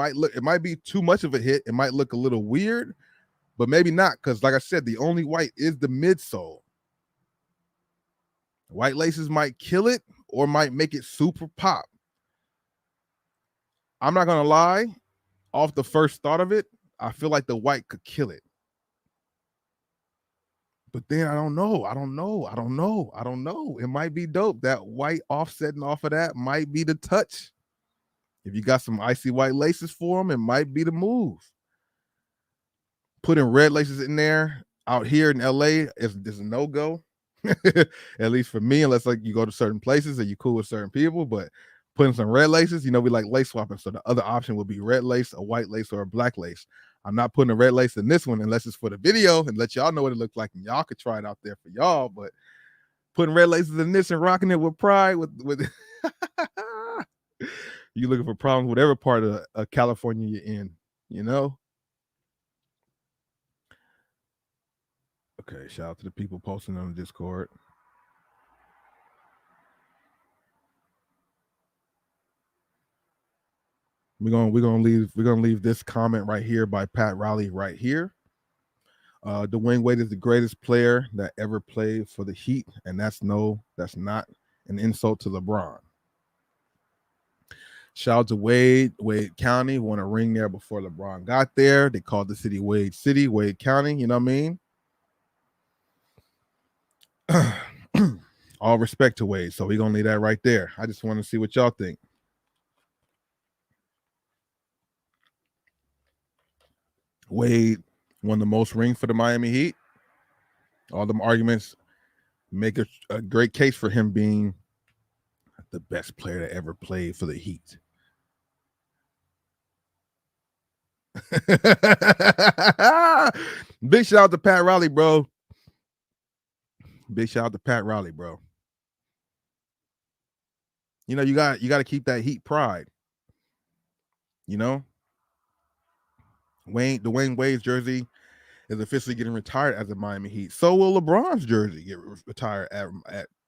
might be too much of a hit. It might look a little weird, but maybe not, because like I said, the only white is the midsole. White laces might kill it or might make it super pop. I'm not gonna lie. Off the first thought of it, I feel like the white could kill it. But then I don't know. It might be dope. That white offsetting off of that might be the touch. If you got some icy white laces for them, it might be the move. Putting red laces in there out here in LA is a no-go. At least for me, unless like you go to certain places and you cool with certain people. But putting some red laces, we like lace swapping. So the other option would be red lace, a white lace, or a black lace. I'm not putting a red lace in this one unless it's for the video and let y'all know what it looks like, and y'all could try it out there for y'all. But putting red laces in this and rocking it with pride, with you looking for problems, whatever part of California you're in, Okay, shout out to the people posting on the Discord. We're gonna leave this comment right here by Pat Riley right here. Dwayne Wade is the greatest player that ever played for the Heat, and that's not an insult to LeBron. Shout out to Wade County, won a ring there before LeBron got there. They called the city Wade City, Wade County, you know what I mean? All respect to Wade, so we're gonna leave that right there. I just want to see what y'all think. Wade won the most rings for the Miami Heat. All them arguments make a great case for him being the best player that ever played for the Heat. Big shout out to Pat Riley, bro. Big shout out to Pat Riley, bro. You got to keep that Heat pride. Dwayne Wade's jersey is officially getting retired as a Miami Heat. So will LeBron's jersey get retired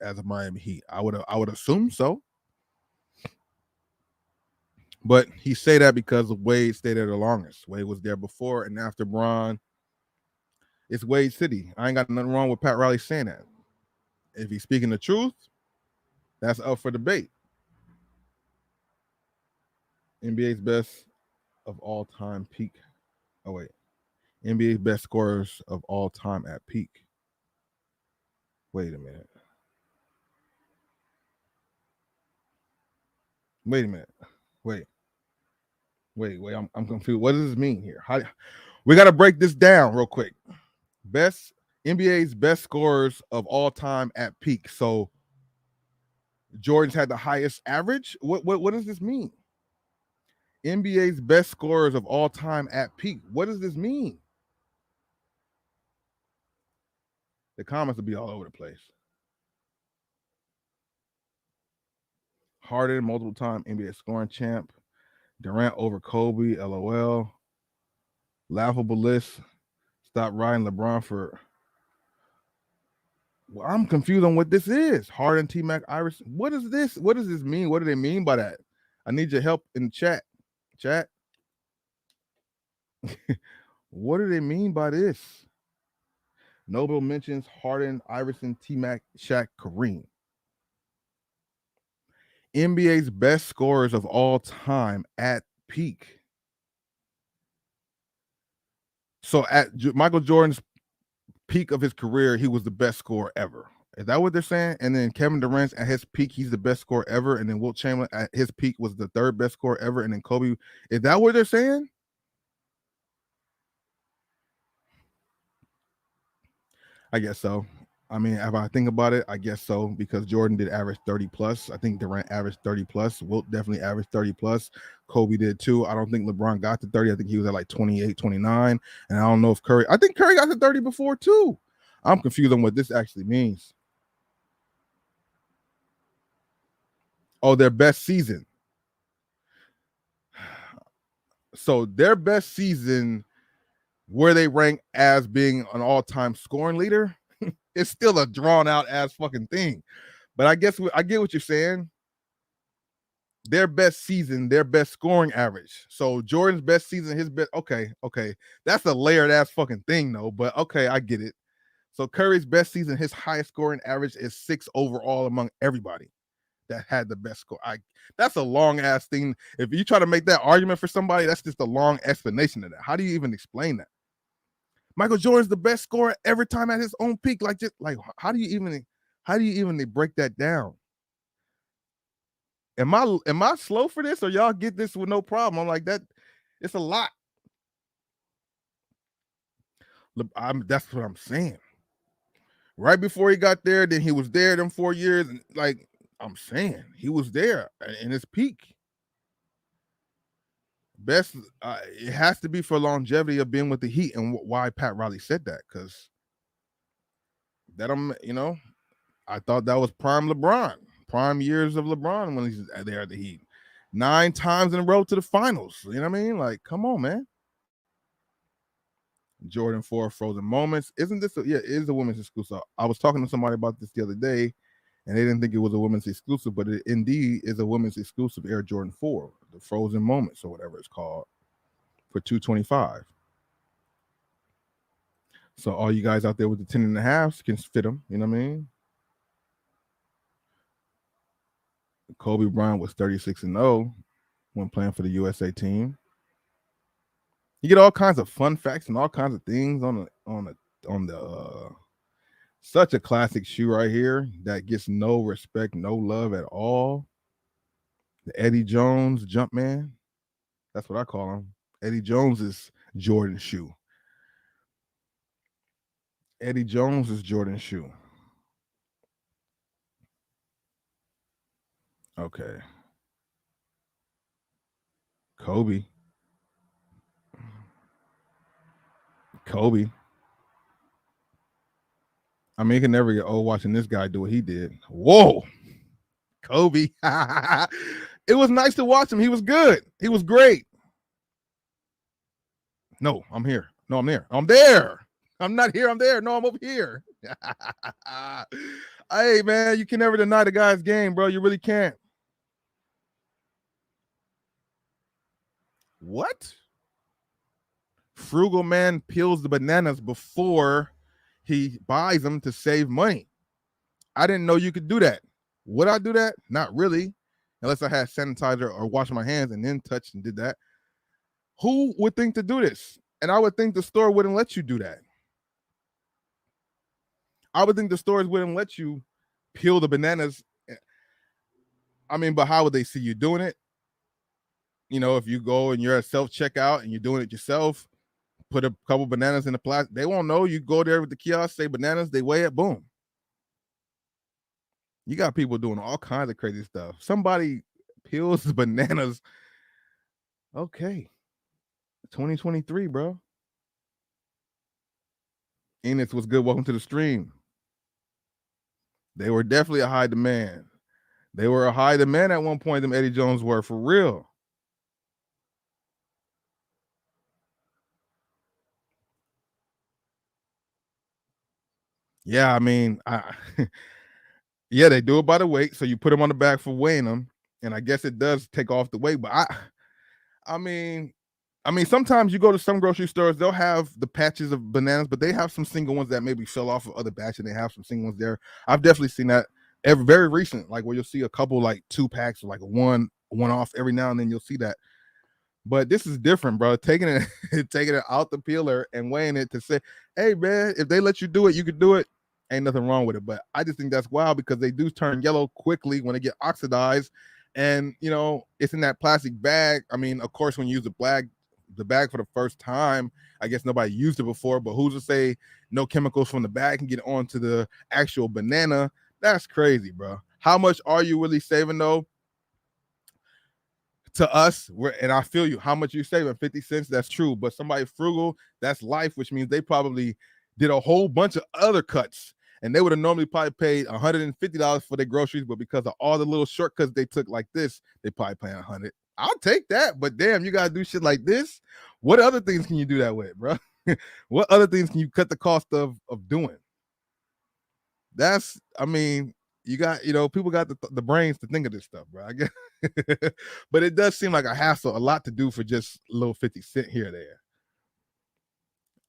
as a Miami Heat? I would assume so. But he say that because Wade stayed there the longest. Wade was there before and after Bron. It's Wade City. I ain't got nothing wrong with Pat Riley saying that. If he's speaking the truth, that's up for debate. NBA's best of all time peak. Oh wait, NBA's best scorers of all time at peak. Wait a minute. Wait a minute. Wait. I'm confused. What does this mean here? We got to break this down real quick. NBA's best scorers of all time at peak. So Jordan's had the highest average. What does this mean? NBA's best scorers of all time at peak. What does this mean? The comments will be all over the place. Harden, multiple time NBA scoring champ. Durant over Kobe, LOL. Laughable list. Stop riding LeBron for. Well, I'm confused on what this is. Harden, T-Mac, Iverson. What is this? What does this mean? What do they mean by that? I need your help in the chat. What do they mean by this? Noble mentions Harden, Iverson, T-Mac, Shaq, Kareem. NBA's best scorers of all time at peak. So at Michael Jordan's peak of his career, he was the best scorer ever. Is that what they're saying? And then Kevin Durant at his peak, he's the best scorer ever. And then Wilt Chamberlain at his peak was the third best scorer ever. And then Kobe, is that what they're saying? I guess so. I mean, if I think about it, I guess so, because Jordan did average 30 plus. I think Durant averaged 30 plus. Wilt definitely averaged 30 plus. Kobe did too. I don't think LeBron got to 30. I think he was at like 28, 29. And I don't know if I think Curry got to 30 before too. I'm confused on what this actually means. Oh, their best season. So their best season, where they rank as being an all-time scoring leader, it's still a drawn-out ass fucking thing. But I guess I get what you're saying. Their best season, their best scoring average. So Jordan's best season, his best. Okay. That's a layered ass fucking thing, though. But okay, I get it. So Curry's best season, his highest scoring average is 6 overall among everybody. that had the best score. That's a long ass thing. If you try to make that argument for somebody, that's just a long explanation of that. How do you even explain that? Michael Jordan's the best scorer every time at his own peak. Like, just like, how do you even break that down? Am I slow for this, or y'all get this with no problem? I'm like that. It's a lot. That's what I'm saying. Right before he got there, then he was there them 4 years, and like I'm saying, he was there in his peak. Best, it has to be for longevity of being with the Heat, and why Pat Riley said that, because that I thought that was prime LeBron, prime years of LeBron when he's there at the Heat, 9 times in a row to the finals. You know what I mean? Like, come on, man. Jordan 4 frozen moments. Isn't this? Yeah, it is a women's exclusive. I was talking to somebody about this the other day, and they didn't think it was a women's exclusive, but it indeed is a women's exclusive Air Jordan 4, the frozen moments or whatever it's called, for $225. So all you guys out there with the 10.5s can fit them. You know what I mean? Kobe Bryant was 36-0 when playing for the USA team. You get all kinds of fun facts and all kinds of things on the such a classic shoe right here that gets no respect, no love at all. The Eddie Jones Jumpman. That's what I call him. Eddie Jones's Jordan shoe. Eddie Jones's Jordan shoe. Okay. Kobe. I mean, you can never get old watching this guy do what he did. Whoa. Kobe. It was nice to watch him. He was good. He was great. No, I'm here. No, I'm there. I'm there. I'm not here. I'm there. No, I'm over here. Hey, man, you can never deny the guy's game, bro. You really can't. What? Frugal man peels the bananas before he buys them to save money. I didn't know you could do that. Would I do that? Not really, unless I had sanitizer or wash my hands and then touched and did that. Who would think to do this? And I would think the store wouldn't let you do that. I would think the stores wouldn't let you peel the bananas. I mean, but how would they see you doing it? You know, if you go and you're at self-checkout and you're doing it yourself, put a couple bananas in the plastic, they won't know. You go there with the kiosk, say bananas, they weigh it, boom. You got people doing all kinds of crazy stuff. Somebody peels the bananas. Okay. 2023, bro. Enix was good. Welcome to the stream. They were definitely a high demand. They were a high demand at one point, them Eddie Jones were, for real. Yeah, I mean, yeah, they do it by the weight. So you put them on the back for weighing them. And I guess it does take off the weight. But I mean, sometimes you go to some grocery stores, they'll have the patches of bananas, but they have some single ones that maybe fell off of other batches, and they have some single ones there. I've definitely seen that very recent, like where you'll see a couple, like 2 packs, or like a one off every now and then. You'll see that. But this is different, bro. Taking it, taking it out the peeler and weighing it to say, hey, man, if they let you do it, you could do it. Ain't nothing wrong with it. But I just think that's wild because they do turn yellow quickly when they get oxidized. And, you know, it's in that plastic bag. I mean, of course, when you use the bag for the first time, I guess nobody used it before. But who's to say no chemicals from the bag can get onto the actual banana? That's crazy, bro. How much are you really saving, though? To us, and I feel you, how much you saving? 50 cents, that's true. But somebody frugal, that's life, which means they probably did a whole bunch of other cuts, and they would have normally probably paid $150 for their groceries, but because of all the little shortcuts they took like this, they probably paying 100. I'll take that, but damn, you gotta do shit like this. What other things can you do that with, bro? What other things can you cut the cost of doing? That's, I mean, you got, people got the brains to think of this stuff, bro. I guess. But it does seem like a hassle, a lot to do for just a little 50 cent here or there.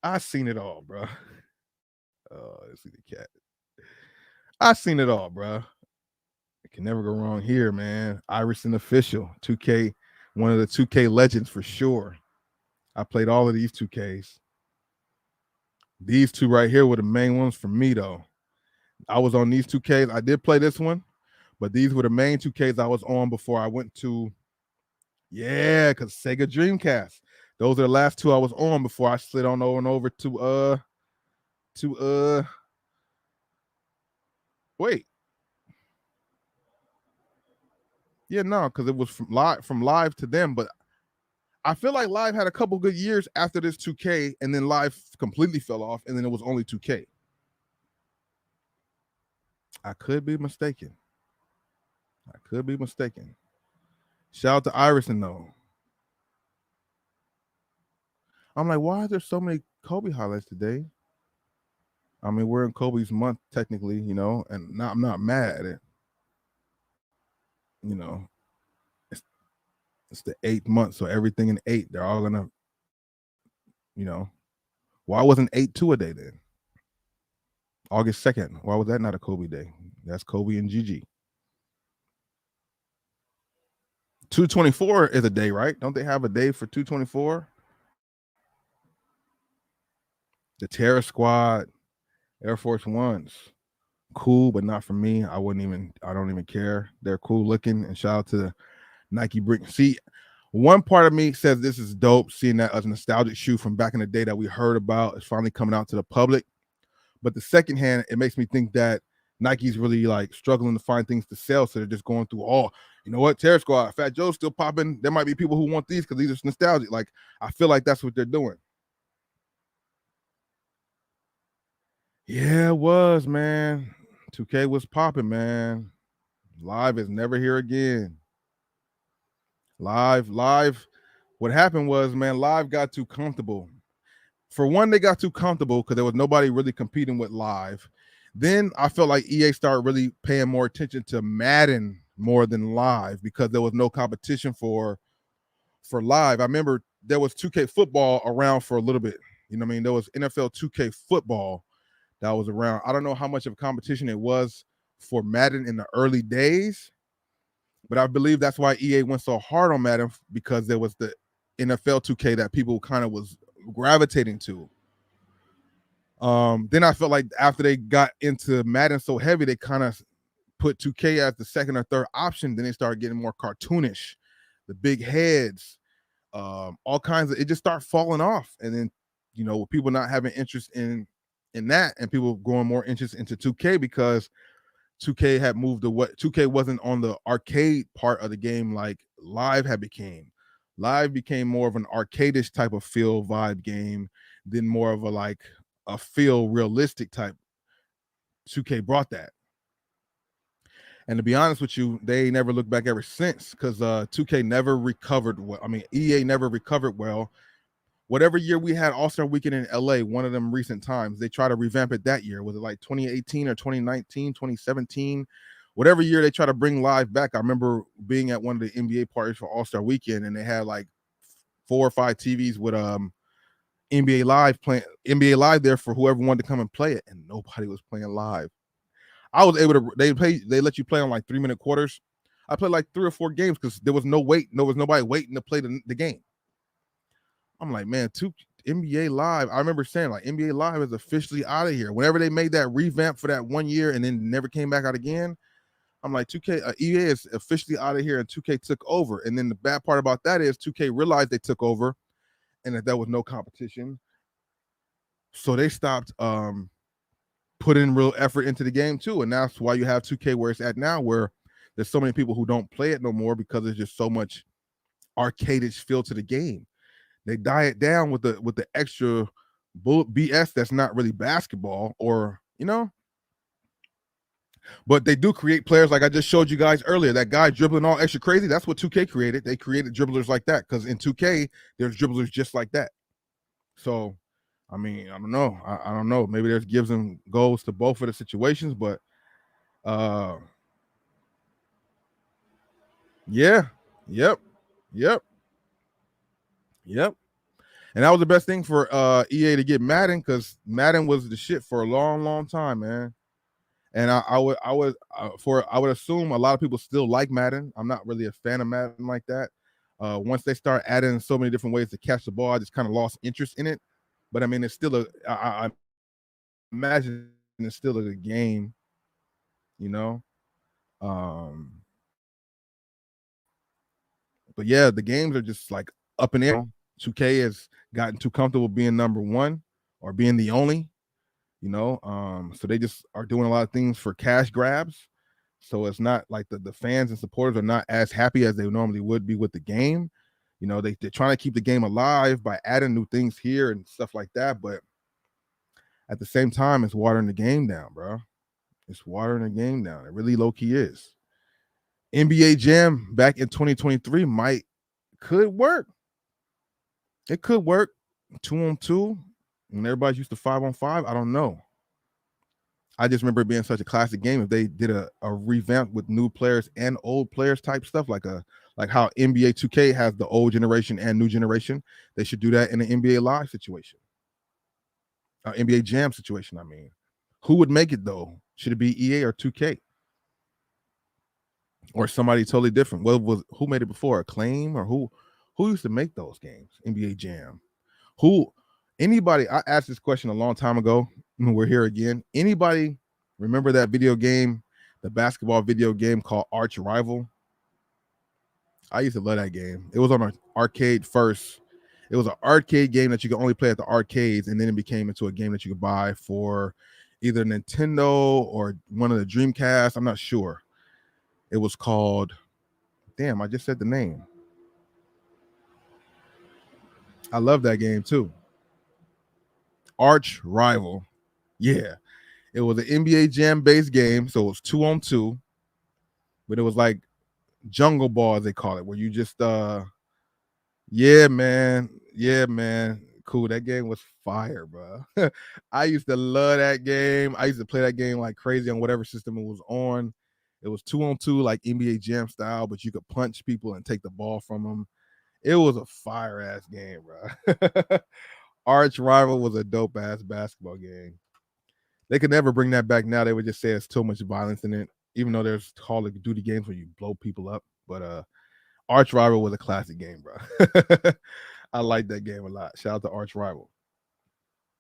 I seen it all, bro. Oh, let's see the cat. I seen it all, bro. Can never go wrong here, man. Iverson official, 2K, one of the 2K legends for sure. I played all of these 2Ks. These two right here were the main ones for me, though. I was on these 2Ks. I did play this one, but these were the main 2Ks I was on before I went to, because Sega Dreamcast. Those are the last two I was on before I slid on over to wait. Yeah, no, because it was from live to them, but I feel like live had a couple good years after this 2K, and then live completely fell off, and then it was only 2K. I could be mistaken. Shout out to Iverson though. I'm like, why are there so many Kobe highlights today? I mean, we're in Kobe's month technically, and I'm not mad at it. It's the 8th month, so everything in 8, they're all gonna, why wasn't 8 a day then? August 2nd. Why was that not a Kobe day? That's Kobe and Gigi. 224 is a day, right? Don't they have a day for 224? The Terror Squad, Air Force Ones. Cool, but not for me. I don't even care. They're cool looking. And shout out to the Nike Brick. See, one part of me says this is dope, seeing that as a nostalgic shoe from back in the day that we heard about is finally coming out to the public. But the second hand, it makes me think that Nike's really like struggling to find things to sell. So they're just going through you know what, Terror Squad, Fat Joe's still popping. There might be people who want these because these are nostalgic. Like, I feel like that's what they're doing. Yeah, it was, man. 2K was popping, man. Live is never here again. Live. What happened was, man, Live got too comfortable. For one, they got too comfortable because there was nobody really competing with Live. Then I felt like EA started really paying more attention to Madden more than Live because there was no competition for Live. I remember there was 2K football around for a little bit. You know what I mean? There was NFL 2K football that was around. I don't know how much of a competition it was for Madden in the early days, but I believe that's why EA went so hard on Madden, because there was the NFL 2K that people kind of was gravitating to. Then I felt like after they got into Madden so heavy, they kind of put 2K as the second or third option. Then they started getting more cartoonish, the big heads, all kinds of, it just started falling off. And then, with people not having interest in that, and people growing more interest into 2K because 2K had moved to what 2K wasn't on the arcade part of the game like Live had became. Live became more of an arcadish type of feel vibe game than more of a feel realistic type. 2K brought that. And to be honest with you, they never looked back ever since, because 2K never recovered well. I mean, EA never recovered well. Whatever year we had All-Star Weekend in LA, one of them recent times, they tried to revamp it that year. Was it like 2018 or 2019, 2017? Whatever year they try to bring Live back. I remember being at one of the NBA parties for All-Star Weekend, and they had like 4 or 5 TVs with NBA Live there for whoever wanted to come and play it, and nobody was playing Live. I was able to. They let you play on like 3-minute quarters. I played like 3 or 4 games because there was nobody waiting to play the game. I'm like, man, NBA Live. I remember saying like NBA Live is officially out of here. Whenever they made that revamp for that 1 year and then never came back out again, I'm like, 2K, EA is officially out of here, and 2K took over. And then the bad part about that is 2K realized they took over and that there was no competition, so they stopped putting real effort into the game too. And that's why you have 2K where it's at now, where there's so many people who don't play it no more because there's just so much arcadish feel to the game. They diet down with the extra BS that's not really basketball, or but they do create players like I just showed you guys earlier. That guy dribbling all extra crazy, that's what 2K created. They created dribblers like that because in 2K there's dribblers just like that. So I mean, I don't know. I don't know. Maybe there's gives and goes to both of the situations, but yeah, yep. And that was the best thing for EA to get Madden, because Madden was the shit for a long, long time, man. And I would assume a lot of people still like Madden. I'm not really a fan of Madden like that. Once they start adding so many different ways to catch the ball, I just kind of lost interest in it. But I mean, it's still I imagine it's still a good game, you know. Um, but yeah, the games are just like up in the air. 2K has gotten too comfortable being number one or being the only, so they just are doing a lot of things for cash grabs. So it's not like the fans and supporters are not as happy as they normally would be with the game. They're trying to keep the game alive by adding new things here and stuff like that. But at the same time, it's watering the game down, bro. It's watering the game down. It really low key is. NBA Jam back in 2023 could work. It could work 2-on-2 when everybody's used to 5-on-5. I don't know. I just remember it being such a classic game. If they did a revamp with new players and old players type stuff, like how NBA 2K has the old generation and new generation, they should do that in an NBA Live situation, NBA Jam situation. I mean, who would make it though? Should it be EA or 2K or somebody totally different? Who made it before? Acclaim or who used to make those games? NBA Jam. Who? Anybody? I asked this question a long time ago. We're here again. Anybody remember that video game, the basketball video game called Arch Rival? I used to love that game. It was on an arcade first. It was an arcade game that you could only play at the arcades, and then it became into a game that you could buy for either Nintendo or one of the Dreamcast. I'm not sure. It was called, damn, I just said the name. I love that game too. Arch Rival. Yeah. It was an NBA Jam based game, so it was 2-on-2, but it was like jungle ball, as they call it, where you just yeah, man. Yeah, man. Cool. That game was fire, bro. I used to love that game. I used to play that game like crazy on whatever system it was on. It was 2-on-2, like NBA Jam style, but you could punch people and take the ball from them. It was a fire ass game, bro. Arch Rival was a dope ass basketball game. They could never bring that back now. They would just say it's too much violence in it, even though there's Call of Duty games where you blow people up. But Arch Rival was a classic game, bro. I like that game a lot. Shout out to Arch Rival.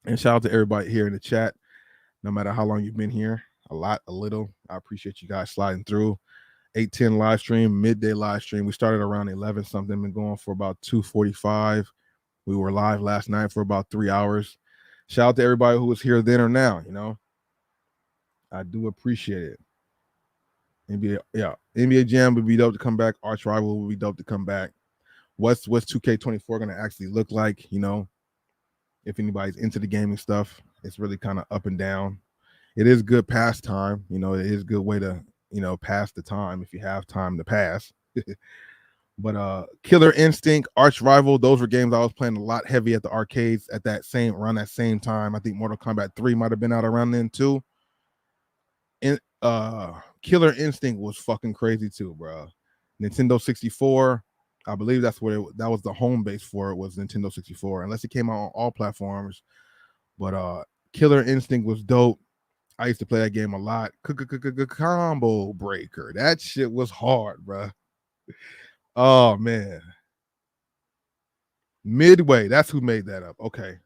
And shout out to everybody here in the chat, no matter how long you've been here. A lot, a little. I appreciate you guys sliding through. 8:10 live stream, midday live stream. We started around 11 something, been going for about 2:45. We were live last night for about 3 hours. Shout out to everybody who was here then or now, I do appreciate it. NBA Jam would be dope to come back. Arch Rival would be dope to come back. What's 2K24 going to actually look like? If anybody's into the gaming stuff, it's really kind of up and down. It is good pastime. It is a good way to pass the time if you have time to pass. But Killer Instinct, Arch Rival, those were games I was playing a lot heavy at the arcades at that same time. I think Mortal Kombat 3 might have been out around then too. Killer Instinct was fucking crazy too, bro. Nintendo 64, I believe that was the home base for it, was Nintendo 64, unless it came out on all platforms. But Killer Instinct was dope. I used to play that game a lot. Combo Breaker, that shit was hard, bro. Oh man. Midway, that's who made that up. Okay.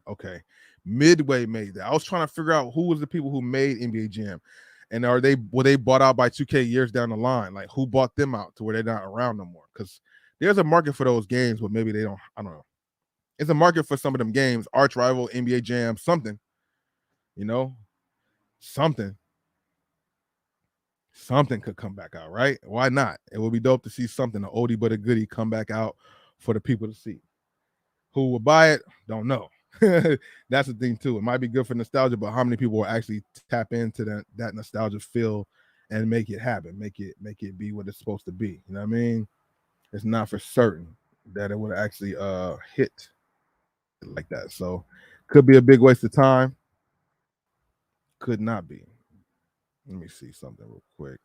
Midway made that. I was trying to figure out who was the people who made NBA Jam. And were they bought out by 2K years down the line? Like, who bought them out to where they're not around no more? Because there's a market for those games, but maybe they don't. I don't know. It's a market for some of them games. Arch Rival, NBA Jam, something. Something. Something could come back out, right? Why not? It would be dope to see something, an oldie but a goodie, come back out for the people to see. Who will buy it? Don't know. That's the thing too. It might be good for nostalgia, but how many people will actually tap into that nostalgia feel and make it happen, make it be what it's supposed to be? You know what I mean? It's not for certain that it would actually hit like that. So could be a big waste of time. Could not be. Let me see something real quick.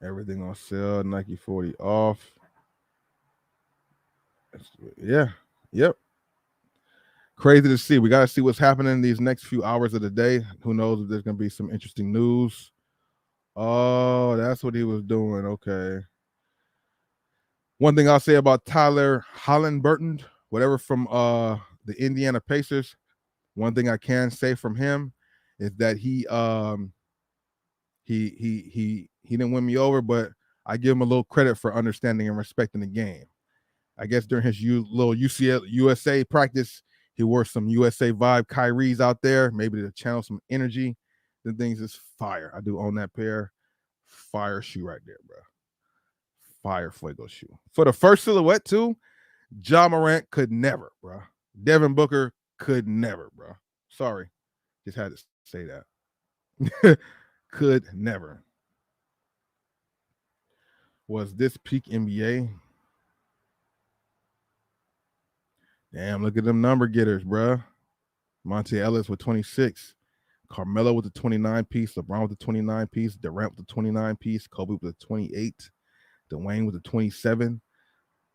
Everything on sale, Nike 40 off. Yeah. Yep. Crazy to see. We got to see what's happening these next few hours of the day. Who knows if there's going to be some interesting news. Oh, that's what he was doing. Okay. One thing I'll say about Tyler Hollenburton, whatever from the Indiana Pacers, one thing I can say from him is that he didn't win me over, but I give him a little credit for understanding and respecting the game. I guess during his little UCL USA practice, he wore some USA vibe Kyrie's out there, maybe to channel some energy. The things is fire. I do own that pair. Fire shoe right there, bro. Fire Fuego shoe. For the first silhouette, too, Ja Morant could never, bro. Devin Booker could never, bro. Sorry. Just had to say that. Could never. Was this peak NBA? Damn, look at them number getters, bro. Monte Ellis with 26. Carmelo with the 29 piece. LeBron with the 29 piece. Durant with the 29 piece. Kobe with the 28. Dwayne with the 27.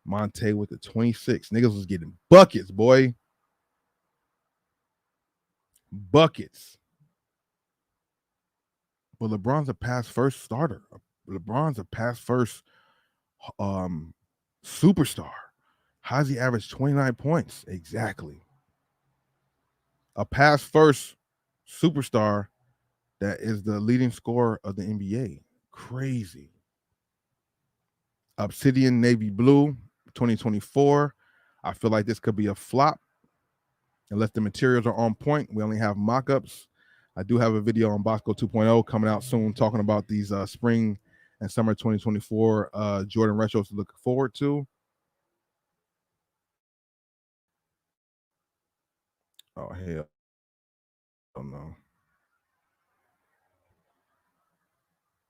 Monte with the 26. Niggas was getting buckets, boy. Buckets. But LeBron's a pass first starter. LeBron's a pass first superstar. How's he average 29 points? Exactly. A pass first superstar that is the leading scorer of the NBA. Crazy. Obsidian Navy Blue 2024. I feel like this could be a flop unless the materials are on point. We only have mock-ups. I do have a video on Bossco 2.0 coming out soon talking about these spring and summer 2024 Jordan retros to look forward to. Oh, hell no.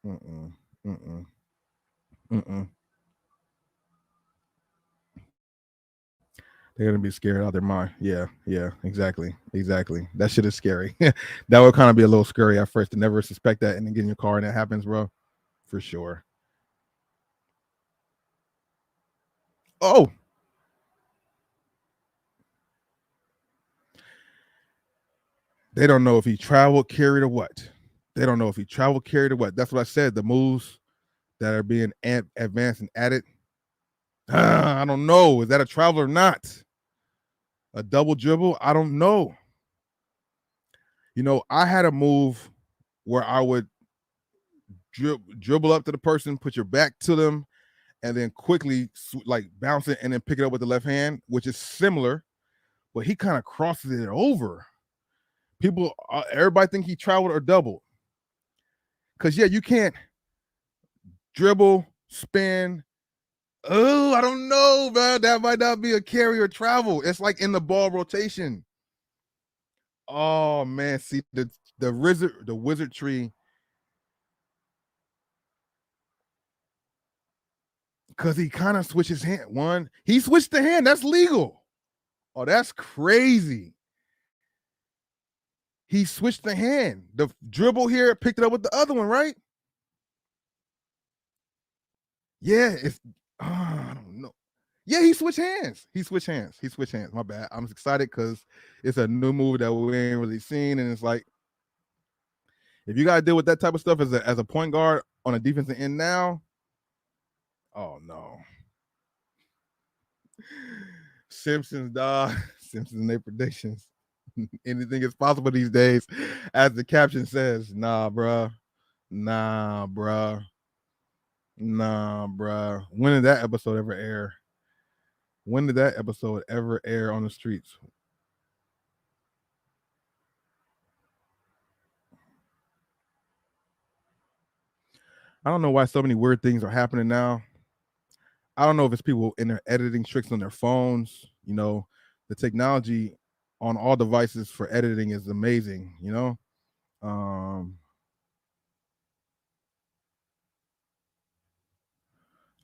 Mm-mm. Mm-mm. Mm-mm. They're gonna be scared out of their mind. Yeah, exactly. That shit is scary. That would kind of be a little scary at first to never suspect that and then get in your car and that happens, bro. For sure. Oh, they don't know if he traveled, carried, or what. They don't know if he traveled, carried, or what. That's what I said. The moves that are being advanced and added. I don't know. Is that a travel or not? A double dribble? I don't know. You know, I had a move where I would dribble up to the person, put your back to them, and then quickly like bounce it and then pick it up with the left hand, which is similar, but he kind of crosses it over. People, everybody think he traveled or doubled. Because, yeah, you can't dribble, spin. Oh, I don't know, man. That might not be a carry or travel. It's like in the ball rotation. Oh, man. See, the wizardry. Because he kind of switched his hand. He switched the hand. That's legal. Oh, that's crazy. He switched the hand. The dribble here picked it up with the other one, right? Yeah, I don't know. Yeah, he switched hands. My bad. I'm excited because it's a new move that we ain't really seen, and it's like if you gotta deal with that type of stuff as a point guard on a defensive end now, oh no. Simpsons, dog. Simpsons and their predictions. Anything is possible these days, as the caption says. Nah, bruh. When did that episode ever air? When did that episode ever air on the streets? I don't know why so many weird things are happening now. I don't know if it's people in their editing tricks on their phones. You know, the technology on all devices for editing is amazing, you know?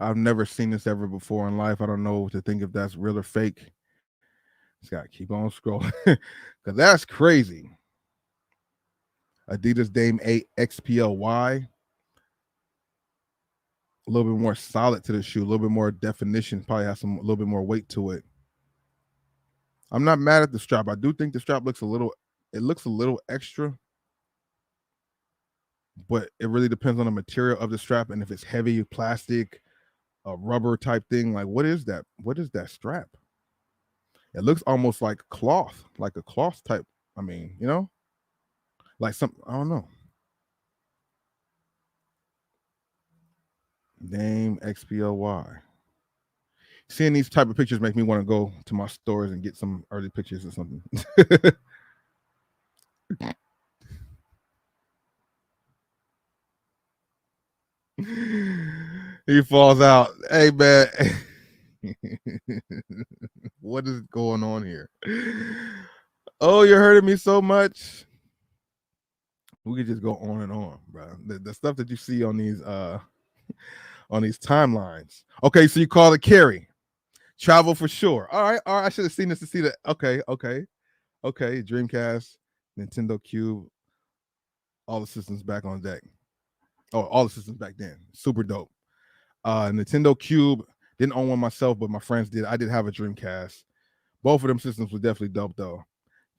I've never seen this ever before in life. I don't know what to think if that's real or fake. Just gotta keep on scrolling. Cause that's crazy. Adidas Dame 8 XPLY. A little bit more solid to the shoe, a little bit more definition, probably has a little bit more weight to it. I'm not mad at the strap. I do think the strap looks a little extra, but it really depends on the material of the strap and if it's heavy plastic, a rubber type thing. Like, what is that? What is that strap? It looks almost like cloth, like a cloth type. I mean, like some, I don't know. Name XPOY. Seeing these type of pictures make me want to go to my stores and get some early pictures or something. He falls out. Hey man, what is going on here? Oh, you're hurting me so much. We could just go on and on, bro. The stuff that you see on these timelines. Okay, so you call it carry. Travel for sure. All right. I should have seen this to see that. Okay. Dreamcast, Nintendo Cube, all the systems back on deck. Oh, all the systems back then. Super dope. Nintendo Cube, didn't own one myself, but my friends did. I did have a Dreamcast. Both of them systems were definitely dope though.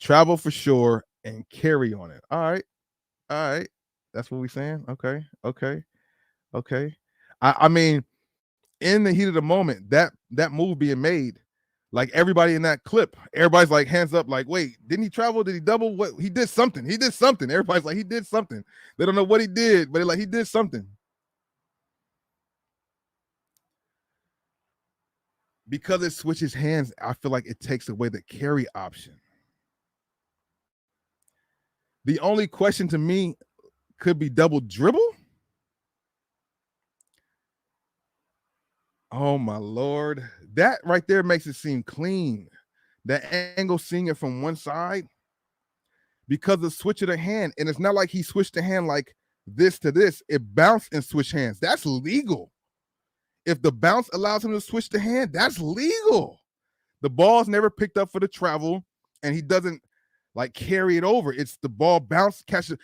Travel for sure and carry on it. All right. That's what we're saying. Okay. I mean, in the heat of the moment, that move being made, like everybody in that clip, everybody's like hands up, like, wait, didn't he travel? Did he double? What he did something? He did something. Everybody's like, he did something. They don't know what he did, but they're like, he did something. Because it switches hands, I feel like it takes away the carry option. The only question to me could be double dribble. Oh my Lord. That right there makes it seem clean. That angle, seeing it from one side, because of switch of the hand. And it's not like he switched the hand like this to this. It bounced and switched hands. That's legal. If the bounce allows him to switch the hand, that's legal. The ball's never picked up for the travel, and he doesn't like carry it over. It's the ball bounce, catch it.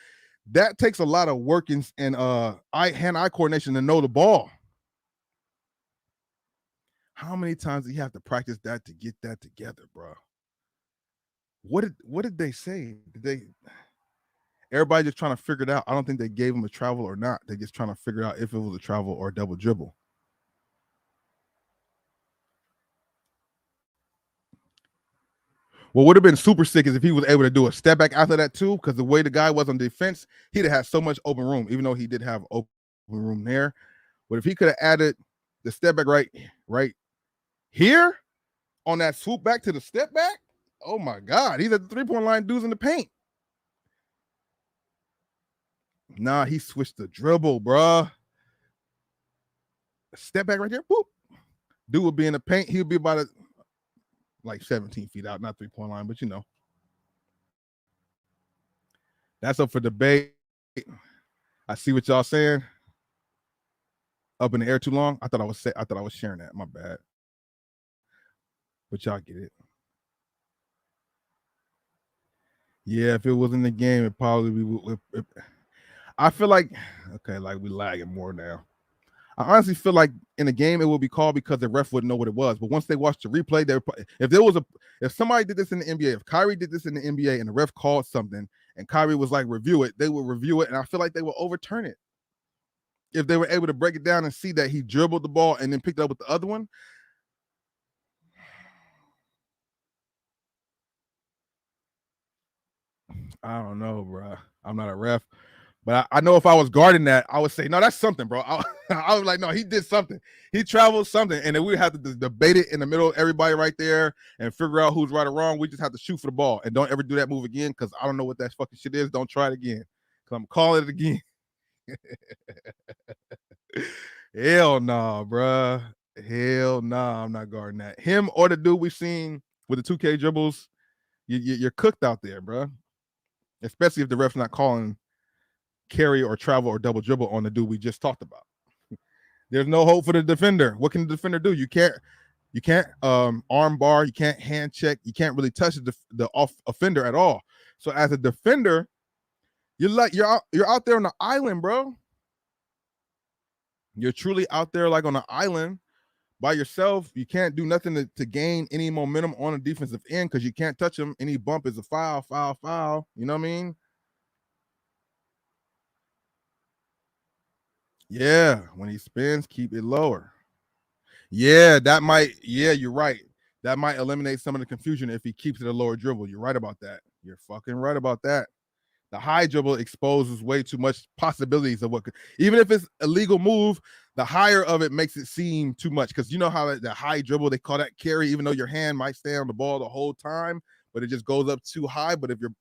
That takes a lot of work and hand-eye coordination to know the ball. How many times do you have to practice that to get that together, bro? What did they say? Everybody just trying to figure it out. I don't think they gave him a travel or not. They're just trying to figure out if it was a travel or a double dribble. What would have been super sick is if he was able to do a step back after that too, because the way the guy was on defense, he'd have had so much open room, even though he did have open room there. But if he could have added the step back right here on that swoop back to the step back, oh my God, he's at the 3-point line, dudes in the paint. Nah, he switched the dribble, bruh. Step back right there, whoop. Dude would be in the paint. He would be about like 17 feet out, not 3-point line, but that's up for debate. I see what y'all saying. Up in the air too long. I thought I was sharing that. My bad. But y'all get it. Yeah, if it was in the game, it probably would. I feel like like we lagging more now. I honestly feel like in the game it will be called because the ref wouldn't know what it was. But once they watch the replay, if somebody did this in the NBA, if Kyrie did this in the NBA and the ref called something and Kyrie was like review it, they would review it, and I feel like they would overturn it if they were able to break it down and see that he dribbled the ball and then picked it up with the other one. I don't know, bro. I'm not a ref. But I know if I was guarding that, I would say, no, that's something, bro. I was like, no, he did something. He traveled something. And then we have to debate it in the middle of everybody right there and figure out who's right or wrong. We just have to shoot for the ball. And don't ever do that move again because I don't know what that fucking shit is. Don't try it again because I'm calling it again. Hell nah, bro. Hell nah, I'm not guarding that. Him or the dude we seen with the 2K dribbles, you're cooked out there, bro. Especially if the ref's not calling carry or travel or double dribble on the dude we just talked about. There's no hope for the defender. What can the defender do? You can't arm bar, you can't hand check, you can't really touch the off offender at all. So as a defender, you're out there on the island, bro. You're truly out there like on an island By yourself, you can't do nothing to gain any momentum on a defensive end because you can't touch him. Any bump is a foul, foul, foul. You know what I mean? Yeah, when he spins, keep it lower. Yeah, that might. Yeah, you're right. That might eliminate some of the confusion if he keeps it a lower dribble. You're right about that. You're fucking right about that. The high dribble exposes way too much possibilities of what could, even if it's a legal move, the higher of it makes it seem too much. Because you know how the high dribble, they call that carry, even though your hand might stay on the ball the whole time, but it just goes up too high. But if you're,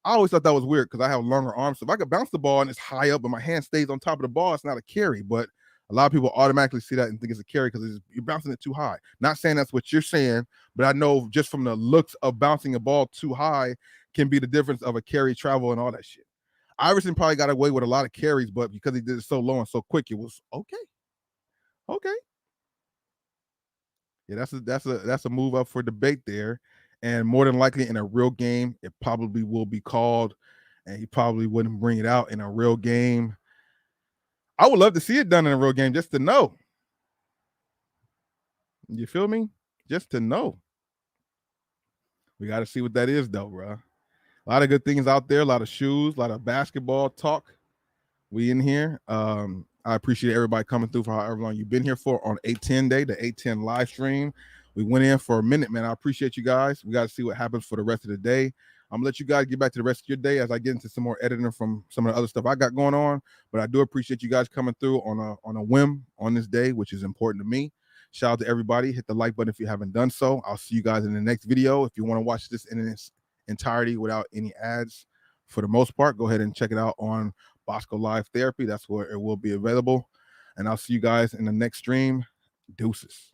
I always thought that was weird because I have longer arms. So if I could bounce the ball and it's high up, but my hand stays on top of the ball, it's not a carry. But a lot of people automatically see that and think it's a carry because you're bouncing it too high. Not saying that's what you're saying, but I know just from the looks of bouncing a ball too high can be the difference of a carry, travel, and all that shit. Iverson probably got away with a lot of carries, but because he did it so low and so quick, it was okay. Okay. Yeah, that's a move up for debate there. And more than likely in a real game, it probably will be called, and he probably wouldn't bring it out in a real game. I would love to see it done in a real game just to know. You feel me? Just to know. We got to see what that is, though, bro. A lot of good things out there, a lot of shoes, a lot of basketball talk. We in here. I appreciate everybody coming through for however long you've been here for on 810 day, the 810 live stream. We went in for a minute, man. I appreciate you guys. We got to see what happens for the rest of the day. I'm gonna let you guys get back to the rest of your day as I get into some more editing from some of the other stuff I got going on. But I do appreciate you guys coming through on a whim on this day, which is important to me. Shout out to everybody. Hit the like button if you haven't done so. I'll see you guys in the next video. If you want to watch this in its entirety without any ads, for the most part, go ahead and check it out on Bossco Live Therapy. That's where it will be available. And I'll see you guys in the next stream. Deuces.